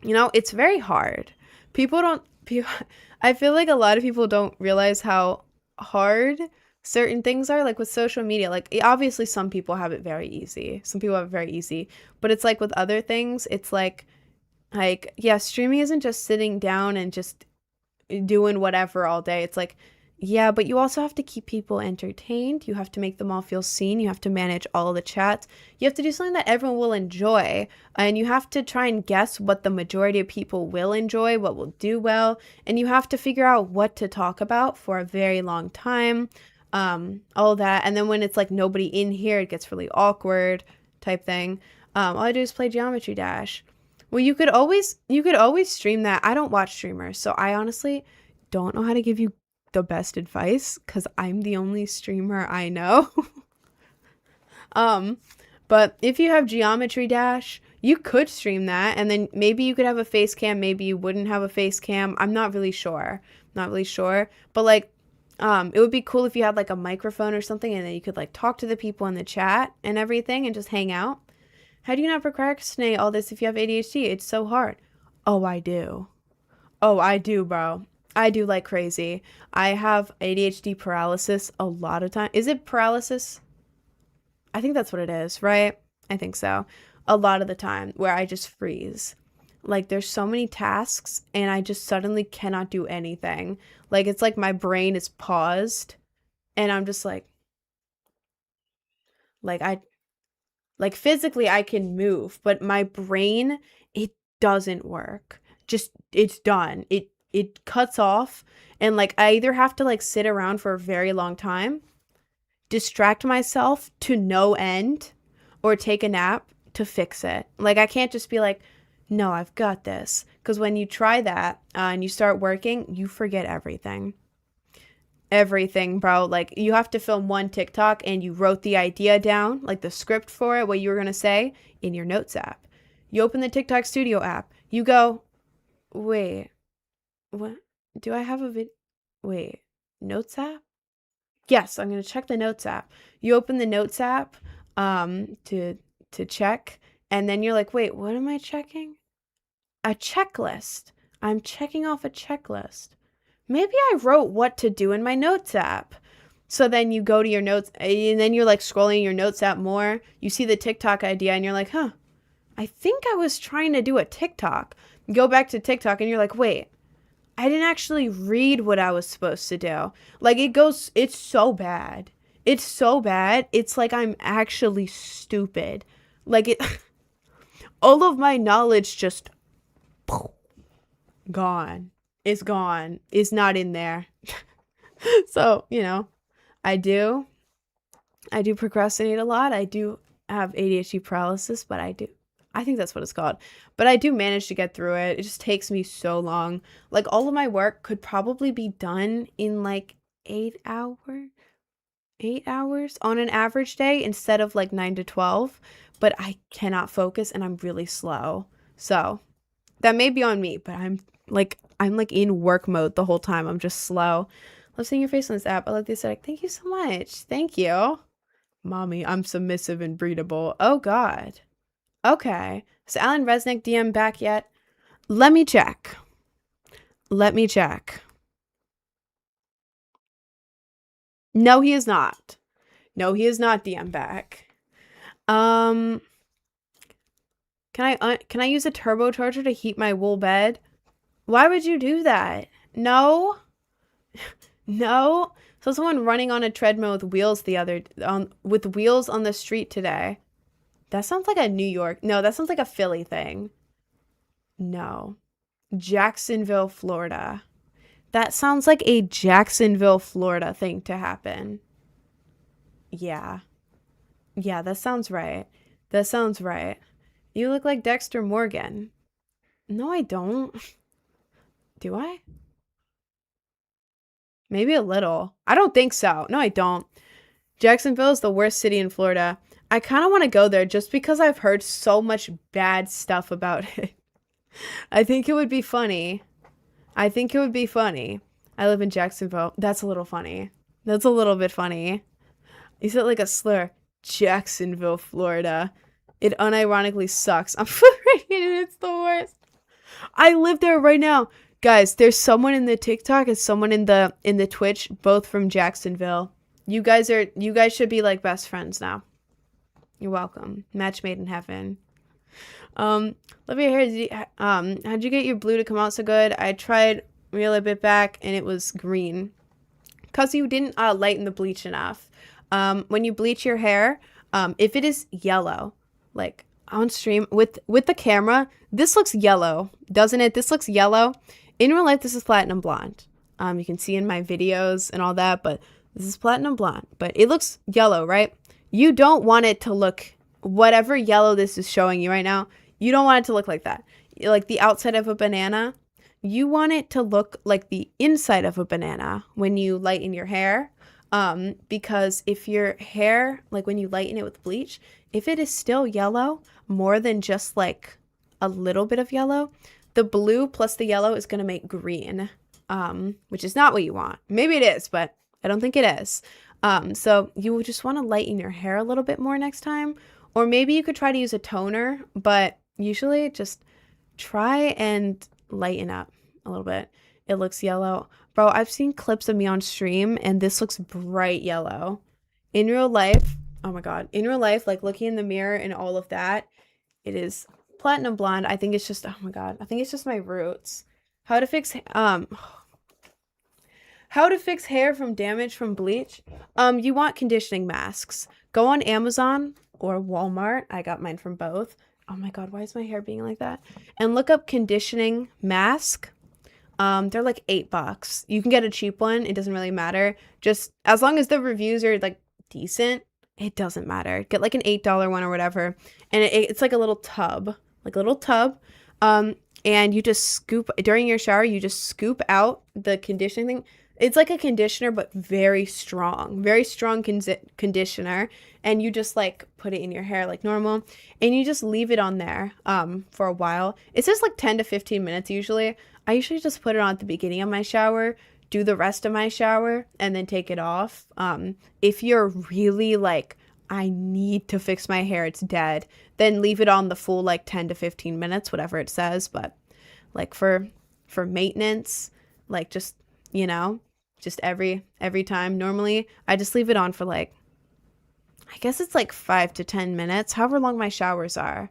know, it's very hard. I feel like a lot of people don't realize how hard certain things are, like with social media. Like obviously some people have it very easy. But it's like with other things, it's like yeah, streaming isn't just sitting down and just doing whatever all day. It's like Yeah, but you also have to keep people entertained. You have to make them all feel seen. You have to manage all the chats. You have to do something that everyone will enjoy. And you have to try and guess what the majority of people will enjoy, what will do well. And you have to figure out what to talk about for a very long time. All that. And then when it's like nobody in here, it gets really awkward type thing. All I do is play Geometry Dash. Well, you could always stream that. I don't watch streamers, so I honestly don't know how to give you the best advice because I'm the only streamer I know. um, but if you have Geometry Dash, you could stream that, and then maybe you could have a face cam, maybe you wouldn't have a face cam. I'm not really sure. Not really sure. But like, it would be cool if you had like a microphone or something, and then you could like talk to the people in the chat and everything and just hang out. How do you not procrastinate all this if you have ADHD? It's so hard. Oh, I do. Oh, I do, bro. I do like crazy. I have ADHD paralysis a lot of time. Is it paralysis? I think that's what it is, right? I think so. A lot of the time where I just freeze. Like there's so many tasks and I just suddenly cannot do anything. Like it's like my brain is paused and I'm just like I like physically I can move, but my brain it doesn't work. Just it's done. It cuts off and like I either have to like sit around for a very long time, distract myself to no end, or take a nap to fix it. Like I can't just be like, "No, I've got this." Because when you try that and you start working, you forget everything. Everything, bro. Like you have to film one TikTok and you wrote the idea down, like the script for it, what you were going to say in your notes app. You open the TikTok Studio app. You go, "Wait, what? Do I have a vid? Wait, notes app? Yes, I'm going to check the notes app." You open the notes app to check and then you're like, "Wait, what am I checking? A checklist. I'm checking off a checklist. Maybe I wrote what to do in my notes app." So then you go to your notes and then you're like scrolling your notes app more. You see the TikTok idea and you're like, "Huh, I think I was trying to do a TikTok." You go back to TikTok and you're like, "Wait, I didn't actually read what I was supposed to do." Like it's so bad. It's so bad. It's like I'm actually stupid. Like it, all of my knowledge just gone. Is gone. Is not in there. So, I do procrastinate a lot. I do have ADHD paralysis, but I think that's what it's called. But I do manage to get through it. It just takes me so long. Like all of my work could probably be done in like 8 hours. 8 hours on an average day instead of like 9 to 12, but I cannot focus and I'm really slow. So that may be on me, but I'm like in work mode the whole time. I'm just slow. Love seeing your face on this app. I like this aesthetic. Thank you so much. Thank you. Mommy, I'm submissive and breedable. Oh God. Okay. Is Alan Resnick DM back yet? Let me check. Let me check. No, he is not. No, he is not DM back. Can I use a turbocharger to heat my wool bed? Why would you do that? No. No. So someone running on a treadmill with wheels with wheels on the street today. That sounds like a New York. No, that sounds like a Philly thing. No. Jacksonville, Florida. That sounds like a Jacksonville, Florida thing to happen. Yeah. Yeah, that sounds right. That sounds right. You look like Dexter Morgan. No, I don't. Do I? Maybe a little. I don't think so. No, I don't. Jacksonville is the worst city in Florida. I kind of want to go there just because I've heard so much bad stuff about it. I think it would be funny. I think it would be funny. I live in Jacksonville. That's a little funny. That's a little bit funny. You said like a slur. Jacksonville, Florida. It unironically sucks. I'm freaking it's the worst. I live there right now. Guys, there's someone in the TikTok and someone in the Twitch, both from Jacksonville. You guys should be like best friends now. You're welcome. Match made in heaven. Love your hair. How'd you get your blue to come out so good? I tried reel a bit back and it was green. because you didn't lighten the bleach enough. When you bleach your hair, if it is yellow, like on stream with the camera, this looks yellow, doesn't it? This looks yellow. In real life, this is platinum blonde. You can see in my videos and all that, but this is platinum blonde, but it looks yellow, right? You don't want it to look, whatever yellow this is showing you right now, you don't want it to look like that. Like the outside of a banana, you want it to look like the inside of a banana when you lighten your hair. Because if your hair, like when you lighten it with bleach, if it is still yellow, more than just like a little bit of yellow, the blue plus the yellow is going to make green, which is not what you want. Maybe it is, but I don't think it is. So you would just want to lighten your hair a little bit more next time, or maybe you could try to use a toner, but usually just try and lighten up a little bit. It looks yellow. Bro, I've seen clips of me on stream and this looks bright yellow. In real life, oh my God, in real life, like looking in the mirror and all of that, it is platinum blonde. I think it's just, oh my God, I think it's just my roots. How to fix hair from damage from bleach? You want conditioning masks. Go on Amazon or Walmart. I got mine from both. Oh my God, why is my hair being like that? And look up conditioning mask. They're like $8. You can get a cheap one. It doesn't really matter. Just as long as the reviews are like decent, it doesn't matter. Get like an $8 one or whatever. And it's like a little tub, and you just scoop during your shower. You just scoop out the conditioning thing. It's like a conditioner, but very strong conditioner. And you just like put it in your hair like normal, and you just leave it on there for a while. It says like 10 to 15 minutes usually. I usually just put it on at the beginning of my shower, do the rest of my shower, and then take it off. If you're really like, I need to fix my hair, it's dead, then leave it on the full like 10 to 15 minutes, whatever it says. But like for maintenance, like just, you know, just every time. Normally, I just leave it on for like, I guess it's like 5 to 10 minutes, however long my showers are.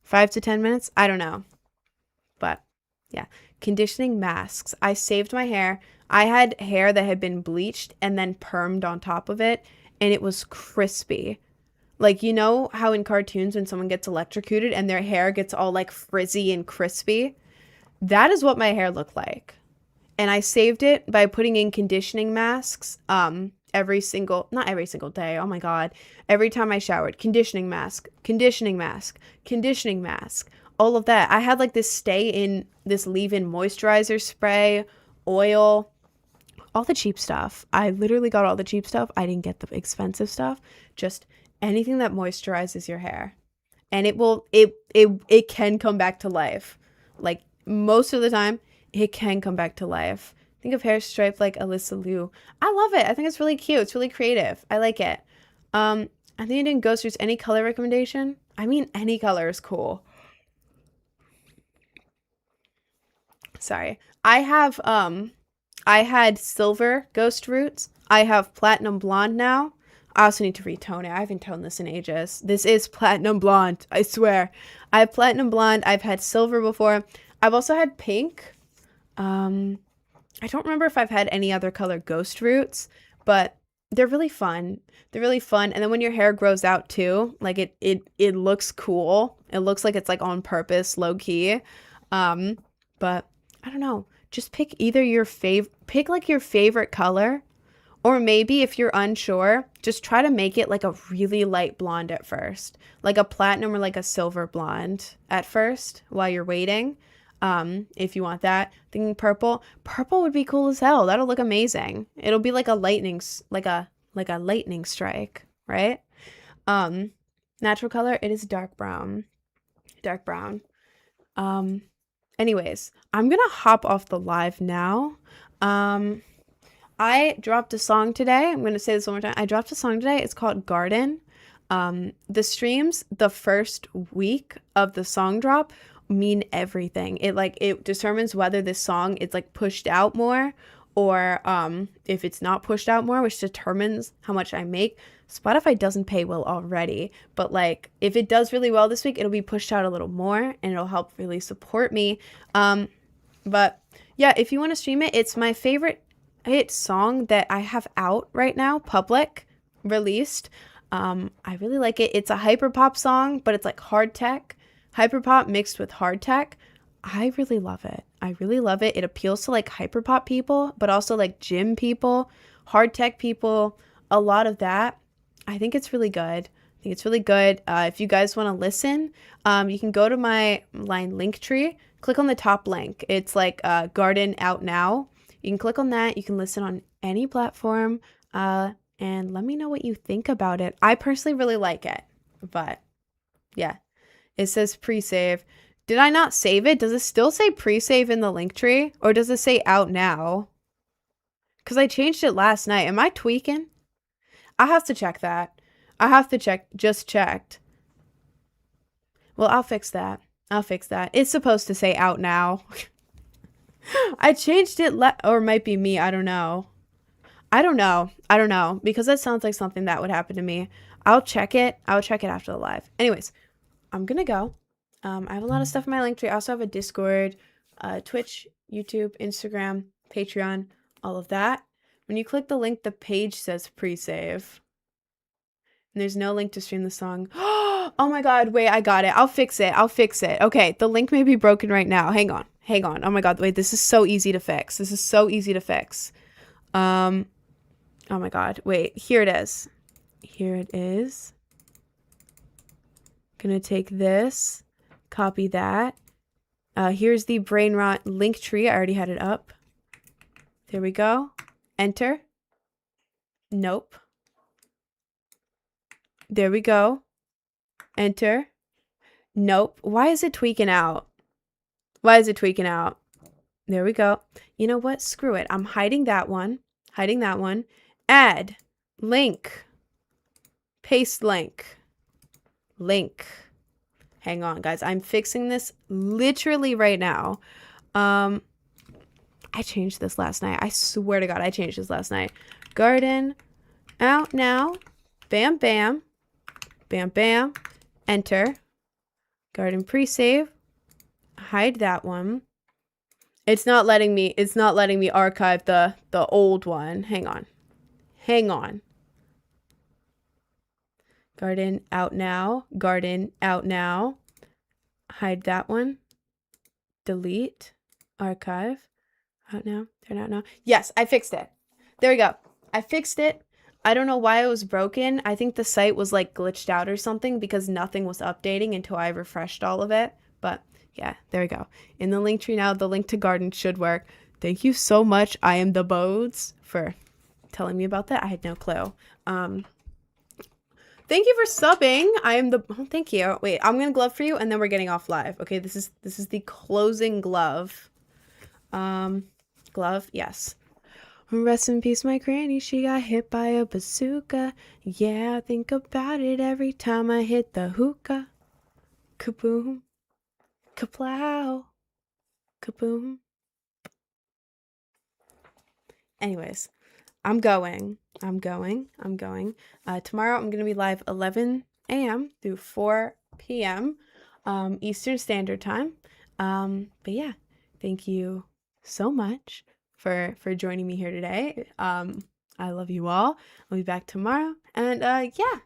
5 to 10 minutes? I don't know. But yeah, conditioning masks. I saved my hair. I had hair that had been bleached and then permed on top of it, and it was crispy. Like, you know how in cartoons when someone gets electrocuted and their hair gets all like frizzy and crispy? That is what my hair looked like. And I saved it by putting in conditioning masks not every single day. Oh my God. Every time I showered, conditioning mask, all of that. I had like this leave-in moisturizer spray, oil, all the cheap stuff. I literally got all the cheap stuff. I didn't get the expensive stuff. Just anything that moisturizes your hair. And it can come back to life. Like most of the time, it can come back to life. Think of hair stripe like Alyssa Liu. I love it. I think it's really cute. It's really creative. I like it. I think you didn't ghost any color recommendation. I mean, any color is cool. Sorry. I had silver ghost roots. I have platinum blonde now. I also need to retone it. I haven't toned this in ages. This is platinum blonde, I swear. I have platinum blonde. I've had silver before. I've also had pink. I don't remember if I've had any other color ghost roots, but they're really fun. They're really fun. And then when your hair grows out too, like it looks cool. It looks like it's like on purpose, low key. But I don't know. Just pick either pick like your favorite color, or maybe if you're unsure, just try to make it like a really light blonde at first, like a platinum or like a silver blonde at first while you're waiting. If you want that. Thinking purple would be cool as hell. That'll look amazing. It'll be like a lightning strike, right? Natural color, it is dark brown. Anyways, I'm gonna hop off the live now. I dropped a song today. I'm gonna say this one more time. I dropped a song today. It's called Garden. The streams the first week of the song drop mean everything. It determines whether this song is like pushed out more, or if it's not pushed out more, which determines how much I make. Spotify doesn't pay well already, but like if it does really well this week, it'll be pushed out a little more and it'll help really support me. But yeah, if you want to stream it, it's my favorite song that I have out right now, public, released. I really like it. It's a hyperpop song, but it's like hard tech. Hyperpop mixed with hard tech. I really love it. I really love it. It appeals to like hyperpop people, but also like gym people, hard tech people, a lot of that. I think it's really good. I think it's really good. If you guys want to listen, you can go to my line Linktree, click on the top link. It's like Garden Out Now. You can click on that. You can listen on any platform. And let me know what you think about it. I personally really like it, but yeah, it says pre-save. Did I not save it? Does it still say pre-save in the link tree, or does it say out now? Because I changed it last night. Am I tweaking? I have to check that. I have to check. Just checked. Well, I'll fix that. I'll fix that. It's supposed to say out now. I changed it, or it might be me. I don't know. I don't know, because that sounds like something that would happen to me. I'll check it. I'll check it after the live. Anyways, I'm gonna go. I have a lot of stuff in my Linktree. I also have a Discord, Twitch, YouTube, Instagram, Patreon, all of that. When you click the link, the page says pre-save. And there's no link to stream the song. Oh my god, wait, I got it. I'll fix it. Okay, the link may be broken right now. Hang on. Oh my god, wait, this is so easy to fix. Oh my god, wait, here it is. Gonna take this, copy that. Here's the brain rot link tree. I already had it up. There we go. Enter. Nope. There we go. Enter. Nope. Why is it tweaking out? There we go. You know what? Screw it. I'm hiding that one. Add. Link. Paste link. Hang on, guys. I'm fixing this literally right now. I changed this last night. I swear to God, I changed this last night. Garden Out Now. Bam, bam. Bam, bam. Enter. Garden pre-save. Hide that one. It's not letting me archive the old one. Hang on. Garden Out Now. Hide that one. Delete. Archive. Out now. Turn out now. Yes, I fixed it. There we go. I fixed it. I don't know why it was broken. I think the site was like glitched out or something because nothing was updating until I refreshed all of it. But yeah, there we go. In the link tree now, the link to Garden should work. Thank you so much, I am the Bodes, for telling me about that. I had no clue. Thank you for subbing. I am the, oh, thank you. Wait, I'm gonna glove for you and then we're getting off live. Okay, this is the closing glove. Glove, yes. Rest in peace, my granny. She got hit by a bazooka. Yeah, I think about it every time I hit the hookah. Kaboom. Kaplow. Kaboom. Anyways, I'm going. Tomorrow I'm going to be live 11 a.m. through 4 p.m. Eastern Standard Time. But yeah, thank you so much for joining me here today. I love you all. I'll be back tomorrow. And yeah,